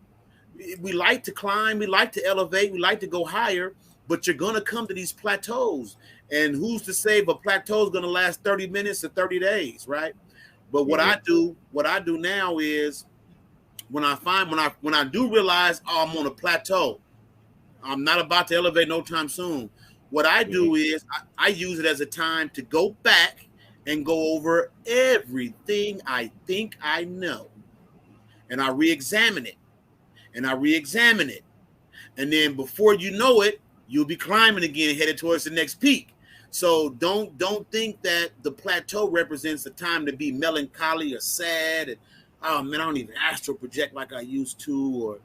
We like to climb, we like to elevate, we like to go higher, but you're going to come to these plateaus. And who's to say if a plateau is going to last 30 minutes or 30 days, right? But what I do now is when I do realize, oh, I'm on a plateau, I'm not about to elevate no time soon. What I do is I use it as a time to go back and go over everything I think I know. And I re-examine it. And I re-examine it. And then before you know it, you'll be climbing again, headed towards the next peak. So don't think that the plateau represents the time to be melancholy or sad. And, oh, man, I don't even astral project like I used to. Or,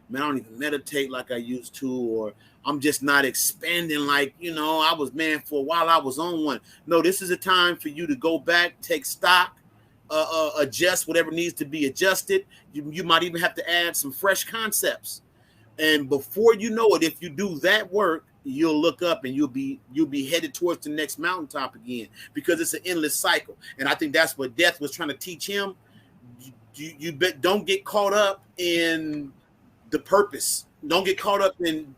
man, I don't even meditate like I used to. Or I'm just not expanding like, I was, man, for a while I was on one. No, this is a time for you to go back, take stock, adjust whatever needs to be adjusted. You might even have to add some fresh concepts. And before you know it, if you do that work, you'll look up and you'll be headed towards the next mountaintop again, because it's an endless cycle. And I think that's what Death was trying to teach him. Don't get caught up in the purpose. Don't get caught up in,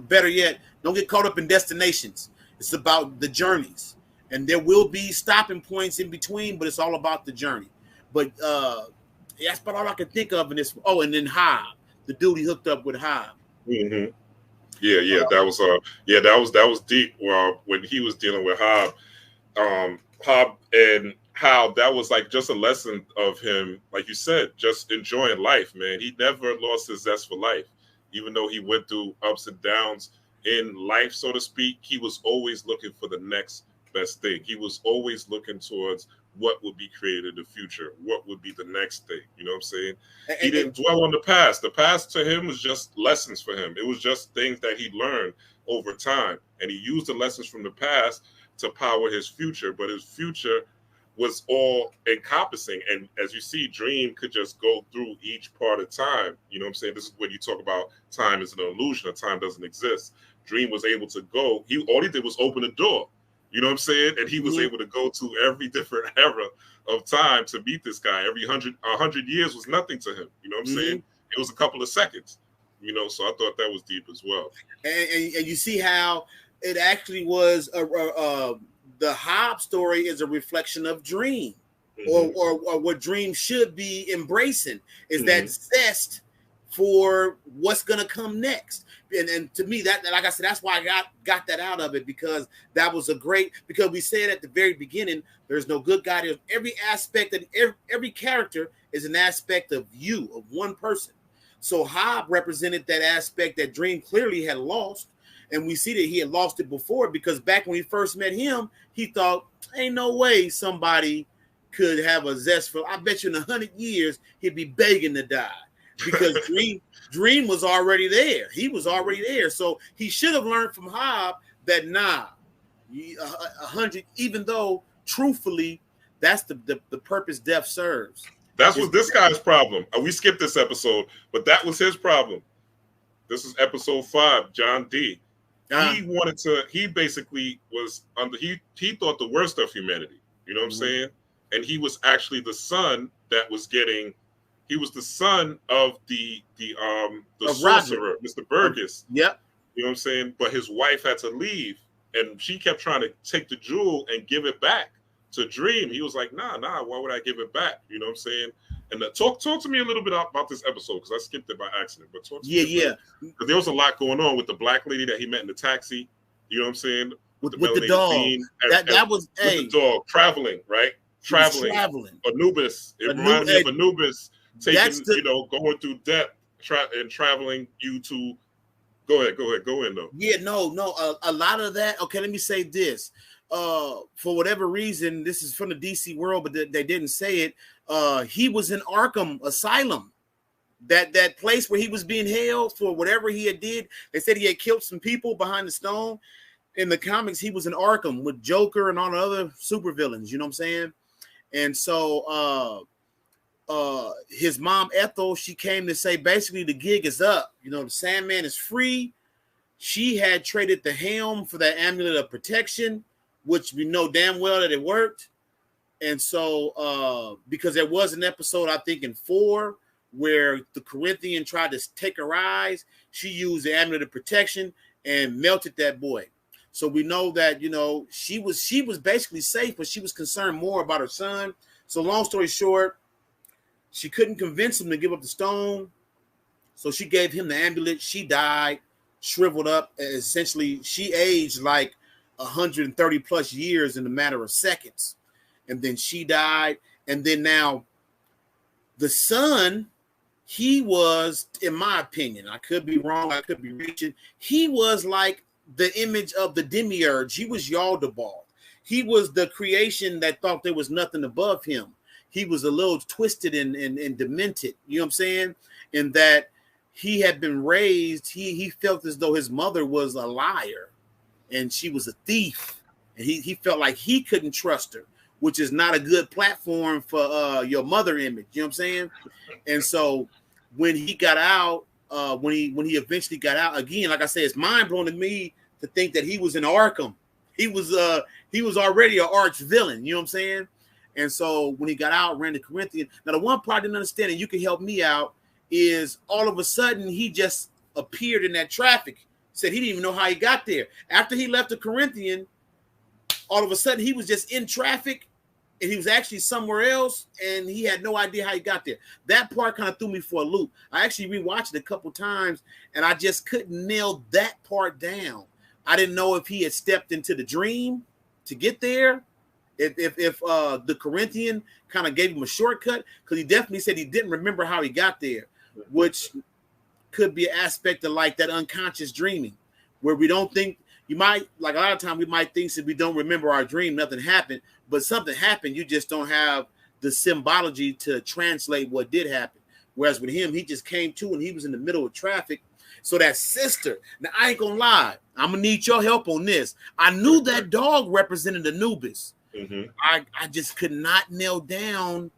better yet, don't get caught up in destinations. It's about the journeys. And there will be stopping points in between, but it's all about the journey. But that's about all I can think of in this. Oh, and then Hob, the dude he hooked up with Hob. Mm-hmm. Yeah, that was deep. When he was dealing with Hob, Hob, and how that was like just a lesson of him, like you said, just enjoying life, man. He never lost his zest for life, even though he went through ups and downs in life, so to speak. He was always looking for the next best thing. He was always looking towards what would be created in the future, what would be the next thing. You know what I'm saying? He didn't dwell on the past. The past to him was just lessons for him. It was just things that he learned over time, and he used the lessons from the past to power his future. But his future was all encompassing, and as you see, Dream could just go through each part of time. You know what I'm saying? This is when you talk about time is an illusion, or time doesn't exist. Dream was able to go. All he did was open a door. You know what I'm saying? And he was able to go to every different era of time to meet this guy. Every 100 years was nothing to him. You know what I'm saying? It was a couple of seconds. So I thought that was deep as well. And you see how it actually was the Hob story is a reflection of Dream, or what Dream should be embracing is that zest for what's gonna come next. And to me, that like I said, that's why I got that out of it, because that was because we said at the very beginning, there's no good guy. There's every aspect of every character is an aspect of one person. So Hob represented that aspect that Dream clearly had lost. And we see that he had lost it before, because back when we first met him, he thought, ain't no way somebody could have a zest for, I bet you in 100 years, he'd be begging to die, because Dream was already there. He was already there. So he should have learned from Hob that 100, even though truthfully, that's the purpose death serves. That's what this guy's problem. We skipped this episode, but that was his problem. This is episode 5, John D. He basically was he thought the worst of humanity. You know what I'm saying? And he was actually the son that was getting he was the son of the sorcerer, Mr. Burgess. Yep. You know what I'm saying? But his wife had to leave, and she kept trying to take the jewel and give it back to Dream. He was like, nah, why would I give it back? You know what I'm saying? And talk to me a little bit about this episode, because I skipped it by accident. But talk to me because there was a lot going on with the black lady that he met in the taxi. You know what I'm saying? With the dog. That was the dog traveling, right? Traveling. Anubis. It reminded me of Anubis taking, going through death and traveling you to. Go ahead. Go in though. Yeah, no. A lot of that. Okay, let me say this. For whatever reason, this is from the DC world, but they didn't say it. He was in Arkham Asylum, that place where he was being held for whatever he had did. They said he had killed some people behind the stone. In the comics, he was in Arkham with Joker and all the other supervillains. You know what I'm saying? And so, his mom Ethel, she came to say basically the gig is up. You know, the Sandman is free. She had traded the helm for that amulet of protection, which we know damn well that it worked. And so, because there was an episode, I think in 4, where the Corinthian tried to take her eyes, she used the amulet of protection and melted that boy. So we know that, she was basically safe, but she was concerned more about her son. So long story short, she couldn't convince him to give up the stone. So she gave him the amulet. She died, shriveled up. Essentially, she aged like 130 plus years in a matter of seconds. And then she died. And then now the son, he was, in my opinion, I could be wrong, I could be reaching, he was like the image of the demiurge. He was Yaldabal. He was the creation that thought there was nothing above him. He was a little twisted and demented, you know what I'm saying? In that he had been raised, he felt as though his mother was a liar and she was a thief. And he felt like he couldn't trust her, which is not a good platform for your mother image, you know what I'm saying? And so when he got out, when he eventually got out, again, like I said, it's mind-blowing to me to think that he was in Arkham. He was already an arch villain, you know what I'm saying? And so when he got out, ran to Corinthian. Now, the one part I didn't understand, and you can help me out, is all of a sudden he just appeared in that traffic. Said he didn't even know how he got there. After he left the Corinthian, all of a sudden he was just in traffic and he was actually somewhere else and he had no idea how he got there. That part kind of threw me for a loop. I actually rewatched it a couple times and I just couldn't nail that part down. I didn't know if he had stepped into the dream to get there. If the Corinthian kind of gave him a shortcut, because he definitely said he didn't remember how he got there, which could be an aspect of like that unconscious dreaming, where we don't think, you might, like a lot of times we might think that we don't remember our dream, nothing happened, but something happened, you just don't have the symbology to translate what did happen. Whereas with him, he just came to and he was in the middle of traffic. So that sister, now I ain't gonna lie, I'm gonna need your help on this. I knew that dog represented Anubis. Mm-hmm. I just could not nail down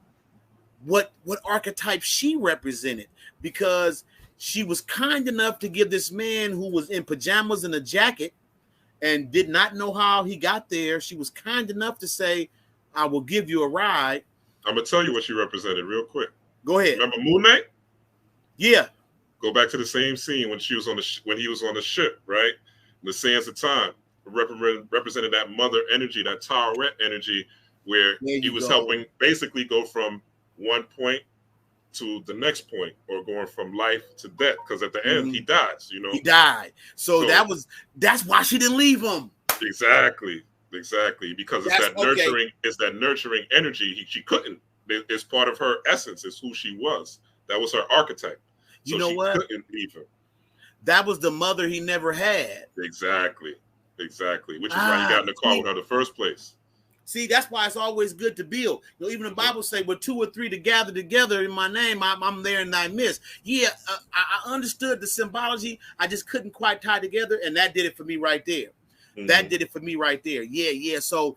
what archetype she represented, because she was kind enough to give this man who was in pajamas and a jacket and did not know how he got there. She was kind enough to say, I will give you a ride. I'm gonna tell you what she represented real quick. Go ahead. Remember Moon Knight? Yeah. Go back to the same scene when she was on when he was on the ship, right? The Sands of Time represented that mother energy, that Taweret energy, where he was helping basically go from one point to the next point, or going from life to death, because at the end he dies, He died. So that's why she didn't leave him. Exactly. Because it's that nurturing energy. She couldn't. It's part of her essence. It's who she was. That was her archetype. So you know what? Couldn't leave him. That was the mother he never had. Exactly. Which is why he got in the car with her in the first place. See, that's why it's always good to build. Even the Bible say, "Where 2 or 3 to gather together in my name, I'm there in thy midst." Yeah, I understood the symbology. I just couldn't quite tie together, and that did it for me right there. Mm-hmm. That did it for me right there. Yeah. So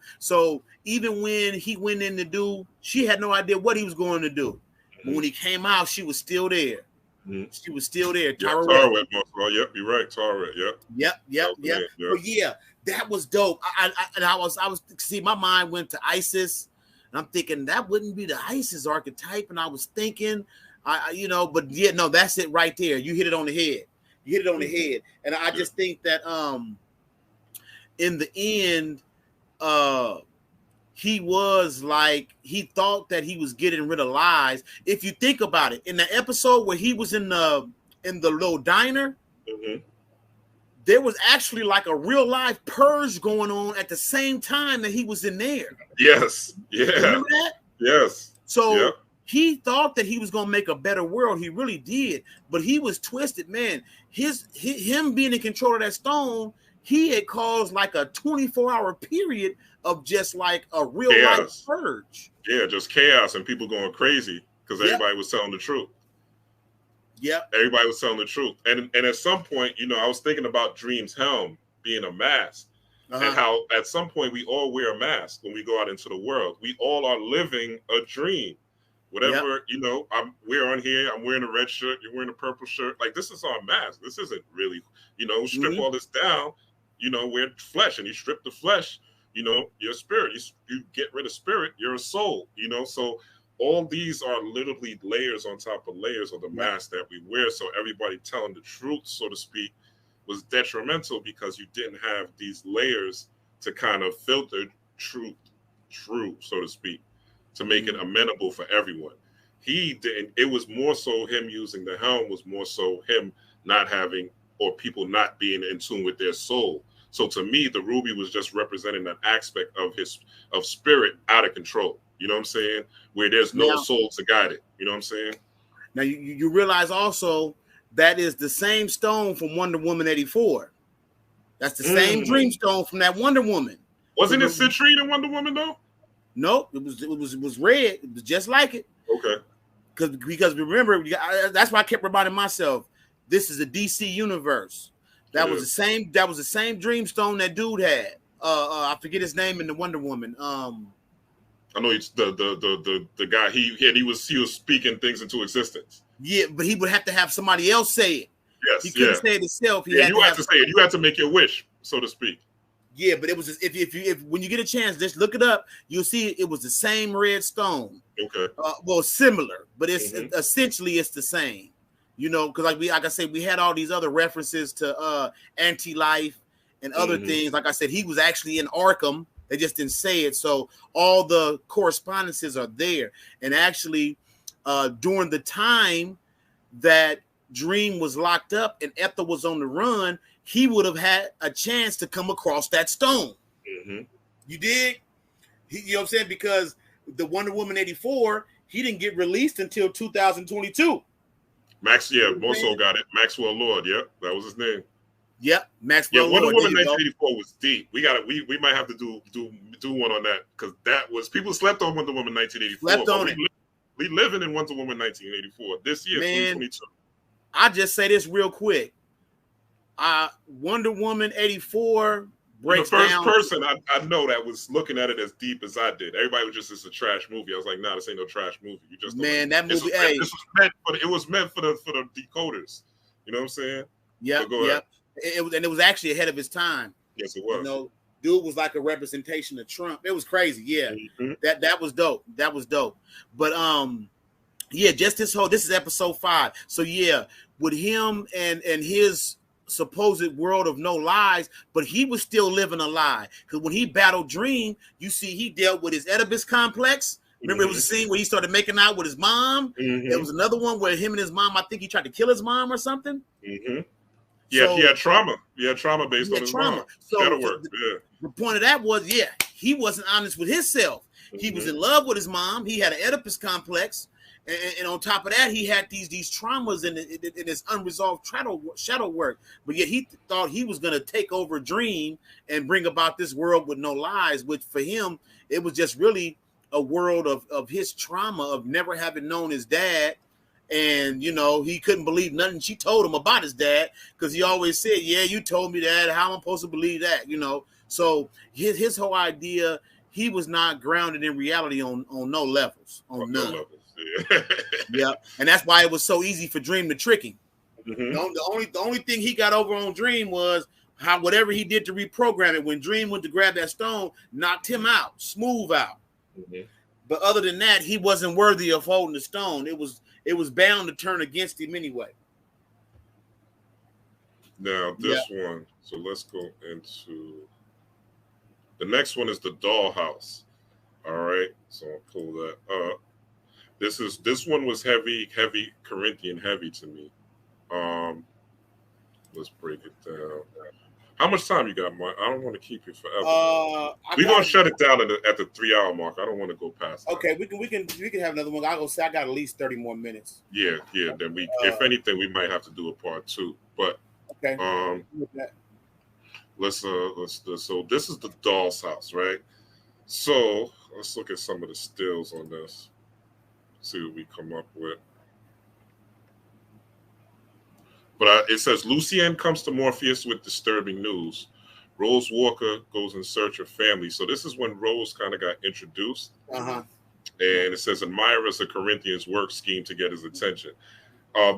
even when he went in to do, she had no idea what he was going to do. Mm-hmm. But when he came out, she was still there. Mm-hmm. She was still there. Taweret. Yep, you're right. Taweret. Yep. But yeah, that was dope. I was see, my mind went to Isis, and I'm thinking that wouldn't be the Isis archetype. And I was thinking, But yeah, no, that's it right there. You hit it on the head. You hit it on the head. And I just think that in the end, he was like, he thought that he was getting rid of lies. If you think about it, in the episode where he was in the little diner, there was actually like a real life purge going on at the same time that he was in there. Yes. Yeah. Remember that? Yes. So he thought that he was going to make a better world. He really did, but he was twisted, man. Him being in control of that stone, he had caused like a 24-hour period of just like a real life purge. Yeah, just chaos and people going crazy because everybody was telling the truth. Yeah, everybody was telling the truth. And at some point, I was thinking about Dream's helm being a mask, and how at some point we all wear a mask when we go out into the world. We all are living a dream. Whatever, we're on here, I'm wearing a red shirt, you're wearing a purple shirt. Like, this is our mask. This isn't really, strip all this down, we're flesh, and you strip the flesh, your spirit. You get rid of spirit, you're a soul, So all these are literally layers on top of layers of the mask that we wear. So everybody telling the truth, so to speak, was detrimental because you didn't have these layers to kind of filter truth, so to speak, to make it amenable for everyone. He didn't. It was more so him using the helm was more so him not having, or people not being in tune with their soul. So to me, the ruby was just representing an aspect of spirit out of control. You know what I'm saying? Where there's no soul to guide it. You know what I'm saying? Now you realize also that is the same stone from Wonder Woman 84. That's the same dream stone from that Wonder Woman. Wasn't it citrine in Wonder Woman though? Nope, it was red. It was just like it. Okay. Because remember, that's why I kept reminding myself, this is a DC universe. That was the same. That was the same dream stone that dude had. I forget his name in the Wonder Woman. I know it's the guy. He was speaking things into existence. Yeah, but he would have to have somebody else say it. Yes, he couldn't say it himself. You had to say it. You had to make your wish, so to speak. Yeah, but it was just, if when you get a chance, just look it up. You'll see it was the same red stone. Okay. Well, similar, but it's essentially it's the same. Because like I said, we had all these other references to anti-life and other things. Like I said, he was actually in Arkham. They just didn't say it. So all the correspondences are there. And actually, during the time that Dream was locked up and Ethel was on the run, he would have had a chance to come across that stone. You dig? You know what I'm saying? Because the Wonder Woman 84, he didn't get released until 2022. Moso got it. Maxwell Lord, that was his name. Yep, Maxwell. Wonder Woman 1984 was deep. We might have to do one on that because that was, people slept on Wonder Woman 1984. Slept on it. We living in Wonder Woman 1984 this year, 2022. I just say this real quick. Wonder Woman 84 breaks down. The first person I know that was looking at it as deep as I did. Everybody was just, it's a trash movie. I was like, nah, this ain't no trash movie. You just that movie. It was meant for the decoders. You know what I'm saying? Yeah, so it was actually ahead of his time. Yes, it was. Dude was like a representation of Trump. It was crazy. Yeah, that was dope. That was dope. But just this is episode 5. So with him and his supposed world of no lies, but he was still living a lie. Because when he battled Dream, you see he dealt with his Oedipus complex. Remember, it was a scene where he started making out with his mom. There was another one where him and his mom, I think he tried to kill his mom or something. Yeah, so, he had trauma. He had trauma based on his mom. So the point of that was, he wasn't honest with himself. He was in love with his mom. He had an Oedipus complex. And on top of that, he had these traumas in his unresolved shadow work. But yet he thought he was going to take over Dream and bring about this world with no lies, which for him, it was just really a world of his trauma of never having known his dad. And, he couldn't believe nothing she told him about his dad because he always said, yeah, you told me that. How am I supposed to believe that? So his whole idea, he was not grounded in reality on no levels, on none. No levels. Yeah, and that's why it was so easy for Dream to trick him. The only thing he got over on Dream was how whatever he did to reprogram it. When Dream went to grab that stone, knocked him out, smooth out. But other than that, he wasn't worthy of holding the stone. It it was bound to turn against him anyway. Now this one. So let's go into the next one is the dollhouse. All right. So I'll pull that up. This one was heavy Corinthian heavy to me. Let's break it down. How much time you got, Mike? I don't want to keep you forever. We're gonna shut it down at the 3 hour mark. I don't want to go past. Okay, we can have another one. I'll go say I got at least 30 more minutes. Yeah. Then we, if anything, we might have to do a part 2. But okay. Let's so this is the doll's house, right? So let's look at some of the stills on this. See what we come up with. But it says Lucien comes to Morpheus with disturbing news. Rose Walker goes in search of family. So this is when Rose kind of got introduced. Uh-huh. And it says admirers of Corinthians work scheme to get his attention.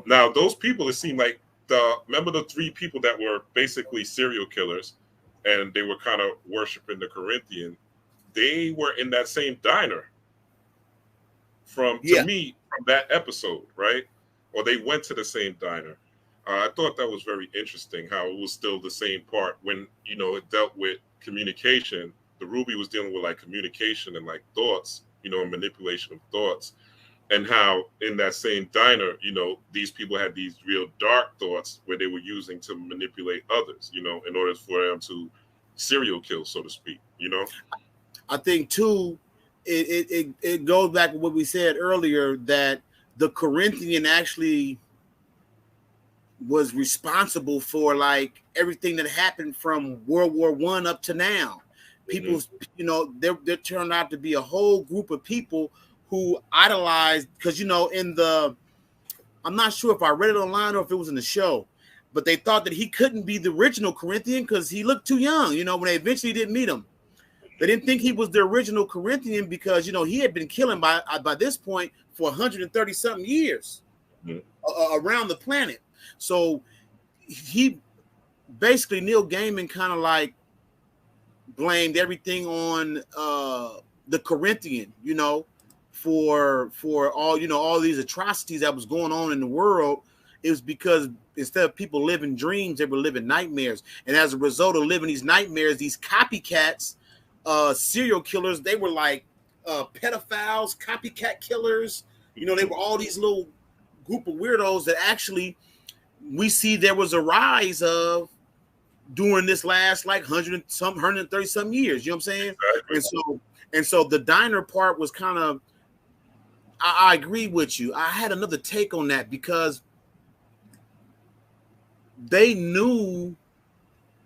Now, those people, it seemed like remember the 3 people that were basically serial killers and they were kind of worshiping the Corinthian. They were in that same diner to me from that episode, right? Or they went to the same diner. I thought that was very interesting how it was still the same part when, it dealt with communication. The Ruby was dealing with like communication and like thoughts, and manipulation of thoughts, and how in that same diner, these people had these real dark thoughts where they were using to manipulate others, in order for them to serial kill, so to speak, I think too, it goes back to what we said earlier, that the Corinthian actually was responsible for like everything that happened from World War I up to now. People, there turned out to be a whole group of people who idolized, because I'm not sure if I read it online or if it was in the show, but they thought that he couldn't be the original Corinthian because he looked too young. When they eventually didn't meet him, they didn't think he was the original Corinthian because he had been killing by this point for 130 something years around the planet. So he basically, Neil Gaiman kind of like blamed everything on the Corinthian, for all these atrocities that was going on in the world. It was because instead of people living dreams, they were living nightmares. And as a result of living these nightmares, these copycats, serial killers, they were like pedophiles, copycat killers. They were all these little group of weirdos that actually we see there was a rise of during this last like 130 some years. You know what I'm saying? Exactly. And so the diner part was kind of, I agree with you. I had another take on that because they knew,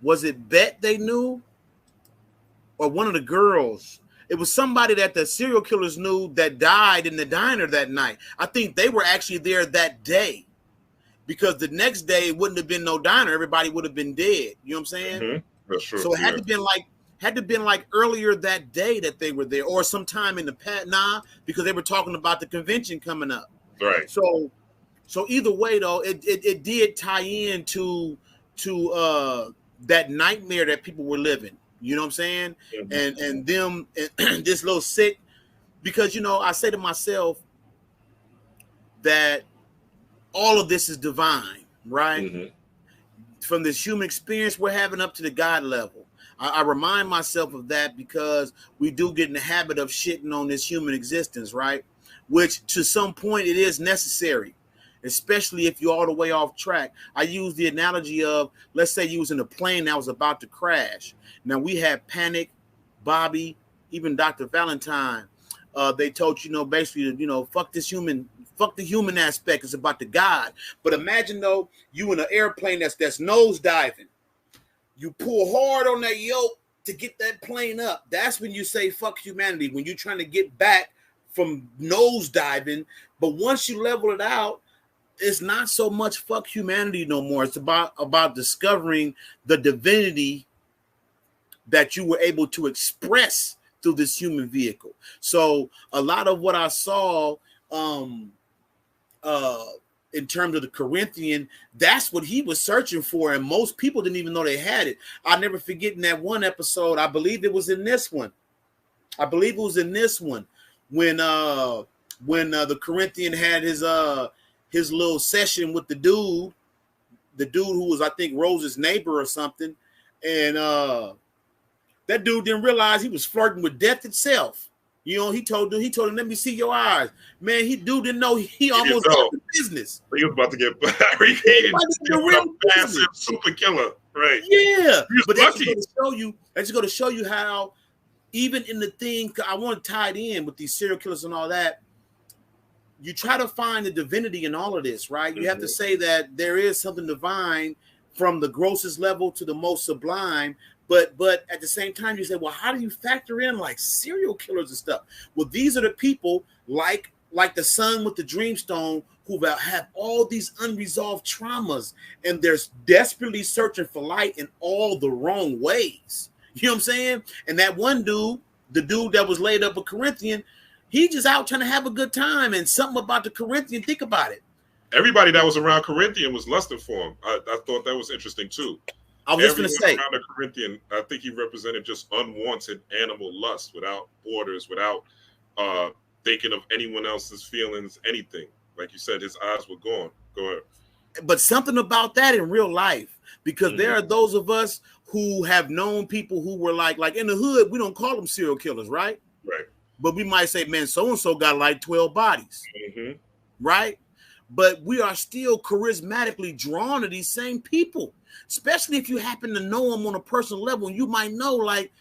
was it Bet they knew? Or one of the girls? It was somebody that the serial killers knew that died in the diner that night. I think they were actually there that day because the next day it wouldn't have been no diner. Everybody would have been dead. You know what I'm saying? Mm-hmm. That's true. So it had to been like earlier that day that they were there, or sometime in the past. Nah, because they were talking about the convention coming up. Right. So either way though, it did tie in to that nightmare that people were living. You know what I'm saying? Mm-hmm. And them and this little sick, because I say to myself that all of this is divine, right? Mm-hmm. From this human experience we're having up to the God level. I remind myself of that because we do get in the habit of shitting on this human existence, right? Which to some point it is necessary, especially if you're all the way off track. I use the analogy of, let's say you was in a plane that was about to crash. Now we had Panic, Bobby, even Dr. Valentine. They told basically, fuck this human, fuck the human aspect. It's about the God. But imagine though, you in an airplane that's nose diving. You pull hard on that yoke to get that plane up. That's when you say fuck humanity, when you're trying to get back from nose diving. But once you level it out, it's not so much fuck humanity no more. It's about discovering the divinity that you were able to express through this human vehicle. So a lot of what I saw in terms of the Corinthian, that's what he was searching for, and most people didn't even know they had it. I'll never forget in that one episode, I believe it was in this one. When when the Corinthian had his little session with the dude who was, I think, Rose's neighbor or something, and that dude didn't realize he was flirting with death itself. You know, he told him, let me see your eyes. Man, dude didn't know he almost got the business. He was about to get the real massive super killer, right? Yeah, but that's just going to show you how, even in the thing, I want to tie it in with these serial killers and all that. You try to find the divinity in all of this, right? You have to say that there is something divine from the grossest level to the most sublime. But at the same time, you say, well, how do you factor in like serial killers and stuff? Well, these are the people like the son with the dreamstone who have all these unresolved traumas, and they're desperately searching for light in all the wrong ways. You know what I'm saying? And that one dude, the dude that was laid up a Corinthian, he just out trying to have a good time, and something about the Corinthian, think about it. Everybody that was around Corinthian was lusting for him. I thought that was interesting too. I was just going to say, around the Corinthian, I think he represented just unwanted animal lust, without borders, without thinking of anyone else's feelings, anything. Like you said, his eyes were gone. Go ahead. But something about that in real life, because there are those of us who have known people who were like in the hood, we don't call them serial killers, right? Right. But we might say, man, so-and-so got like 12 bodies, right? But we are still charismatically drawn to these same people, especially if you happen to know them on a personal level. And you might know, like,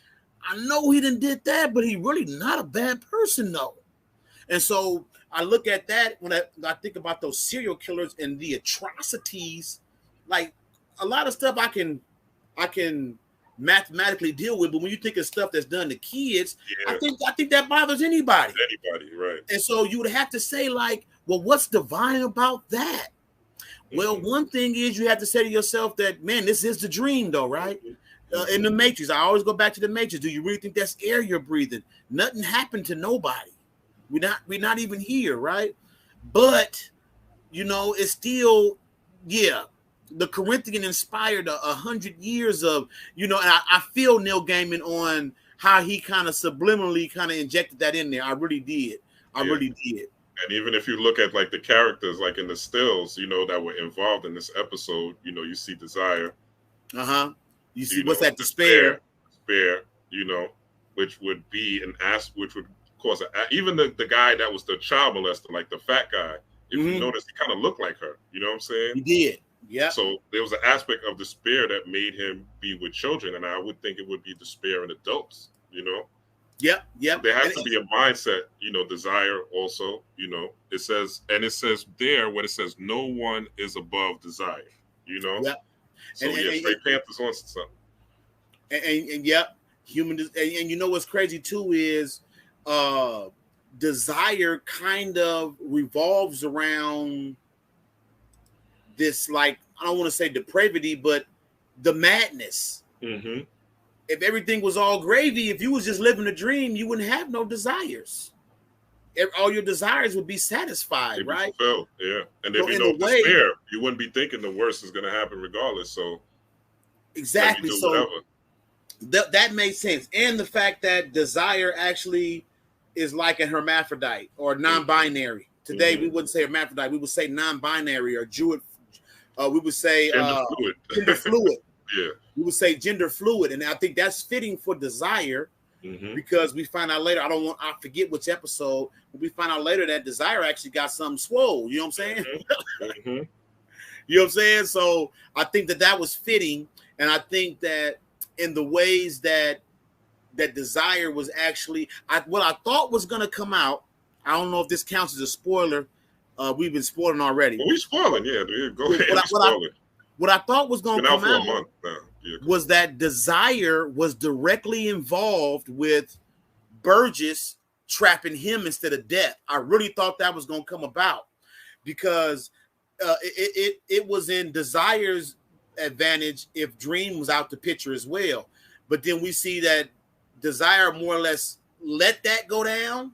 I know he didn't did that, but he really not a bad person, though. And so I look at that when I think about those serial killers and the atrocities, like a lot of stuff I can mathematically deal with, but when you think of stuff that's done to kids, I think that bothers anybody. Anybody, right? And so you would have to say, like, well, what's divine about that? Well, one thing is you have to say to yourself that, man, this is the dream, though, right? In the Matrix, I always go back to the Matrix. Do you really think that's air you're breathing? Nothing happened to nobody. We're not even here, right? But you know, it's still, the Corinthian inspired 100 years of, you know, and I feel Neil Gaiman on how he kind of subliminally kind of injected that in there. I really did. I really did. And even if you look at like the characters, like in the stills, you know, that were involved in this episode, you know, you see desire. You see what's that despair, you know, which would be which would cause even the guy that was the child molester, like the fat guy. If you notice, he kind of looked like her. You know what I'm saying? He did. Yeah. So there was an aspect of despair that made him be with children, and I would think it would be despair in adults. You know. Yep. There has to be a mindset, you know, desire also, you know. It says there when it says no one is above desire, you know. Yep. So Straight Panthers on something. And human, and you know what's crazy too is desire kind of revolves around this, like, I don't want to say depravity, but the madness. If everything was all gravy, if you was just living a dream, you wouldn't have no desires. All your desires would be satisfied, right? Fulfilled, yeah. And if you know despair, you wouldn't be thinking the worst is going to happen regardless. So exactly. So that makes sense. And the fact that desire actually is like a hermaphrodite or non-binary. Today we wouldn't say hermaphrodite. We would say non-binary or Jewish. We would say gender fluid. Yeah. We would say gender fluid, and I think that's fitting for desire because we find out later. I forget which episode, but we find out later that desire actually got something swole. You know what I'm saying? You know what I'm saying? So I think that was fitting, and I think that in the ways that desire was actually what I thought was going to come out. I don't know if this counts as a spoiler. We've been spoiling already. Well, we're spoiling, yeah. Go ahead. What I thought was going to come out for a month now. Was that desire was directly involved with Burgess trapping him instead of death. I really thought that was going to come about because it was in desire's advantage if Dream was out the picture as well. But then we see that desire more or less let that go down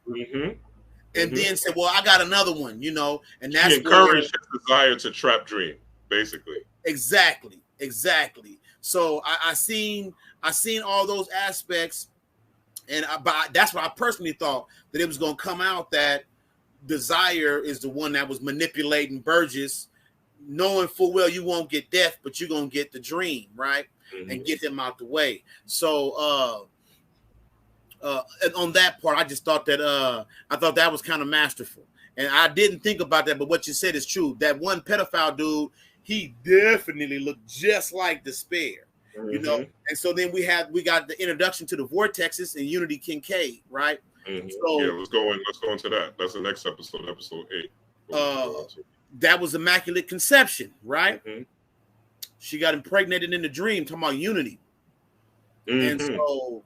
and then said, well, I got another one, you know, and that's he encouraged his desire to trap Dream, basically. Exactly. So I seen all those aspects, and that's what I personally thought, that it was going to come out that Desire is the one that was manipulating Burgess, knowing full well you won't get death, but you're gonna get the dream, right? And get him out the way. So and on that part, I just thought that that was kind of masterful. And I didn't think about that, but what you said is true. That one pedophile dude, he definitely looked just like Despair. You know, and so then we got the introduction to the vortexes and Unity Kincaid, right? So yeah, let's go into that. That's the next episode, episode 8. That was Immaculate Conception, right? She got impregnated in the dream, talking about Unity. And so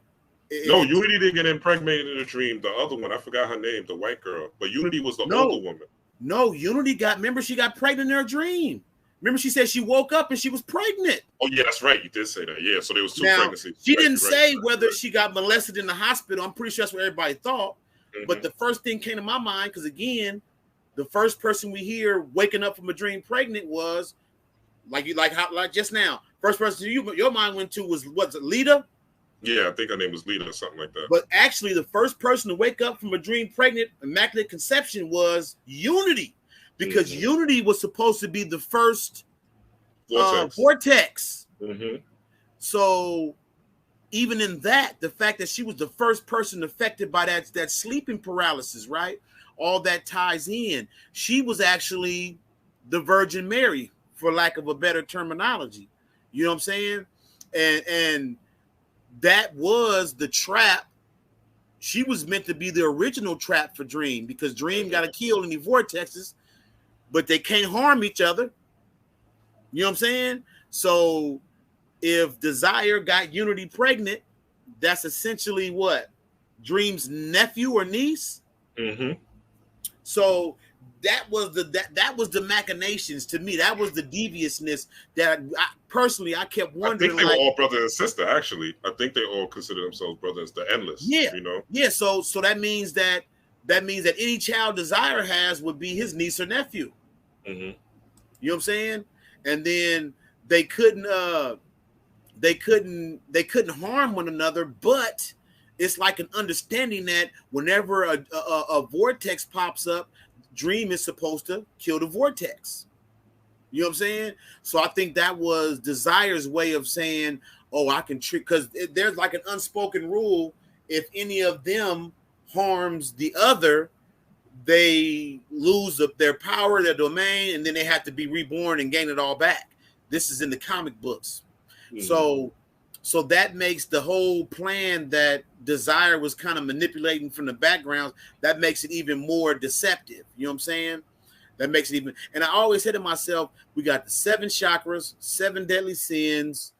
Unity didn't get impregnated in the dream. The other one, I forgot her name, the white girl, but Unity was the older woman. No, Unity remember she got pregnant in her dream. Remember, she said she woke up and she was pregnant. Oh, yeah, that's right. You did say that. Yeah, so there was two pregnancies. She didn't say whether she got molested in the hospital. I'm pretty sure that's what everybody thought. But the first thing came to my mind, because, again, the first person we hear waking up from a dream pregnant was, like just now, first person your mind went to was, what's it, Lita? Yeah, I think her name was Lita or something like that. But actually, the first person to wake up from a dream pregnant, Immaculate Conception, was Unity. Because Unity was supposed to be the first vortex. So even in that, the fact that she was the first person affected by that sleeping paralysis, right? All that ties in. She was actually the Virgin Mary, for lack of a better terminology. You know what I'm saying? And that was the trap. She was meant to be the original trap for Dream, because Dream got to kill any vortexes, but they can't harm each other. You know what I'm saying? So if Desire got Unity pregnant, that's essentially what? Dream's nephew or niece? So that was the machinations to me. That was the deviousness that I kept wondering. I think they were all brother and sister, actually. I think they all consider themselves brothers, the Endless. Yeah. You know? Yeah, so that means that any child Desire has would be his niece or nephew. You know what I'm saying? And then they couldn't harm one another, but it's like an understanding that whenever a vortex pops up, Dream is supposed to kill the vortex. You know what I'm saying? So I think that was Desire's way of saying, oh, I can trick, because there's like an unspoken rule. If any of them harms the other, they lose their power, their domain, and then they have to be reborn and gain it all back. This is in the comic books. So that makes the whole plan that Desire was kind of manipulating from the background, that makes it even more deceptive. You know what I'm saying? That makes it even, and I always said to myself, we got the 7 chakras, 7 deadly sins,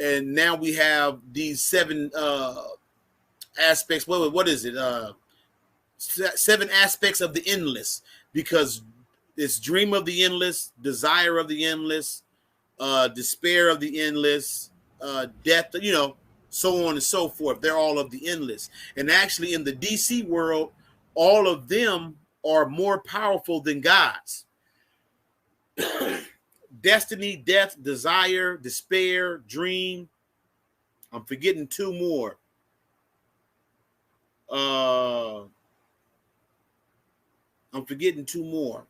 and now we have these 7 aspects. What is it? 7 aspects of the endless, because it's Dream of the Endless, Desire of the Endless, Despair of the Endless, Death, so on and so forth. They're all of the endless. And actually in the DC world, all of them are more powerful than gods. Destiny, Death, Desire, Despair, Dream. I'm forgetting 2 more. I'm forgetting 2 more.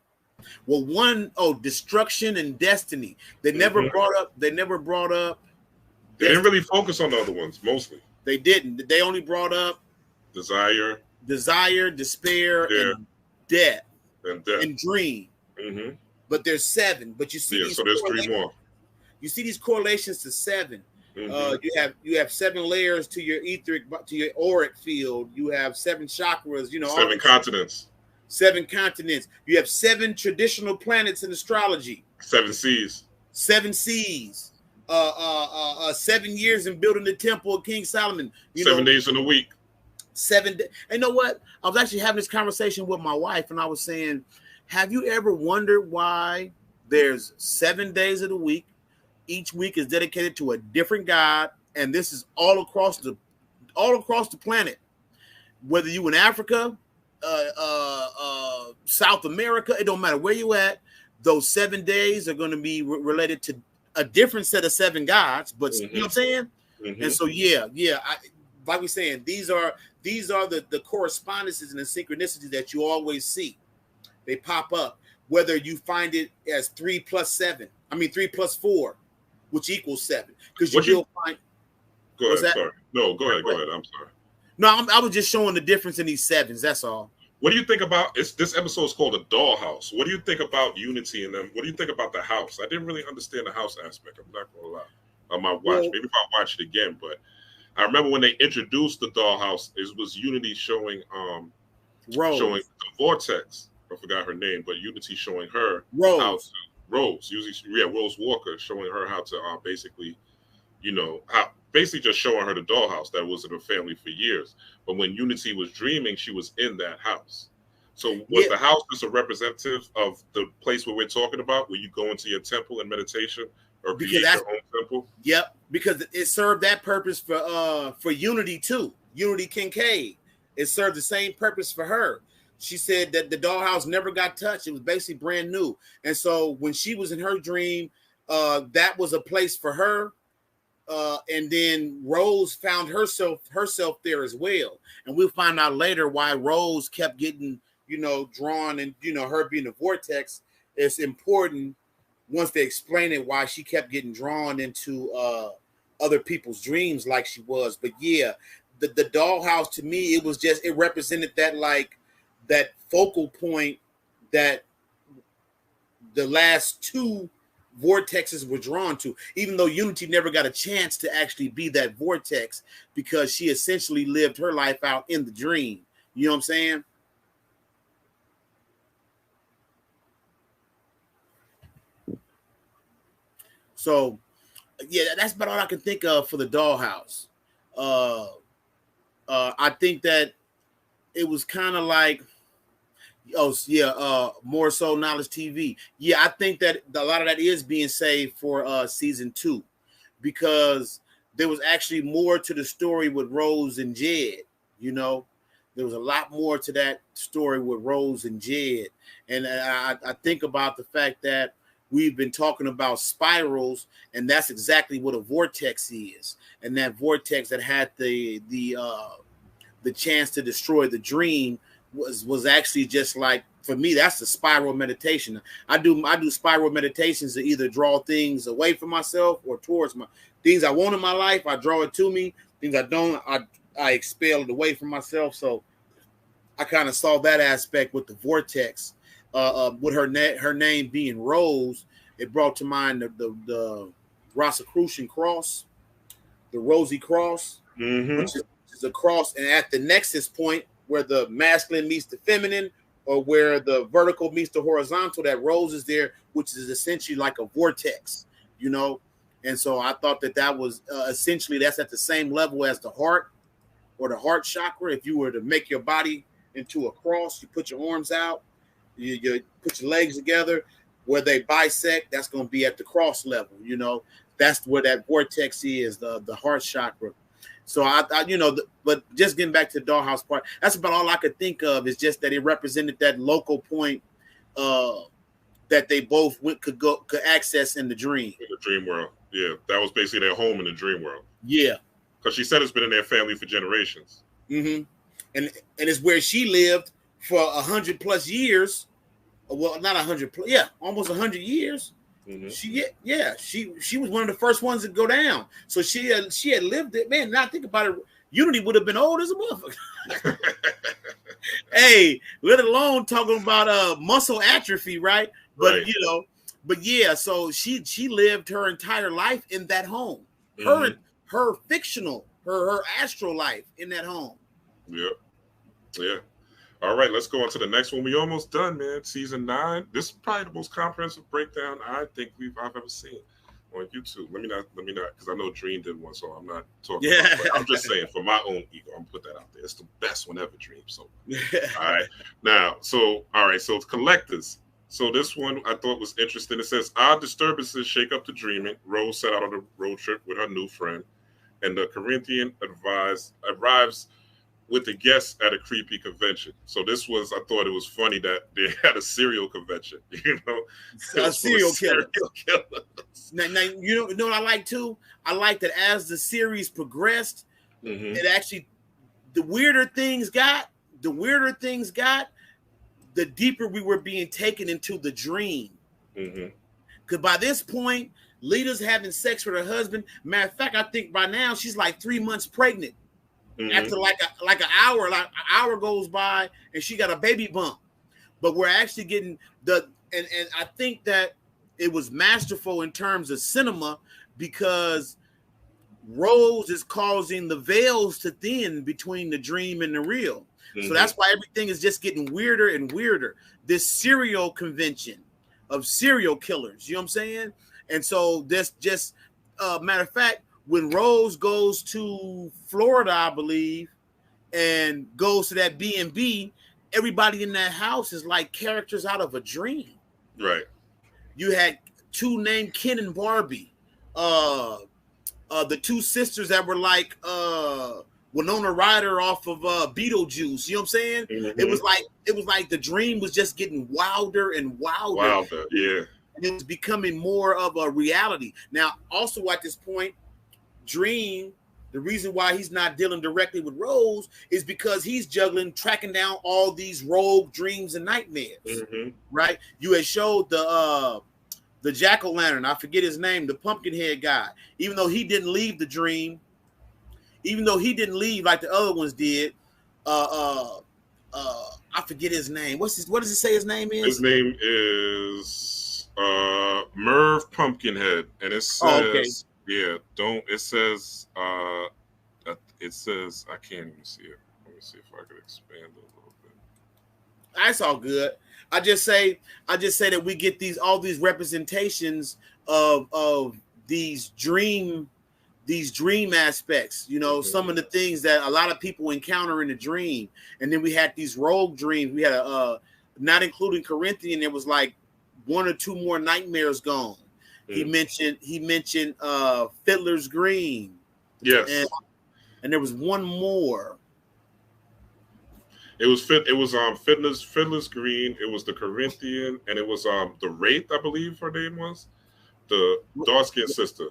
Well, Destruction and Destiny. They never brought up. They didn't really focus on the other ones, mostly. They didn't. They only brought up Desire, Despair, and Death, and Dream. Mm-hmm. But there's 7. But you see, so there's 3 more. You see these correlations to 7. Mm-hmm. You have 7 layers to your auric field. You have 7 chakras. 7 continents. 7 continents. You have 7 traditional planets in astrology. 7 seas. 7 seas. 7 years in building the temple of King Solomon. 7 days in a week. 7 days. And you know what? I was actually having this conversation with my wife, and I was saying, have you ever wondered why there's 7 days of the week? Each week is dedicated to a different god, and this is all across the planet. Whether you in Africa, South America, it don't matter where you at. Those 7 days are going to be related to a different set of 7 gods, but you know what I'm saying? And so like we're saying, these are the correspondences and the synchronicities that you always see. They pop up. Whether you find it as 3 plus 7, 3 plus 4, which equals 7, because you will find. Go ahead. Sorry. No, go ahead. Go ahead. I'm sorry. No, I was just showing the difference in these 7s. That's all. What do you think about this episode is called The Dollhouse? What do you think about Unity and them? What do you think about the house? I didn't really understand the house aspect. I'm not gonna lie. I might watch. Maybe if I watch it again, but I remember when they introduced the Dollhouse, it was Unity showing Rose. Showing the Vortex. I forgot her name, but Unity showing her Rose. how to Rose. Rose Walker showing her how to basically, basically just showing her the dollhouse that was in her family for years. But when Unity was dreaming, she was in that house. So was the house just a representative of the place where we're talking about, where you go into your temple and meditation or create your own temple? Yep, because it served that purpose for Unity too. Unity Kincaid. It served the same purpose for her. She said that the dollhouse never got touched. It was basically brand new. And so when she was in her dream, that was a place for her. And then Rose found herself there as well. And we'll find out later why Rose kept getting, drawn, and, her being a vortex is important once they explain it, why she kept getting drawn into other people's dreams like she was. But yeah, the dollhouse, to me, it represented that focal point that the last 2 vortexes were drawn to, even though Unity never got a chance to actually be that vortex because she essentially lived her life out in the dream. You know what I'm saying? So, yeah, that's about all I can think of for the dollhouse. I think that it was kind of like, More So Knowledge TV. Yeah, I think that a lot of that is being saved for season 2, because there was actually more to the story with Rose and Jed. There was a lot more to that story with Rose and Jed. And I think about the fact that we've been talking about spirals, and that's exactly what a vortex is. And that vortex that had the chance to destroy the dream was actually just like, for me, that's the spiral meditation. I do spiral meditations to either draw things away from myself or towards my things I want in my life. I draw it to me. Things I don't, I expel it away from myself. So I kind of saw that aspect with the vortex. With her name being Rose, it brought to mind the Rosicrucian cross, the Rosy cross, which is a cross, and at the nexus point where the masculine meets the feminine, or where the vertical meets the horizontal, that Rose is there, which is essentially like a vortex, And so I thought that was essentially, that's at the same level as the heart or the heart chakra. If you were to make your body into a cross, you put your arms out, you put your legs together, where they bisect, that's going to be at the cross level. That's where that vortex is, the heart chakra. So but just getting back to the dollhouse part, that's about all I could think of, is just that it represented that local point that they both could access in the dream. In the dream world. Yeah. That was basically their home in the dream world. Yeah. Because she said it's been in their family for generations. Mm-hmm. And it's where she lived for 100 plus years. Well, not 100, almost 100 years. Mm-hmm. She was one of the first ones to go down. So she had lived it. Man, now think about it. Unity would have been old as a motherfucker. Hey, let alone talking about muscle atrophy, right? But right. So she lived her entire life in that home. Mm-hmm. Her fictional, her astral life in that home. Yeah. Yeah. All right, let's go on to the next one. We almost done, man. Season 9. This is probably the most comprehensive breakdown I think I've ever seen on YouTube. Let me not, because I know Dream did one, so I'm not talking about it. I'm just saying, for my own ego, I'm gonna put that out there. It's the best one ever, Dream. So, all right. Now, so it's collectors. So this one I thought was interesting. It says, odd disturbances shake up the dreaming. Rose set out on a road trip with her new friend, and the Corinthian arrives with the guests at a creepy convention. So this was, I thought it was funny that they had a serial convention, a serial killer. Now, you know what I like too? I like that as the series progressed, it actually, the weirder things got, the deeper we were being taken into the dream. Because by this point, Lita's having sex with her husband. Matter of fact, I think by now she's like 3 months pregnant. After like an hour goes by and she got a baby bump. But we're actually getting and I think that it was masterful in terms of cinema because Rose is causing the veils to thin between the dream and the real. So that's why everything is just getting weirder and weirder. This serial convention of serial killers, you know what I'm saying? And so this just, matter of fact, when Rose goes to Florida, I believe, and goes to that B&B, everybody in that house is like characters out of a dream. Right. You had two named Ken and Barbie. The two sisters that were like Winona Ryder off of Beetlejuice. You know what I'm saying? It was like the dream was just getting wilder and wilder. Yeah. And it was becoming more of a reality. Now, also at this point, Dream, the reason why he's not dealing directly with Rose is because he's tracking down all these rogue dreams and nightmares. Right? You had showed the jack-o'-lantern, I forget his name, the pumpkin head guy. Even though he didn't leave the dream, even though he didn't leave like the other ones did, I forget his name. What does it say his name is? His name is Merv Pumpkinhead, and it says, it says, I can't even see it. Let me see if I could expand it a little bit. That's all good. I just say that we get all these representations of these dream aspects, you know, some of the things that a lot of people encounter in a dream. And then we had these rogue dreams. We had not including Corinthian, there was like one or two more nightmares gone. He mentioned Fiddler's Green. Yes. And there was one more. It was Fiddler's Green, it was the Corinthian, and it was the Wraith, I believe her name was. The dark-skinned sister.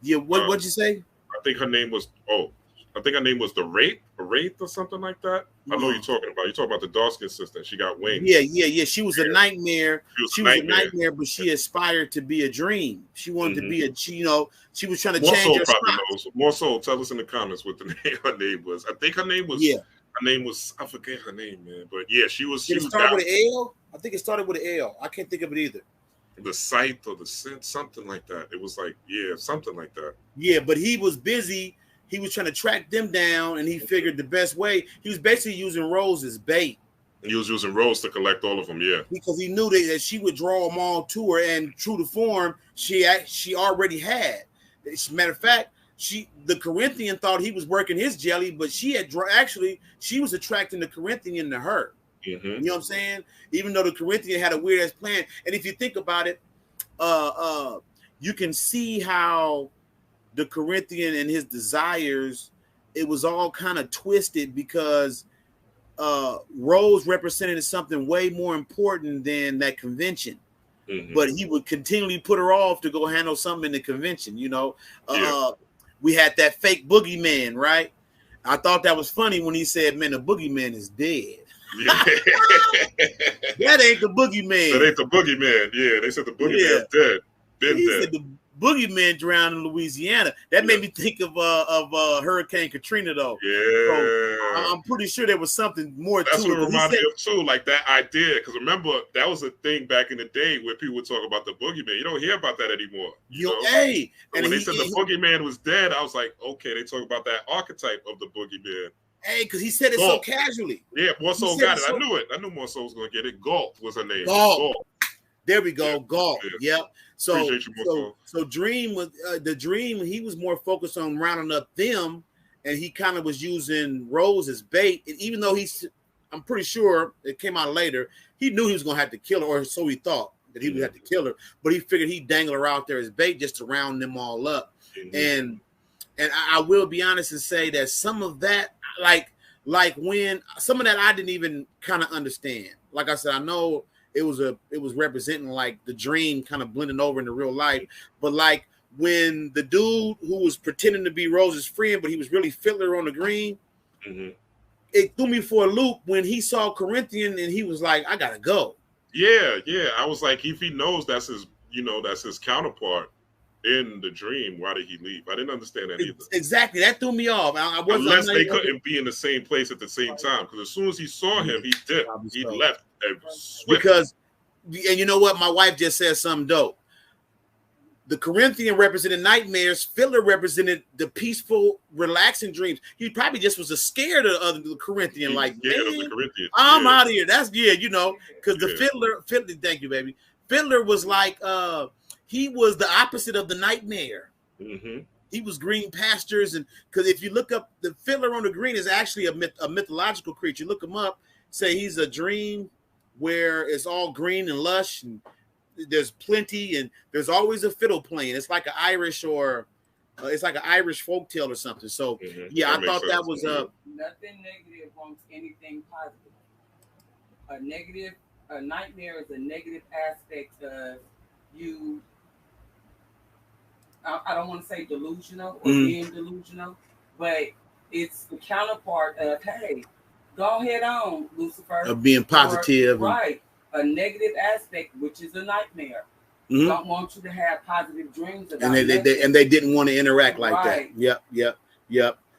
Yeah, what'd you say? I think her name was the Wraith or something like that. I know you're talking about. You're talking about the dark-skinned sister. She got wings. Yeah. She was a nightmare. She was a nightmare, but she aspired to be a dream. She wanted to be she was trying to change her spots. More so, tell us in the comments what her name was. I think her name was. Yeah. Her name was. I forget her name, man. But yeah, she was. Did it start with an L? I think it started with an L. I can't think of it either. The Sight or the Scent, something like that. It was like, something like that. Yeah, but he was busy. He was trying to track them down, and he figured the best way. He was basically using Rose as bait. He was using Rose to collect all of them, yeah. Because he knew that she would draw them all to her, and true to form, she already had. As a matter of fact, the Corinthian thought he was working his jelly, but she was attracting the Corinthian to her. You know what I'm saying? Even though the Corinthian had a weird ass plan, and if you think about it, you can see how the Corinthian and his desires, it was all kind of twisted because Rose represented something way more important than that convention. But he would continually put her off to go handle something in the convention. You know, we had that fake boogeyman, right? I thought that was funny when he said, "Man, the boogeyman is dead." That ain't the boogeyman. That ain't the boogeyman. Yeah, they said the boogeyman's dead. Been dead. Said the boogeyman drowned in Louisiana. That made me think of Hurricane Katrina, though. Yeah, so I'm pretty sure there was something more to it. That's what reminded me of too, like that idea. Because remember, that was a thing back in the day where people would talk about the boogeyman. You don't hear about that anymore. Hey, and when they said the boogeyman was dead, I was like, okay, they talk about that archetype of the boogeyman. Hey, because he said it so casually. Yeah, Morso got it. I knew it. I knew Morso was going to get it. Galt was her name. Galt. There we go. Galt. Yeah. Yep. So Dream was the Dream. He was more focused on rounding up them, and he kind of was using Rose as bait. And even though I'm pretty sure it came out later, he knew he was going to have to kill her, or so he thought that he would have to kill her. But he figured he'd dangle her out there as bait just to round them all up. And I will be honest and say that some of that, like when some of that I didn't even kind of understand. Like I said, I know it was representing like the dream kind of blending over into real life, but like when the dude who was pretending to be Rose's friend, but he was really Fiddler on the Green, it threw me for a loop when he saw Corinthian and he was like, I gotta go. Yeah. I was like, if he knows that's his, that's his counterpart in the dream, why did he leave? I didn't understand that either. Exactly, that threw me off. Unless they couldn't be in the same place at the same time, because as soon as he saw him, he dipped. He left. Because, and you know what? My wife just said something dope. The Corinthian represented nightmares. Fiddler represented the peaceful, relaxing dreams. He probably just was scared of the Corinthian. Like, scared of the Corinthian. I'm out of here. That's because the Fiddler. Thank you, baby. Fiddler was like, he was the opposite of the nightmare. Mm-hmm. He was green pastures, and because if you look up the Fiddler on the Green is actually a mythological creature. Look him up. Say he's a dream where it's all green and lush and there's plenty, and there's always a fiddle playing. It's like an Irish folktale or something. So I thought that was nothing negative wants anything positive. A nightmare is a negative aspect of you. I don't want to say delusional or being delusional, but it's the counterpart of, hey, go ahead on, Lucifer. Of being positive. Right. A negative aspect, which is a nightmare. Don't want you to have positive dreams about it. And they didn't want to interact like that. Yep.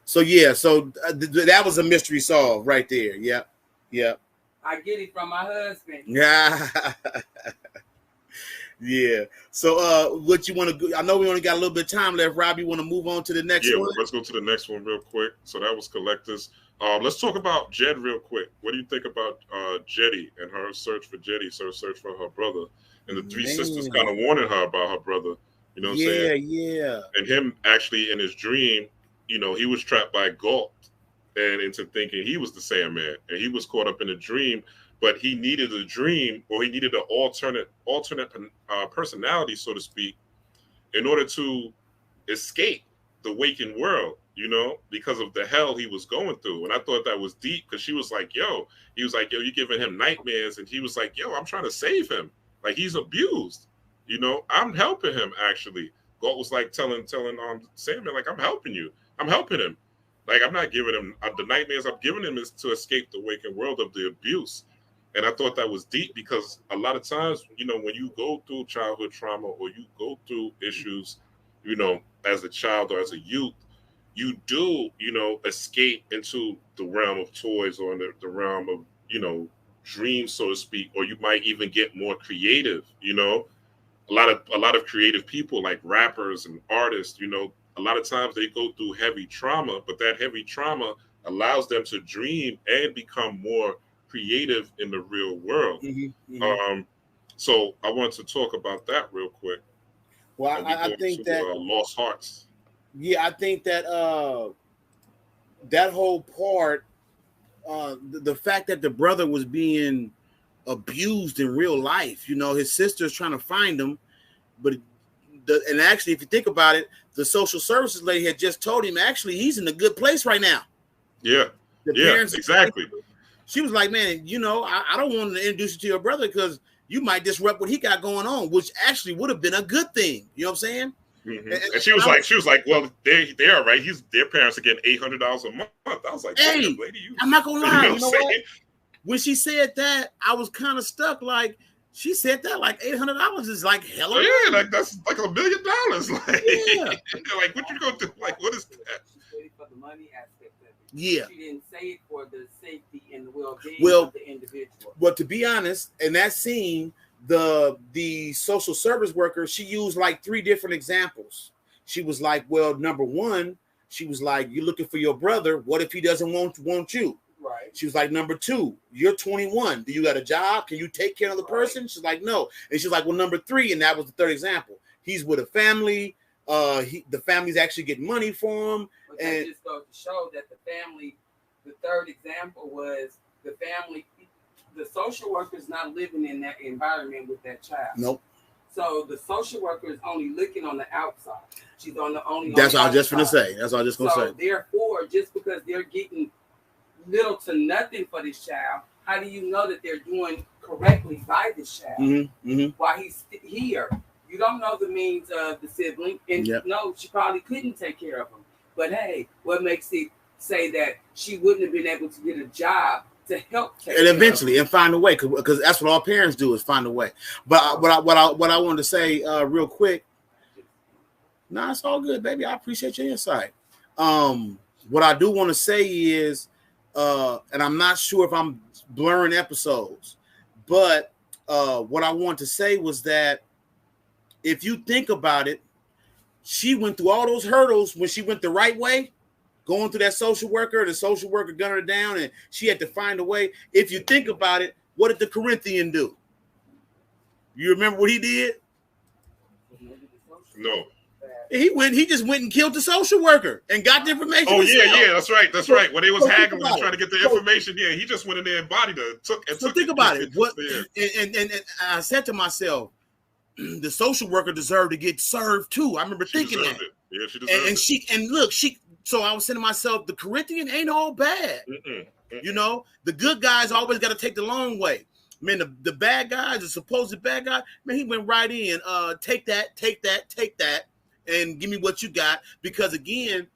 So that was a mystery solved right there. Yep. I get it from my husband. Yeah. So what you want to? I know we only got a little bit of time left. Rob, you want to move on to the next one? Yeah, let's go to the next one real quick. So that was Collectors. Let's talk about Jed real quick. What do you think about Jetty and her search for Jetty, search for her brother, and the three sisters kind of warning her about her brother? You know what I'm saying? Yeah. And him actually in his dream, he was trapped by Galt and into thinking he was the Sandman, and he was caught up in a dream. But he needed a dream, or he needed an alternate personality, so to speak, in order to escape the waking world, because of the hell he was going through. And I thought that was deep, because she was like, he was like, you're giving him nightmares. And he was like, I'm trying to save him. Like, he's abused. I'm helping him, actually. Galt was like telling Sandman, like, I'm helping you. I'm helping him. Like, I'm not giving him the nightmares. I'm giving him is to escape the waking world of the abuse. And I thought that was deep, because a lot of times, when you go through childhood trauma, or you go through issues, as a child or as a youth, you do, escape into the realm of toys, or in the realm of, dreams, so to speak, or you might even get more creative. A lot of creative people, like rappers and artists, a lot of times they go through heavy trauma, but that heavy trauma allows them to dream and become more creative in the real world. So I want to talk about that real quick. Well, I think that Lost Hearts. Yeah, I think that that whole part, the fact that the brother was being abused in real life, his sister's trying to find him, and actually, if you think about it, the social services lady had just told him, actually, he's in a good place right now. Yeah, parents, exactly. She was like, man, I don't want to introduce you to your brother because you might disrupt what he got going on, which actually would have been a good thing. You know what I'm saying? Mm-hmm. And she was like, well, they're right. Their parents are getting $800 a month. I was like, hey, lady, I'm not gonna lie. You know what? When she said that, I was kind of stuck. Like, she said that like $800 is like hella. Yeah, like that's like $1 million. Like, like what you gonna do? Like, what is that? For the money aspect of it. Yeah. She didn't say it for the safety and the well-being of the individual. Well, to be honest, in that scene, the social service worker, she used like 3 different examples. She was like, well, number one, she was like, you're looking for your brother. What if he doesn't want you? Right. She was like, number 2, you're 21. Do you got a job? Can you take care of the person? She's like, no. And she's like, well, number 3, and that was the 3rd example. He's with a family. The family's actually getting money for him. But that just goes to show that the family, the 3rd example was the family, the social worker is not living in that environment with that child. Nope. So the social worker is only looking on the outside. She's only. That's what I was just going to say. So therefore, just because they're getting little to nothing for this child, how do you know that they're doing correctly by this child while he's here? You don't know the means of the sibling, and no, she probably couldn't take care of him. But hey, what makes it say that she wouldn't have been able to get a job to help and eventually and find a way, because that's what all parents do, is find a way. But what I wanted to say real quick, it's all good, baby. I appreciate your insight. What I do want to say is, and I'm not sure if I'm blurring episodes, but what I want to say was that if you think about it, she went through all those hurdles when she went the right way, going through that social worker, the social worker gunned her down, and she had to find a way. If you think about it, what did the Corinthian do? You remember what he did? No. He just went and killed the social worker and got the information. Oh yeah, that's right. When they was haggling and trying to get the information, he just went in there and bodied her. Think about it. And I said to myself, the social worker deserved to get served too. I remember thinking that. Yeah, she deserved it. So I was saying to myself, the Corinthian ain't all bad. You know, the good guys always got to take the long way. Man, the bad guys, the supposed bad guy, man, he went right in. Take that, and give me what you got. Because again,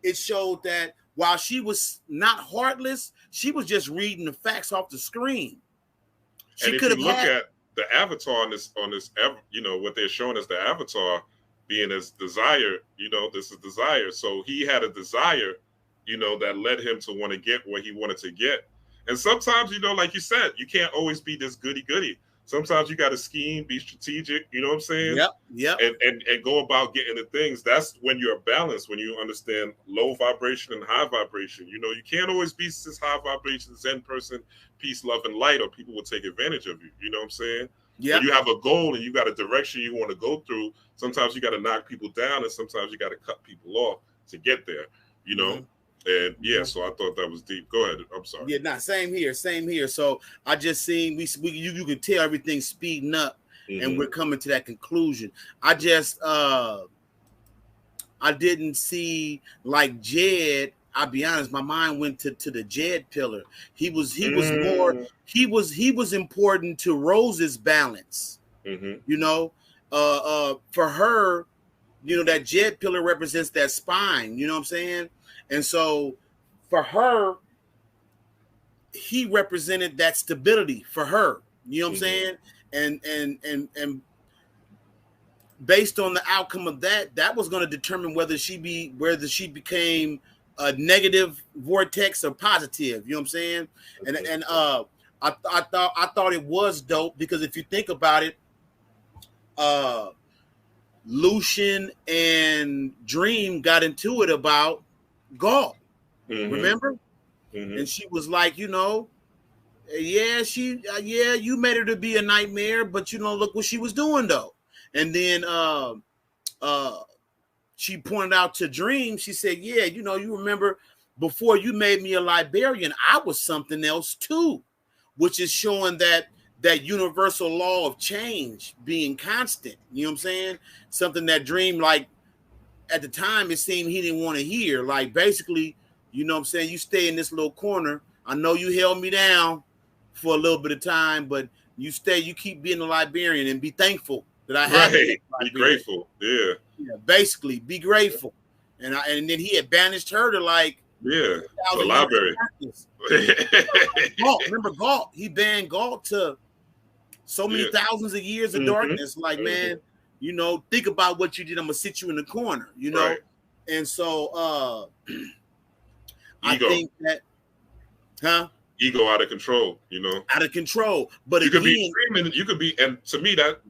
it showed that while she was not heartless, she was just reading the facts off the screen. She could have looked at the avatar on this, what they're showing as the avatar being as desire, this is desire. So he had a desire, that led him to want to get what he wanted to get. And sometimes, like you said, you can't always be this goody-goody. Sometimes you got to scheme, be strategic, you know what I'm saying? Yep. And go about getting the things. That's when you're balanced, when you understand low vibration and high vibration. You can't always be this high vibration, Zen person, peace, love, and light, or people will take advantage of you. You know what I'm saying? Yeah. When you have a goal and you got a direction you want to go through, sometimes you got to knock people down and sometimes you got to cut people off to get there, And so I thought that was deep. Go ahead. I'm sorry. Yeah, same here. So I just seen you can tell everything speeding up, and we're coming to that conclusion. I just I didn't see like Jed. I'll be honest, my mind went to the Jed pillar. He was important to Rose's balance. For her, that Jed pillar represents that spine. You know what I'm saying? And so for her, he represented that stability for her. You know what I'm saying? And based on the outcome of that was going to determine whether she became a negative vortex or positive. You know what I'm saying? And I thought it was dope because if you think about it, Lucian and Dream got into it about Galt, remember? And she was like, you made her to be a nightmare, but look what she was doing though. And then she pointed out to Dream, she said, you remember before you made me a Liberian, I was something else too, which is showing that universal law of change being constant. You know what I'm saying? Something that Dream, like, at the time, it seemed he didn't want to hear. Like, basically, you know what I'm saying? You stay in this little corner. I know you held me down for a little bit of time, but you keep being a Liberian and be thankful that I have it. Be grateful. Yeah. Basically, be grateful. And then he had banished her to the library. Galt, remember Galt? He banned Galt to so many thousands of years of darkness. Like, man, think about what you did. I'm gonna sit you in the corner, Right. And so I think that, ego out of control, out of control. But you could be dreaming. You could be, and to me that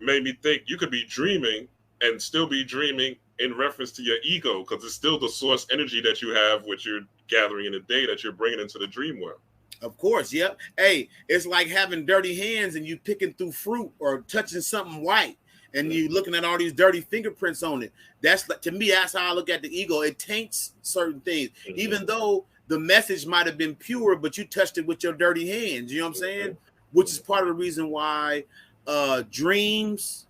made me think you could be dreaming and still be dreaming in reference to your ego, because it's still the source energy that you have, which you're gathering in the day that you're bringing into the dream world. Of course, yep. Hey, it's like having dirty hands and you picking through fruit or touching something white and you looking at all these dirty fingerprints on it. To me, that's how I look at the ego. It taints certain things, even though the message might have been pure, but you touched it with your dirty hands. You know what I'm saying? Which is part of the reason why dreams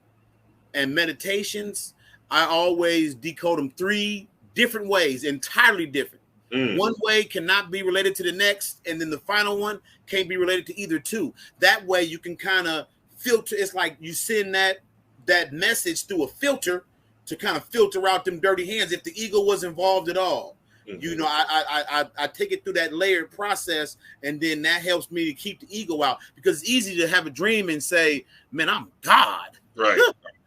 and meditations, I always decode them 3 different ways, entirely different. One way cannot be related to the next, and then the final one can't be related to either 2. That way you can kind of filter. It's like you send that message through a filter to kind of filter out them dirty hands if the ego was involved at all. You know, I take it through that layered process, and then that helps me to keep the ego out, because it's easy to have a dream and say, man, I'm God. Right.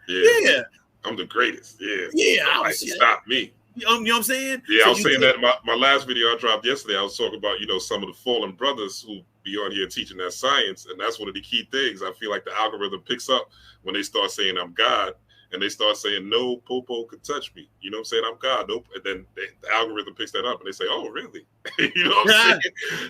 Yeah. I'm the greatest. Yeah. Yeah. Stop me. You know what I'm saying? Yeah, I was saying that in my last video I dropped yesterday. I was talking about, you know, some of the fallen brothers who be on here teaching that science, and that's one of the key things. I feel like the algorithm picks up when they start saying I'm God, and they start saying no popo could touch me. You know what I'm saying? I'm God. Nope. And then the algorithm picks that up, and they say, oh, really? You know what I'm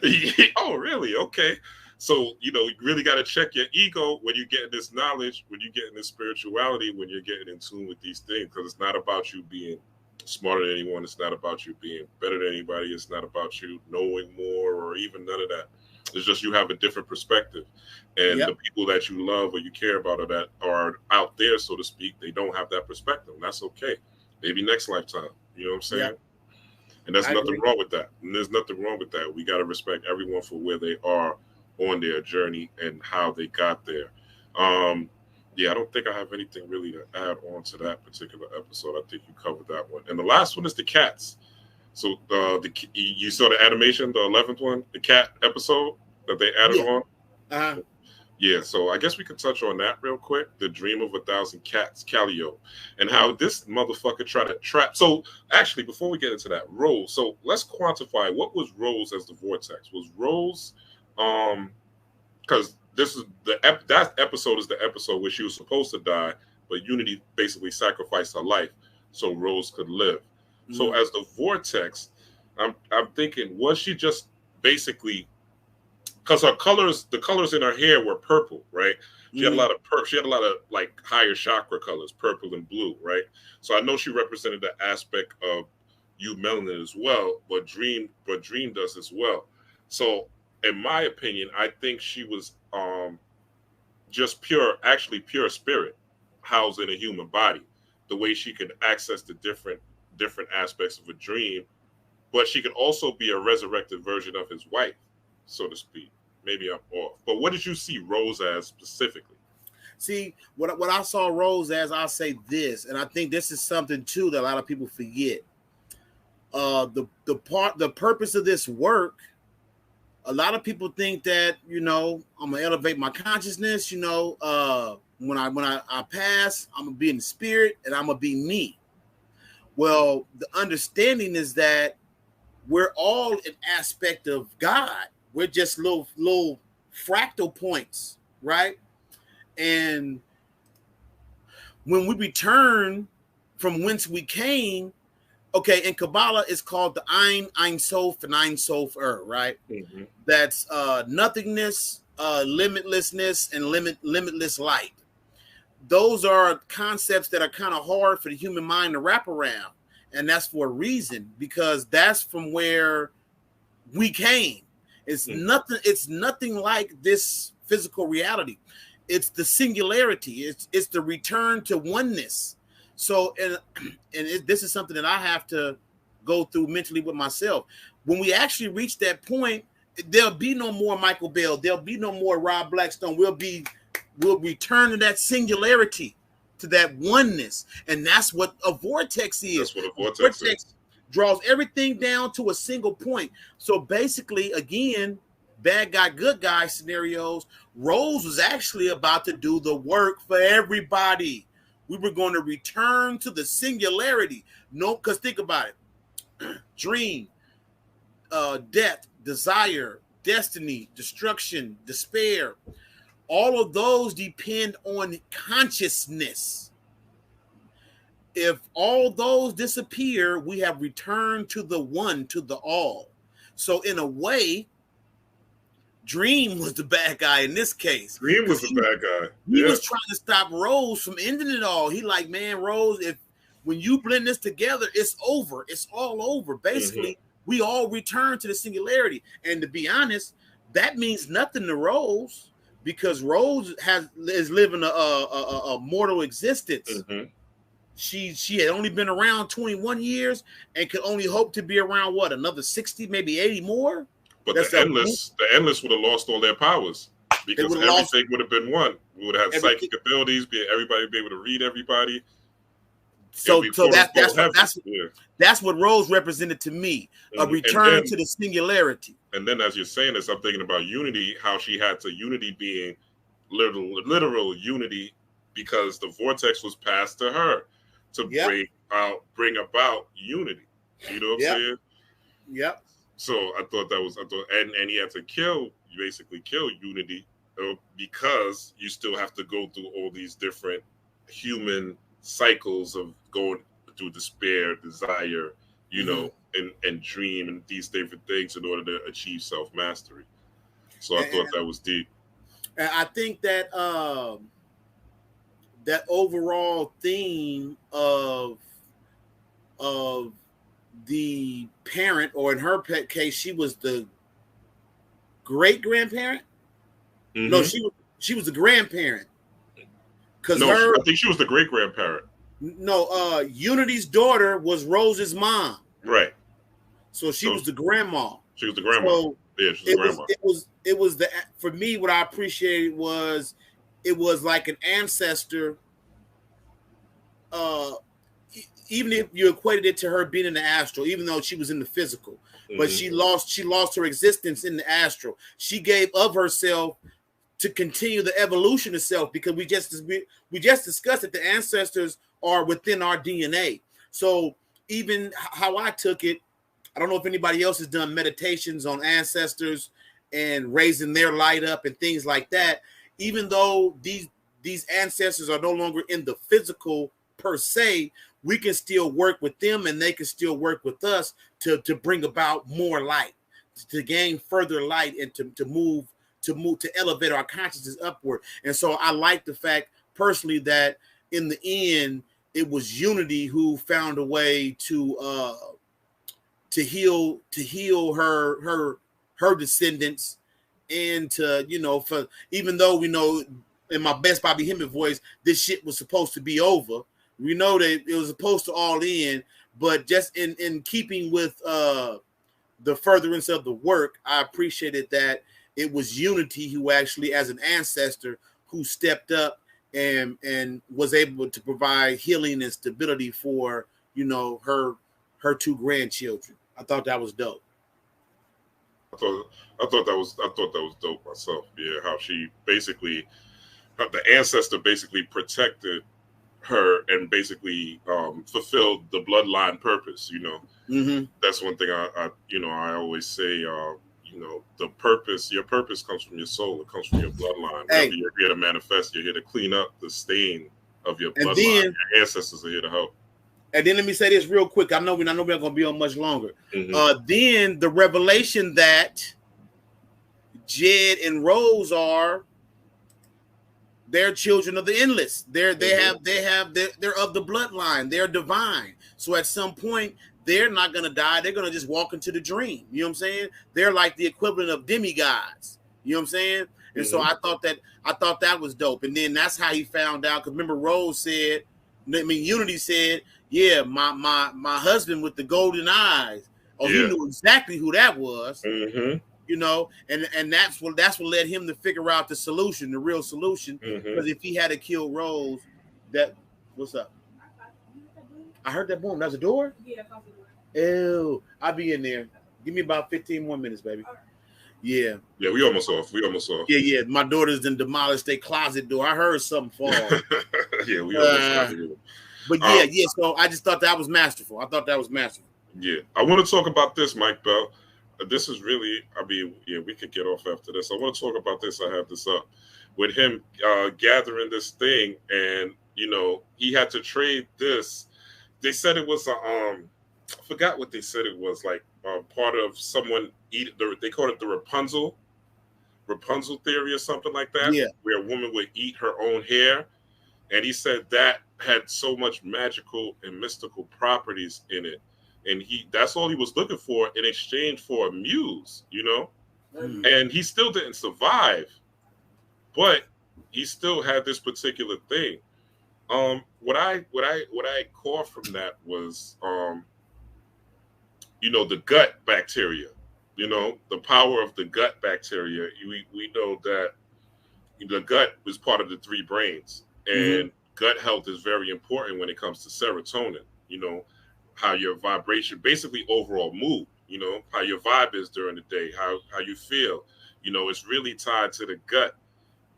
saying? Oh, really? Okay. So, you know, you really got to check your ego when you're getting this knowledge, when you're getting this spirituality, when you're getting in tune with these things, because it's not about you being smarter than anyone. It's not about you being better than anybody. It's not about you knowing more or even none of that. It's just you have a different perspective. And the people that you love or you care about or that are out there, so to speak, they don't have that perspective. And that's okay. Maybe next lifetime. You know what I'm saying? Yeah. And there's nothing wrong with that. And there's nothing wrong with that. We got to respect everyone for where they are on their journey and how they got there. Yeah, I don't think I have anything really to add on to that particular episode. I think you covered that one. And the last one is the cats. So you saw the animation, the 11th one, the cat episode that they added on? Yeah, so I guess we could touch on that real quick. The Dream of 1,000 Cats, Callio, and how this motherfucker tried to trap. So actually, before we get into that, Rose. So let's quantify what was Rose as the vortex. Was Rose, because this is that episode is the episode where she was supposed to die, but Unity basically sacrificed her life so Rose could live. So as the vortex, I'm thinking, was she just basically, because her colors, the colors in her hair were purple, right? She had a lot of she had a lot of like higher chakra colors, purple and blue, right? So I know she represented the aspect of you melanin as well, but Dream does as well. So in my opinion, I think she was just pure spirit housed in a human body. The way she could access the different aspects of a dream, but she could also be a resurrected version of his wife, so to speak. Maybe I'm off, but what did you see Rose as specifically? See, what I saw Rose as, I'll say this, and I think this is something too that a lot of people forget. The purpose of this work, a lot of people think that, you know, I'm gonna elevate my consciousness, you know, when I pass, I'm gonna be in the spirit and I'm gonna be me. Well, the understanding is that we're all an aspect of God. We're just little fractal points, right? And when we return from whence we came, okay, in Kabbalah, it's called the Ein Sof and Ein Sof right? Mm-hmm. That's nothingness, limitlessness, and limitless light. Those are concepts that are kind of hard for the human mind to wrap around. And that's for a reason, because that's from where we came. It's nothing like this physical reality. It's the singularity. It's the return to oneness. So, this is something that I have to go through mentally with myself. When we actually reach that point, there'll be no more Michael Bell. There'll be no more Rob Blackstone. We'll return to that singularity, to that oneness. And that's what a vortex is. That's what a vortex is. Draws everything down to a single point. So basically, again, bad guy, good guy scenarios, Rose was actually about to do the work for everybody. We were going to return to the singularity. No, because think about it. Dream, death, desire, destiny, destruction, despair. All of those depend on consciousness. If all those disappear, we have returned to the one, to the all. So in a way, Dream was the bad guy in this case. Dream was the bad guy. He was trying to stop Rose from ending it all. He like, man, Rose, when you blend this together, it's over. It's all over. Basically, we all return to the singularity. And to be honest, that means nothing to Rose, because Rose is living a mortal existence. She had only been around 21 years and could only hope to be around another 60, maybe 80 more. But the endless would have lost all their powers, because everything would have been one. We would have had psychic abilities. Everybody would be able to read everybody. So yeah. that's what Rose represented to me, a return to the singularity. And then as you're saying this, I'm thinking about unity, how she had to unity being literal unity, because the vortex was passed to her to bring about unity. You know what I'm saying? Yep. So I thought, and he had to basically kill unity, because you still have to go through all these different human cycles of going through despair, desire, you know, and dream, and these different things in order to achieve self-mastery. So I thought that was deep. And I think that that overall theme of the parent, or in her case, she was the great grandparent. No, she was the grandparent. I think she was the great grandparent. No, Unity's daughter was Rose's mom. Right. So she was the grandma. She was the grandma. So yeah, she was the grandma. It was the, for me, what I appreciated was it was like an ancestor. Even if you equated it to her being in the astral, even though she was in the physical, but she lost her existence in the astral. She gave of herself to continue the evolution of self, because we just discussed that the ancestors are within our DNA. So even how I took it, I don't know if anybody else has done meditations on ancestors and raising their light up and things like that. Even though these ancestors are no longer in the physical per se, we can still work with them, and they can still work with us to bring about more light, to gain further light, and to elevate our consciousness upward. And so I like the fact personally that in the end, it was Unity who found a way to heal her descendants, and to, you know, for even though we know in my best Bobby Hemmett voice, this shit was supposed to be over. We know that it was supposed to all end, but just in keeping with the furtherance of the work, I appreciated that it was Unity who actually, as an ancestor, who stepped up and was able to provide healing and stability for, you know, her two grandchildren. I thought that was dope. I thought that was dope myself. Yeah, how she basically, the ancestor basically protected her and basically fulfilled the bloodline purpose. You know, that's one thing I always say. You know, the purpose, your purpose comes from your soul. It comes from your bloodline. Hey. You're here to manifest. You're here to clean up the stain of your bloodline. Then, your ancestors are here to help. And then let me say this real quick. I know we're not going to be on much longer. Then the revelation that Jed and Rose they're children of the endless. They're of the bloodline. They're divine. So at some point, they're not going to die. They're going to just walk into the dream. You know what I'm saying? They're like the equivalent of demigods. You know what I'm saying? And so I thought that was dope. And then that's how he found out. Because remember, Rose said, Unity said, yeah, my husband with the golden eyes. Oh, he knew exactly who that was. You know, and that's what led him to figure out the solution, the real solution. Because if he had to kill Rose, what's up? I heard that boom. That's a door? Yeah, that's the door. Ew. I'll be in there. Give me about 15 more minutes, baby. Right. Yeah. Yeah, we almost off. Yeah. My daughters done demolished their closet door. I heard something fall. Yeah, we almost off. But yeah. So I just thought that was masterful. Yeah. I want to talk about this, Mike Bell. This is really, we could get off after this. I want to talk about this. I have this up with him gathering this thing, and, you know, he had to trade this. They said it was I forgot what they said it was, like part of someone they called it the Rapunzel theory or something like that, where a woman would eat her own hair. And he said that had so much magical and mystical properties in it. And that's all he was looking for in exchange for a muse, you know? And he still didn't survive, but he still had this particular thing. What I caught from that was, you know, the gut bacteria, you know, the power of the gut bacteria. We know that the gut is part of the three brains, and gut health is very important when it comes to serotonin. You know, how your vibration, basically overall mood. You know, how your vibe is during the day, how you feel. You know, it's really tied to the gut,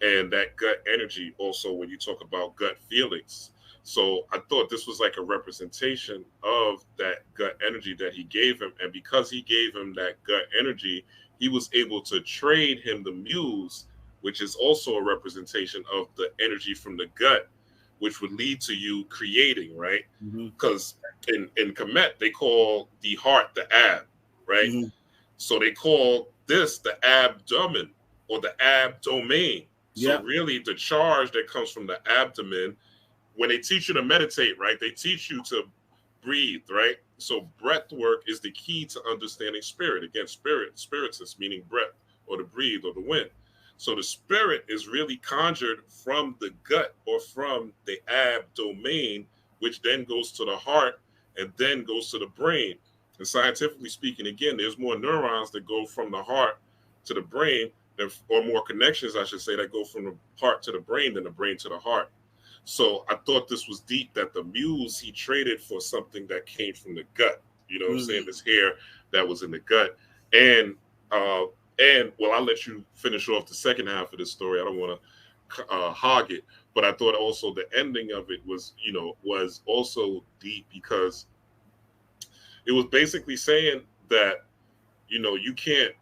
and that gut energy. Also, when you talk about gut feelings. So I thought this was like a representation of that gut energy that he gave him. And because he gave him that gut energy, he was able to trade him the muse, which is also a representation of the energy from the gut, which would lead to you creating, right? Because in Kemet, they call the heart the ab, right? So they call this the abdomen or the abdomen. So really the charge that comes from the abdomen, when they teach you to meditate, right, they teach you to breathe, right? So breath work is the key to understanding spirit. Again, spiritus, meaning breath or to breathe or the wind. So the spirit is really conjured from the gut or from the abdomen, which then goes to the heart and then goes to the brain. And scientifically speaking, again, there's more neurons that go from the heart to the brain, or more connections, I should say, that go from the heart to the brain than the brain to the heart. So I thought this was deep, that the muse he traded for something that came from the gut. You know what I'm saying? This hair that was in the gut. And well, I'll let you finish off the second half of this story. I don't want to hog it, but I thought also the ending of it was, you know, was also deep, because it was basically saying that, you know, you can't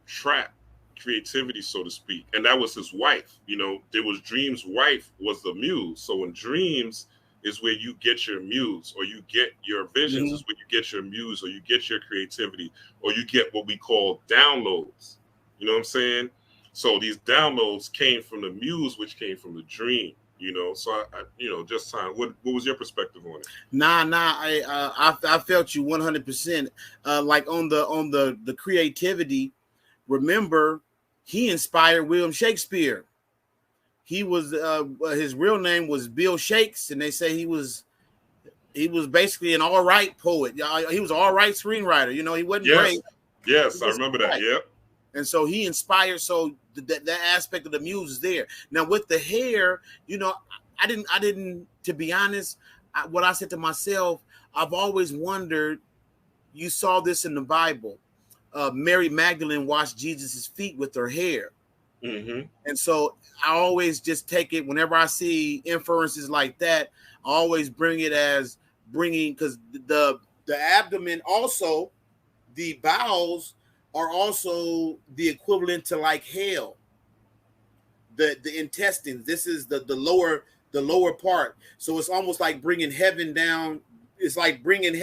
trap creativity, so to speak. And that was his wife. You know, there was Dream's wife was the muse. So in dreams is where you get your muse, or you get your visions, is where you get your muse, or you get your creativity, or you get what we call downloads. You know what I'm saying? So these downloads came from the muse, which came from the dream. You know, so I you know, just time. What was your perspective on it? I felt you 100%. Like on the creativity. Remember, he inspired William Shakespeare. He was his real name was Bill Shakes, and they say he was basically an all right poet. He was an all right screenwriter. You know, he wasn't great. Yes, I remember that. Yep. And so he inspired. So that aspect of the muse is there. Now with the hair, you know, I didn't. To be honest, what I said to myself, I've always wondered. You saw this in the Bible. Mary Magdalene washed Jesus's feet with her hair. And so I always just take it whenever I see inferences like that, I always bring it as bringing, because the abdomen, also the bowels are also the equivalent to like hell. The intestines, this is the lower part. So it's almost like bringing heaven down. It's like bringing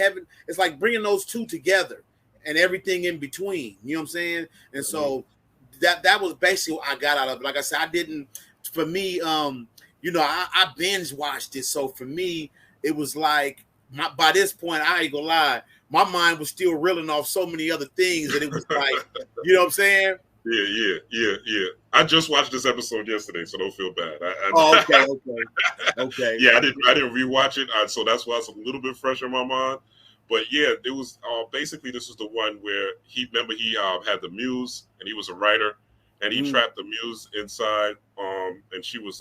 those two together. And everything in between, you know what I'm saying? And so that was basically what I got out of it. Like I said, I didn't, for me, you know, I binge watched it. So for me, it was like, by this point, I ain't gonna lie, my mind was still reeling off so many other things that it was like, you know what I'm saying? Yeah. I just watched this episode yesterday, so don't feel bad. Okay. Yeah, I didn't rewatch it, so that's why it's a little bit fresh in my mind. But yeah, it was basically, this was the one where he had the muse, and he was a writer, and he trapped the muse inside, and she was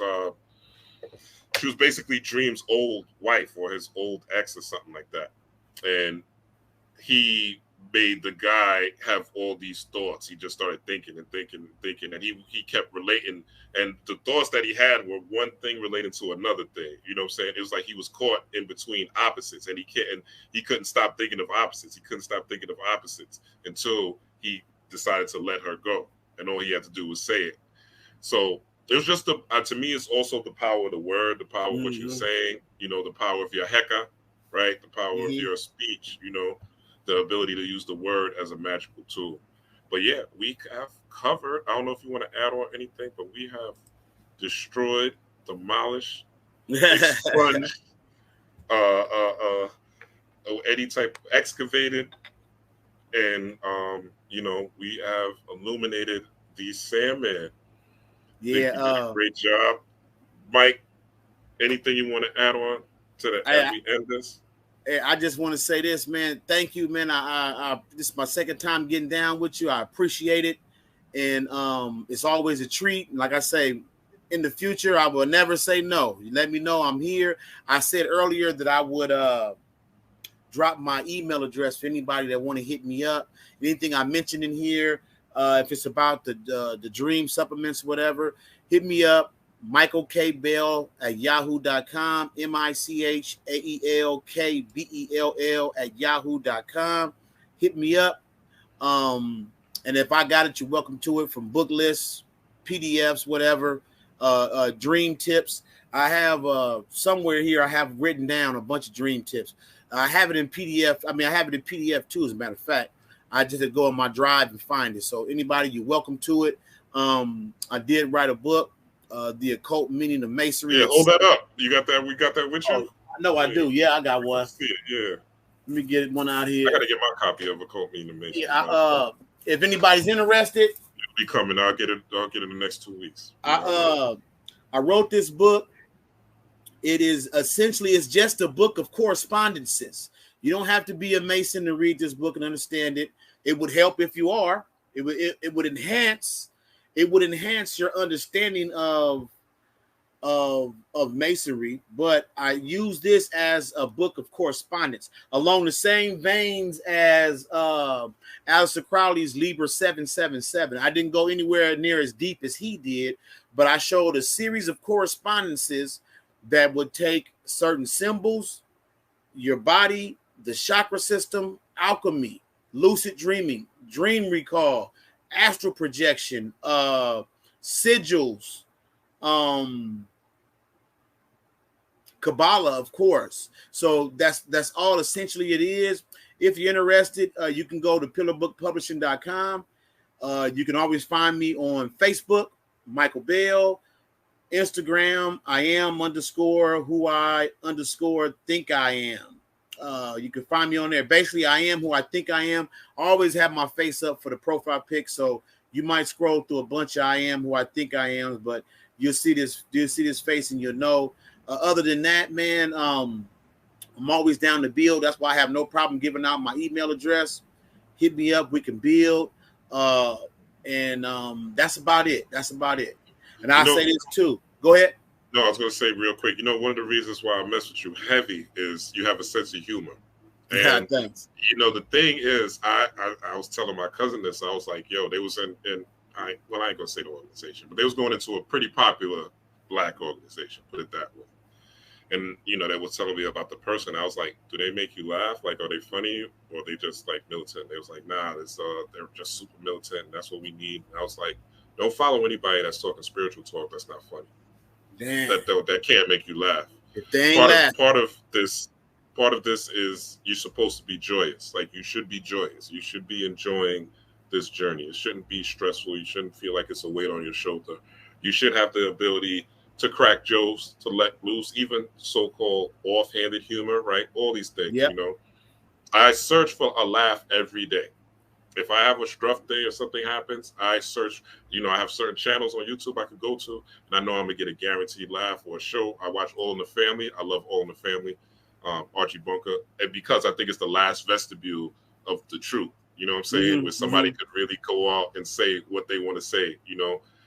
basically Dream's old wife or his old ex or something like that, and he made the guy have all these thoughts. He just started thinking, and he kept relating, and the thoughts that he had were one thing relating to another thing. You know what I'm saying? It was like he was caught in between opposites, and he couldn't stop thinking of opposites. He couldn't stop thinking of opposites until he decided to let her go, and all he had to do was say it. So it was just to me, it's also the power of the word, the power of what you're saying. You know, the power of your heka, right? The power of your speech. You know, the ability to use the word as a magical tool. But yeah, we have covered. I don't know if you want to add on anything, but we have destroyed, demolished, expunged, any type excavated, and you know, we have illuminated the Sandman. Yeah, you did a great job, Mike. Anything you want to add on to that as we end this? I just want to say this, man. Thank you, man. I this is my second time getting down with you. I appreciate it, and it's always a treat. And like I say, in the future, I will never say no. You let me know I'm here. I said earlier that I would drop my email address for anybody that want to hit me up. Anything I mentioned in here, if it's about the dream supplements, whatever, hit me up. Michael K. Bell at yahoo.com, MichaelKbell at yahoo.com. Hit me up. And if I got it, you're welcome to it, from book lists, PDFs, whatever, dream tips. I have somewhere here, I have written down a bunch of dream tips. I have it in PDF. I have it in PDF too, as a matter of fact. I just had to go on my drive and find it. So anybody, you're welcome to it. I did write a book, The Occult Meaning of Masonry. Yeah, hold that up. You got that? We got that with you? I know I do. Yeah, I got one. See it, yeah. Let me get one out here. I got to get my copy of Occult Meaning of Masonry. Yeah, if anybody's interested, it'll be coming. I'll get it in the next 2 weeks. I wrote this book. It is essentially, it's just a book of correspondences. You don't have to be a Mason to read this book and understand it. It would help if you are. It would enhance your understanding of Masonry. But I use this as a book of correspondence along the same veins as Aleister Crowley's Liber 777. I didn't go anywhere near as deep as he did, but I showed a series of correspondences that would take certain symbols, your body, the chakra system, alchemy, lucid dreaming, dream recall, astral projection, sigils, Kabbalah, of course. So that's all essentially it is. If you're interested, you can go to pillarbookpublishing.com. You can always find me on Facebook, Michael Bell. Instagram, I am _who I _think I am. You can find me on there. Basically, I am who I think I am. I always have my face up for the profile pic, so you might scroll through a bunch of I am who I think I am, but you'll see this face and you'll know. Other than that, man, I'm always down to build. That's why I have no problem giving out my email address. Hit me up. We can build. And that's about it. And I'll say this too. Go ahead. No, I was going to say real quick. One of the reasons why I mess with you heavy is you have a sense of humor. And, yeah, thanks. The thing is, I was telling my cousin this. I was like, yo, they was I ain't going to say the organization, but they was going into a pretty popular Black organization, put it that way. And, they were telling me about the person. I was like, do they make you laugh? Like, are they funny or are they just like militant? They was like, nah, they're just super militant. And that's what we need. And I was like, don't follow anybody that's talking spiritual talk that's not funny. Damn. That can't make you laugh. If they ain't part of this is you're supposed to be joyous. Like, you should be joyous. You should be enjoying this journey. It shouldn't be stressful. You shouldn't feel like it's a weight on your shoulder. You should have the ability to crack jokes, to let loose, even so-called offhanded humor, right? All these things, Yep. I search for a laugh every day. If I have a rough day or something happens, I search, I have certain channels on YouTube I could go to, and I know I'm going to get a guaranteed laugh or a show. I watch All in the Family. I love All in the Family, Archie Bunker, and because I think it's the last vestibule of the truth, you know what I'm saying, where somebody could really go out and say what they want to say,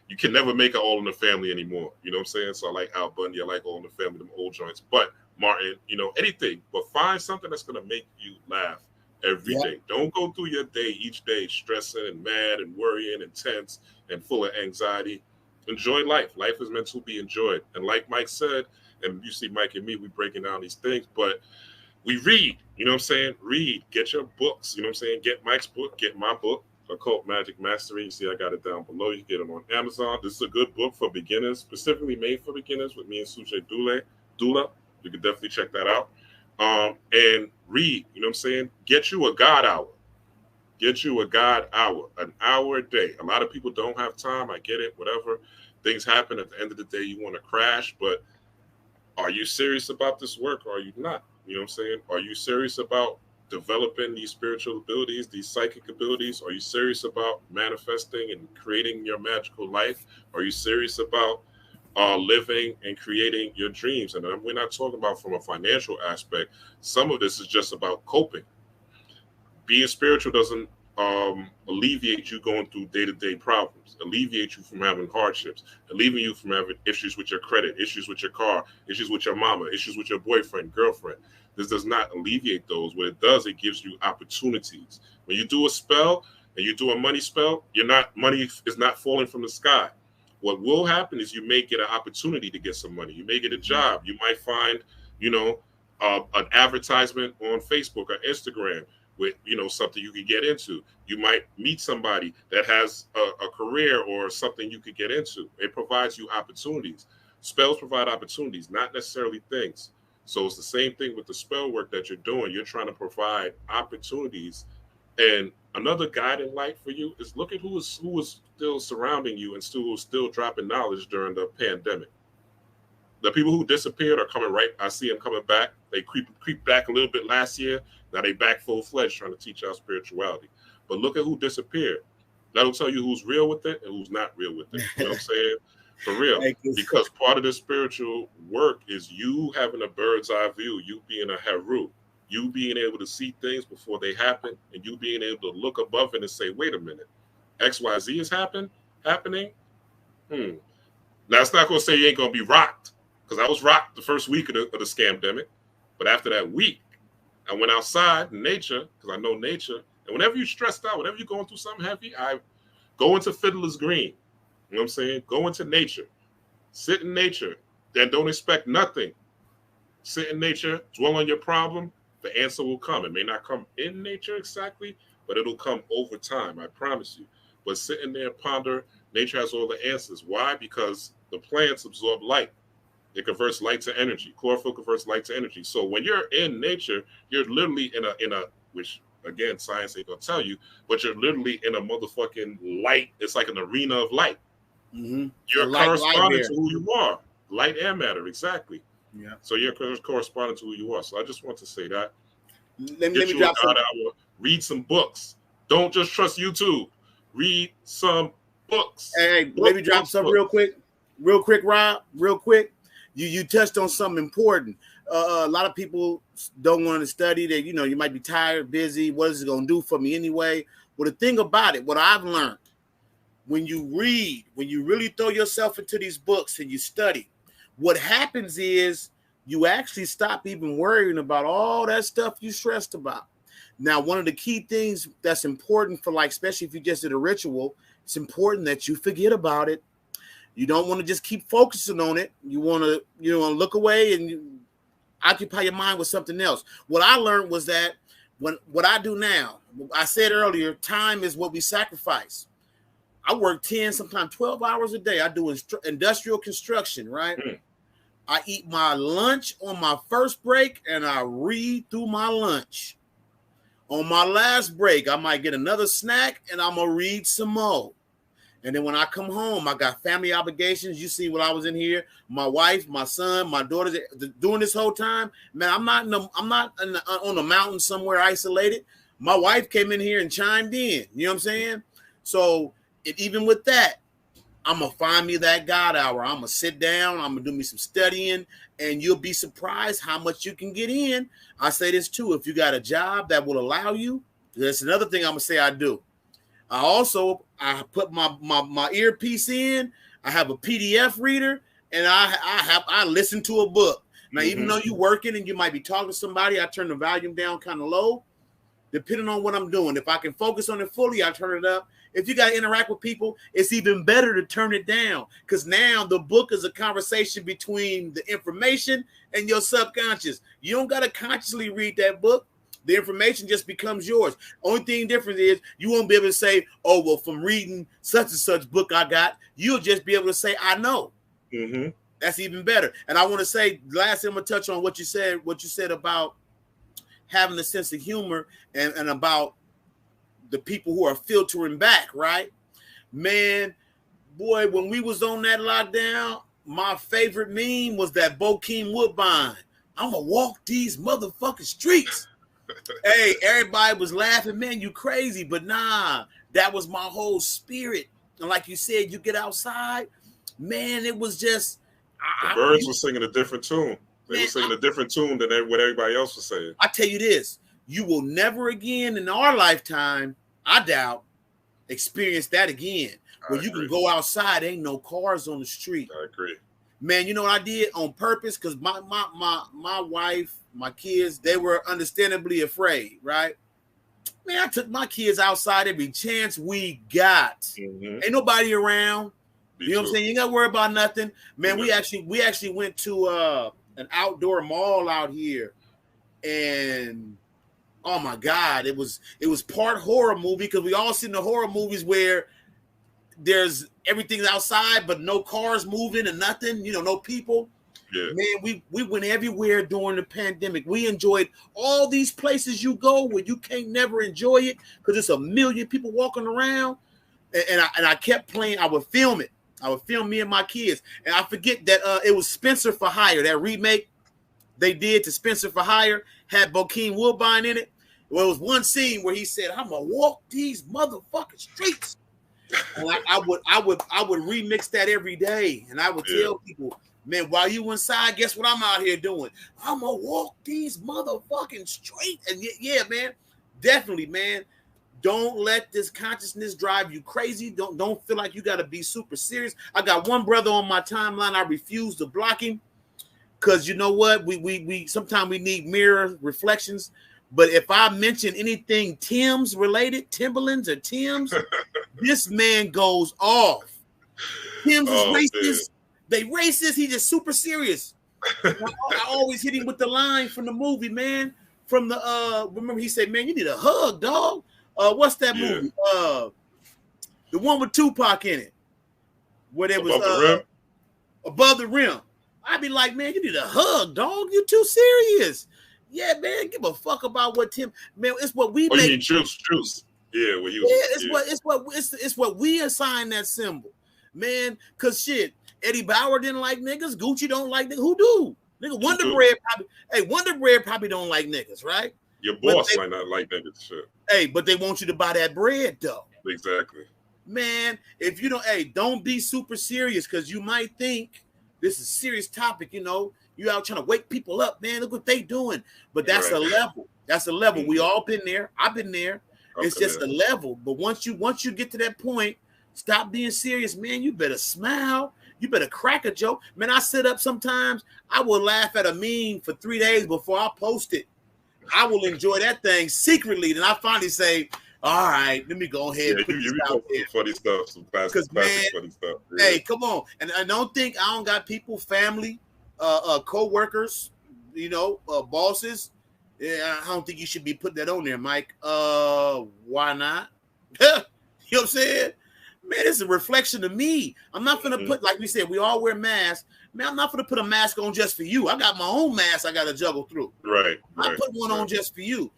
You can never make it All in the Family anymore, you know what I'm saying? So I like Al Bundy, I like All in the Family, them old joints, but Martin, anything, but find something that's going to make you laugh every day. Don't go through your day each day stressing and mad and worrying and tense and full of anxiety. Enjoy life. Life is meant to be enjoyed. And like Mike said, and you see Mike and me, we breaking down these things, but we read, you know what I'm saying? Read, get your books, you know what I'm saying? Get Mike's book, get my book, Occult Magick Mastery. You see I got it down below. You can get them on Amazon. This is a good book for beginners, specifically made for beginners with me and Suche Dula. You can definitely check that out. And read, you know what I'm saying? Get you a God hour. Get you a God hour, an hour a day. A lot of people don't have time. I get it, whatever. Things happen. At the end of the day, you want to crash, but are you serious about this work or are you not? You know what I'm saying? Are you serious about developing these spiritual abilities, these psychic abilities? Are you serious about manifesting and creating your magical life? Are you serious about living and creating your dreams? And we're not talking about from a financial aspect. Some of this is just about coping. Being spiritual doesn't alleviate you going through day-to-day problems, alleviate you from having hardships, alleviate you from having issues with your credit, issues with your car, issues with your mama, issues with your boyfriend, girlfriend. This does not alleviate those. What it does, it gives you opportunities. When you do a spell and you do a money spell, money is not falling from the sky. What will happen is you may get an opportunity to get some money. You may get a job. You might find, an advertisement on Facebook or Instagram with, something you could get into. You might meet somebody that has a career or something you could get into. It provides you opportunities. Spells provide opportunities, not necessarily things. So it's the same thing with the spell work that you're doing. You're trying to provide opportunities. And another guiding light for you is look at who was still surrounding you and who was still dropping knowledge during the pandemic. The people who disappeared are coming right. I see them coming back. They creep back a little bit last year. Now they back full-fledged trying to teach our spirituality. But look at who disappeared. That'll tell you who's real with it and who's not real with it. You know what I'm saying? For real. Because part of the spiritual work is you having a bird's eye view, you being a Heru, you being able to see things before they happen, and you being able to look above it and say, wait a minute, XYZ is happening? Now, it's not going to say you ain't going to be rocked, because I was rocked the first week of the scamdemic. But after that week, I went outside in nature, because I know nature. And whenever you're stressed out, whenever you're going through something heavy, I go into Fiddler's Green. You know what I'm saying? Go into nature. Sit in nature. Then don't expect nothing. Sit in nature. Dwell on your problem. The answer will come. It may not come in nature exactly, but it'll come over time. I promise you. But sit in there and ponder. Nature has all the answers. Why? Because the plants absorb light. It converts light to energy. Chlorophyll converts light to energy. So when you're in nature, you're literally in a which again science ain't gonna tell you, but you're literally in a motherfucking light. It's like an arena of light. Mm-hmm. You're corresponding to who you are. Light and matter, exactly. Yeah. So you're corresponding to who you are. So I just want to say that. Let me drop some. Read some books. Don't just trust YouTube. Read some books. Hey, let me drop something real quick, Rob. Real quick. You touched on something important. A lot of people don't want to study. That you might be tired, busy. What is it going to do for me anyway? Well, the thing about it, what I've learned, when you read, when you really throw yourself into these books and you study, what happens is you actually stop even worrying about all that stuff you stressed about. Now, one of the key things that's important for, like, especially if you just did a ritual, it's important that you forget about it. You don't want to just keep focusing on it. You want to, look away and occupy your mind with something else. What I learned was that what I do now, I said earlier, time is what we sacrifice. I work 10, sometimes 12 hours a day. I do industrial construction, right? I eat my lunch on my first break and I read through my lunch. On my last break, I might get another snack and I'm going to read some more. And then when I come home, I got family obligations. You see, when I was in here, my wife, my son, my daughters, during this whole time, man, I'm not on a mountain somewhere isolated. My wife came in here and chimed in. You know what I'm saying? So even with that, I'm going to find me that God hour. I'm going to sit down. I'm going to do me some studying, and you'll be surprised how much you can get in. I say this too. If you got a job that will allow you, that's another thing I'm going to say I do. I put my earpiece in. I have a PDF reader, and I listen to a book. Now, even though you're working and you might be talking to somebody, I turn the volume down kind of low, depending on what I'm doing. If I can focus on it fully, I turn it up. If you got to interact with people, it's even better to turn it down, because now the book is a conversation between the information and your subconscious. You don't got to consciously read that book. The information just becomes yours. Only thing different is you won't be able to say, oh, well, from reading such and such book I got, you'll just be able to say, I know. Mm-hmm. That's even better. And I want to say, last thing I'm going to touch on what you said about having a sense of humor and about the people who are filtering back, right? Man, boy, when we was on that lockdown, my favorite meme was that Bokeem Woodbine. I'm going to walk these motherfucking streets. Hey, everybody was laughing, man, you crazy. But nah, that was my whole spirit. And like you said, you get outside, man, it was just... The birds were singing a different tune. They were singing a different tune than what everybody else was saying. I tell you this, you will never again in our lifetime, I doubt experience that again. Where you can go outside, ain't no cars on the street. I agree. Man, you know what I did on purpose? Because my wife, my kids, they were understandably afraid, right? Man, I took my kids outside every chance we got. Mm-hmm. Ain't nobody around. You know what I'm saying? You ain't got to worry about nothing. Man, we actually went to an outdoor mall out here, and oh my God, it was part horror movie, because we all seen the horror movies where there's everything's outside but no cars moving and nothing, you know, no people. Yeah. Man, we went everywhere during the pandemic. We enjoyed all these places you go where you can't never enjoy it because it's a million people walking around. And I kept playing. I would film it. I would film me and my kids. And I forget that it was Spencer for Hire. That remake they did to Spencer for Hire had Bokeem Woodbine in it. Well, it was one scene where he said, "I'm gonna walk these motherfucking streets." And I would remix that every day, and I would tell people, man, while you inside, guess what I'm out here doing? I'm gonna walk these motherfucking streets. And yeah, man, definitely, man. Don't let this consciousness drive you crazy. Don't feel like you got to be super serious. I got one brother on my timeline. I refuse to block him because you know what? We sometimes we need mirror reflections. But if I mention anything Tim's related, Timberlands or Tim's, this man goes off. Tim's is racist. They racist. He just super serious. I always hit him with the line from the movie, man. From the remember he said, "Man, you need a hug, dog." What's that movie? The one with Tupac in it, where there was Above the Rim. I'd be like, "Man, you need a hug, dog. You too serious." Yeah, man, give a fuck about what Tim. Man, it's what we make. You mean juice. Yeah, well, it's what we assign that symbol, man. Cause shit, Eddie Bauer didn't like niggas. Gucci don't like niggas. Who do? Nigga, Wonder Bread probably don't like niggas, right? Your boss might not like niggas, shit. Hey, but they want you to buy that bread, though. Exactly. Man, if you don't be super serious, because you might think this is a serious topic, you know. You out trying to wake people up, man. Look what they doing. But that's a level. That's a level. We all been there. I've been there. It's just a level. But once you get to that point, stop being serious, man. You better smile. You better crack a joke. Man, I sit up sometimes. I will laugh at a meme for 3 days before I post it. I will enjoy that thing secretly. Then I finally say, all right, let me go ahead and put this out there. Funny stuff. Some classic funny stuff. Yeah. Hey, come on. And I don't think I don't got people, family, co-workers, you know, bosses. Yeah, I don't think you should be putting that on there, Mike. Why not? You know what I'm saying? Man, it's a reflection of me. I'm not gonna put, like we said, we all wear masks. Man, I'm not gonna put a mask on just for you. I got my own mask I gotta juggle through. Right. I put one on just for you.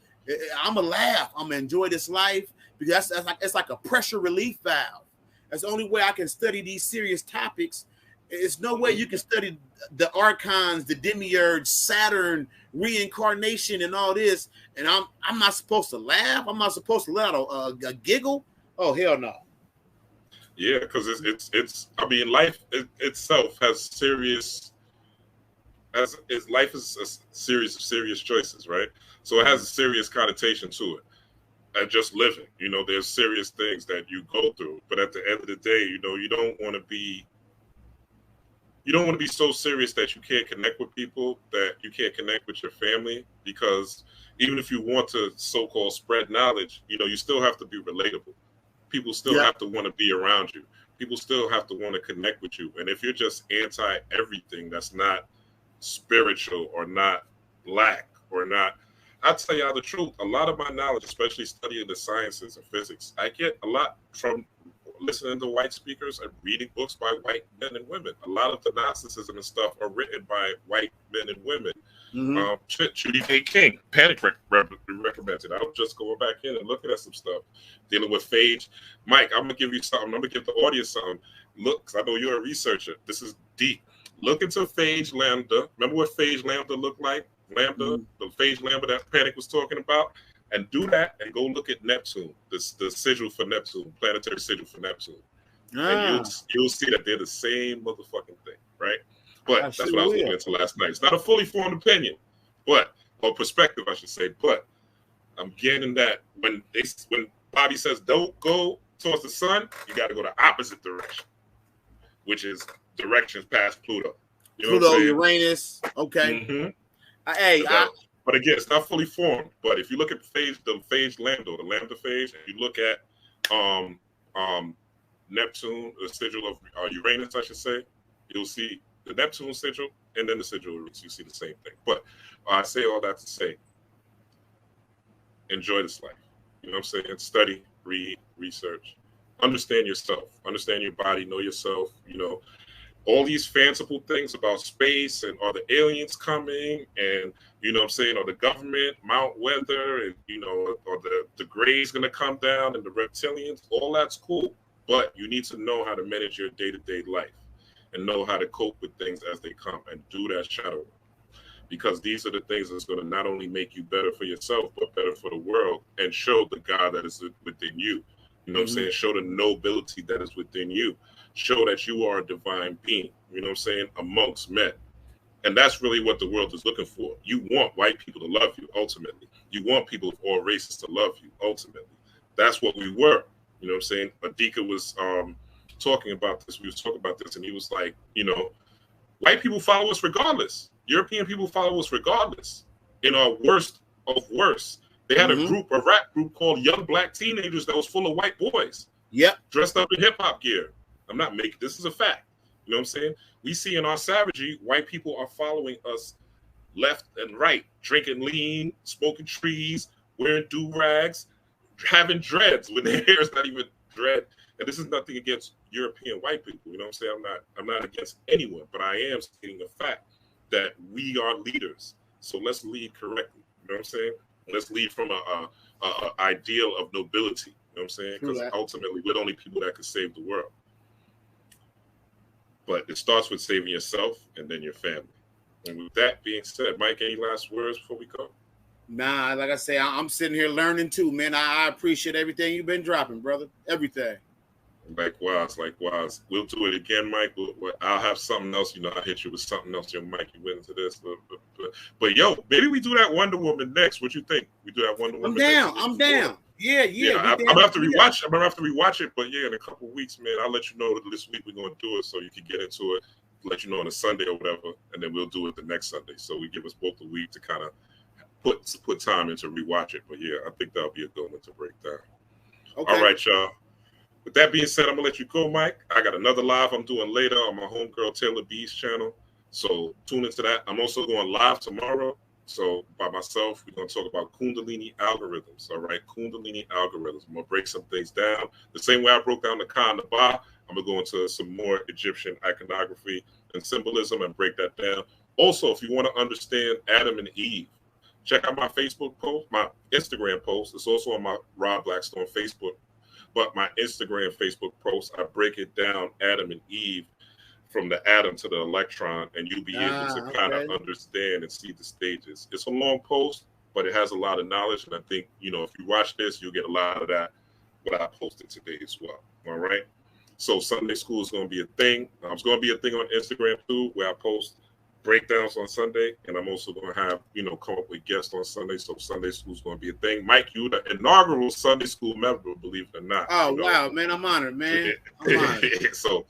I'm gonna laugh. I'm gonna enjoy this life because it's like a pressure relief valve. That's the only way I can study these serious topics. It's no way you can study the archons, the demiurge, Saturn, reincarnation, and all this. And I'm not supposed to laugh. I'm not supposed to let out a giggle. Oh, hell no. Yeah, because it's. I mean, life itself has serious. Life is a series of serious choices, right? So it has a serious connotation to it. And just living, you know, there's serious things that you go through. But at the end of the day, you know, you don't want to be so serious that you can't connect with people, that you can't connect with your family, because even if you want to so-called spread knowledge, you know, you still have to be relatable. People still have to want to be around you. People still have to want to connect with you. And if you're just anti-everything that's not spiritual or not black or not, I'll tell y'all the truth. A lot of my knowledge, especially studying the sciences and physics, I get a lot from listening to white speakers and reading books by white men and women. A lot of the Gnosticism and stuff are written by white men and women. Judy K. King, Panic recommends it. I'm just going back in and looking at some stuff, dealing with phage. Mike, I'm going to give you something. I'm going to give the audience something. Look, because I know you're a researcher. This is deep. Look into phage lambda. Remember what phage lambda looked like? The phage lambda that Panic was talking about? And do that and go look at Neptune, the sigil for Neptune, planetary sigil for Neptune. And you'll see that they're the same motherfucking thing, right? But that's what I was looking into last night. It's not a fully formed opinion, or perspective, I should say. But I'm getting that when Bobby says don't go towards the sun, you got to go the opposite direction, which is directions past Pluto. You know Pluto, Uranus. Okay. Mm-hmm. But again, it's not fully formed. But if you look at the phage lambda, the lambda phage, and you look at Neptune, the sigil of Uranus, I should say, you'll see the Neptune sigil and then the sigil of Uranus. You see the same thing. But I say all that to say, enjoy this life. You know what I'm saying? Study, read, research, understand yourself, understand your body, know yourself. You know, all these fanciful things about space and are the aliens coming, and you know what I'm saying, or the government, Mount Weather, and you know, or the Greys gonna come down and the reptilians, all that's cool. But you need to know how to manage your day-to-day life and know how to cope with things as they come and do that shadow work. Because these are the things that's going to not only make you better for yourself, but better for the world and show the God that is within you. You know what I'm saying? Show the nobility that is within you. Show that you are a divine being, you know what I'm saying, amongst men. And that's really what the world is looking for. You want white people to love you, ultimately. You want people of all races to love you, ultimately. That's what we were. You know what I'm saying? Adika was talking about this. We was talking about this, and he was like, you know, white people follow us regardless. European people follow us regardless. In our worst of worst. They had a rap group called Young Black Teenagers that was full of white boys. Yep. Dressed up in hip-hop gear. I'm not making this is a fact. You know what I'm saying? We see in our savagery, white people are following us left and right, drinking lean, smoking trees, wearing do-rags, having dreads when their hair is not even dread. And this is nothing against European white people. You know what I'm saying? I'm not against anyone, but I am stating the fact that we are leaders. So let's lead correctly. You know what I'm saying? Let's lead from a ideal of nobility. You know what I'm saying? Because ultimately, we're the only people that can save the world. But it starts with saving yourself and then your family. And with that being said, Mike, any last words before we go? Nah, like I say, I'm sitting here learning too, man. I appreciate everything you've been dropping, brother. Everything. Likewise. We'll do it again, Mike. I'll have something else. You know, I'll hit you with something else. Your Mike, you went into this. But yo, maybe we do that Wonder Woman next. What you think? We do that Wonder Woman next? I'm down. Yeah. I'm gonna have to rewatch. I'm gonna have to rewatch it. But yeah, in a couple of weeks, man, I'll let you know that this week we're gonna do it, so you can get into it. Let you know on a Sunday or whatever, and then we'll do it the next Sunday. So we give us both a week to kind of put time into rewatch it. But yeah, I think that'll be a good one to break down. Okay. All right, y'all. With that being said, I'm gonna let you go, Mike. I got another live I'm doing later on my homegirl Taylor B's channel. So tune into that. I'm also going live tomorrow. So by myself, we're gonna talk about Kundalini algorithms. All right, Kundalini algorithms. I'm gonna break some things down. The same way I broke down the Ka and the Ba, I'm gonna go into some more Egyptian iconography and symbolism and break that down. Also, if you want to understand Adam and Eve, check out my Facebook post, my Instagram post. It's also on my Rob Blackstorm Facebook. But my Instagram, Facebook post, I break it down, Adam and Eve, from the atom to the electron, and you'll be able to kind of understand and see the stages. It's a long post, but it has a lot of knowledge, and I think, you know, if you watch this, you'll get a lot of that, what I posted today as well. All right? So Sunday school is going to be a thing. It's going to be a thing on Instagram, too, where I post breakdowns on Sunday, and I'm also going to have, you know, come up with guests on Sunday. So Sunday school is going to be a thing. Mike, you the inaugural Sunday school member, believe it or not. Oh, you know? Wow, man, I'm honored, man. I'm honored. So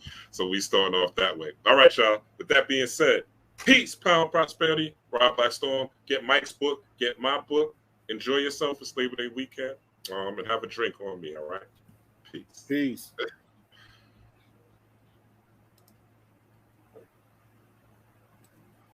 we starting off that way. All right, y'all. With that being said, peace, power, and prosperity. Rob Blackstorm. Get Mike's book. Get my book. Enjoy yourself for Labor Day weekend. And have a drink on me. All right. Peace.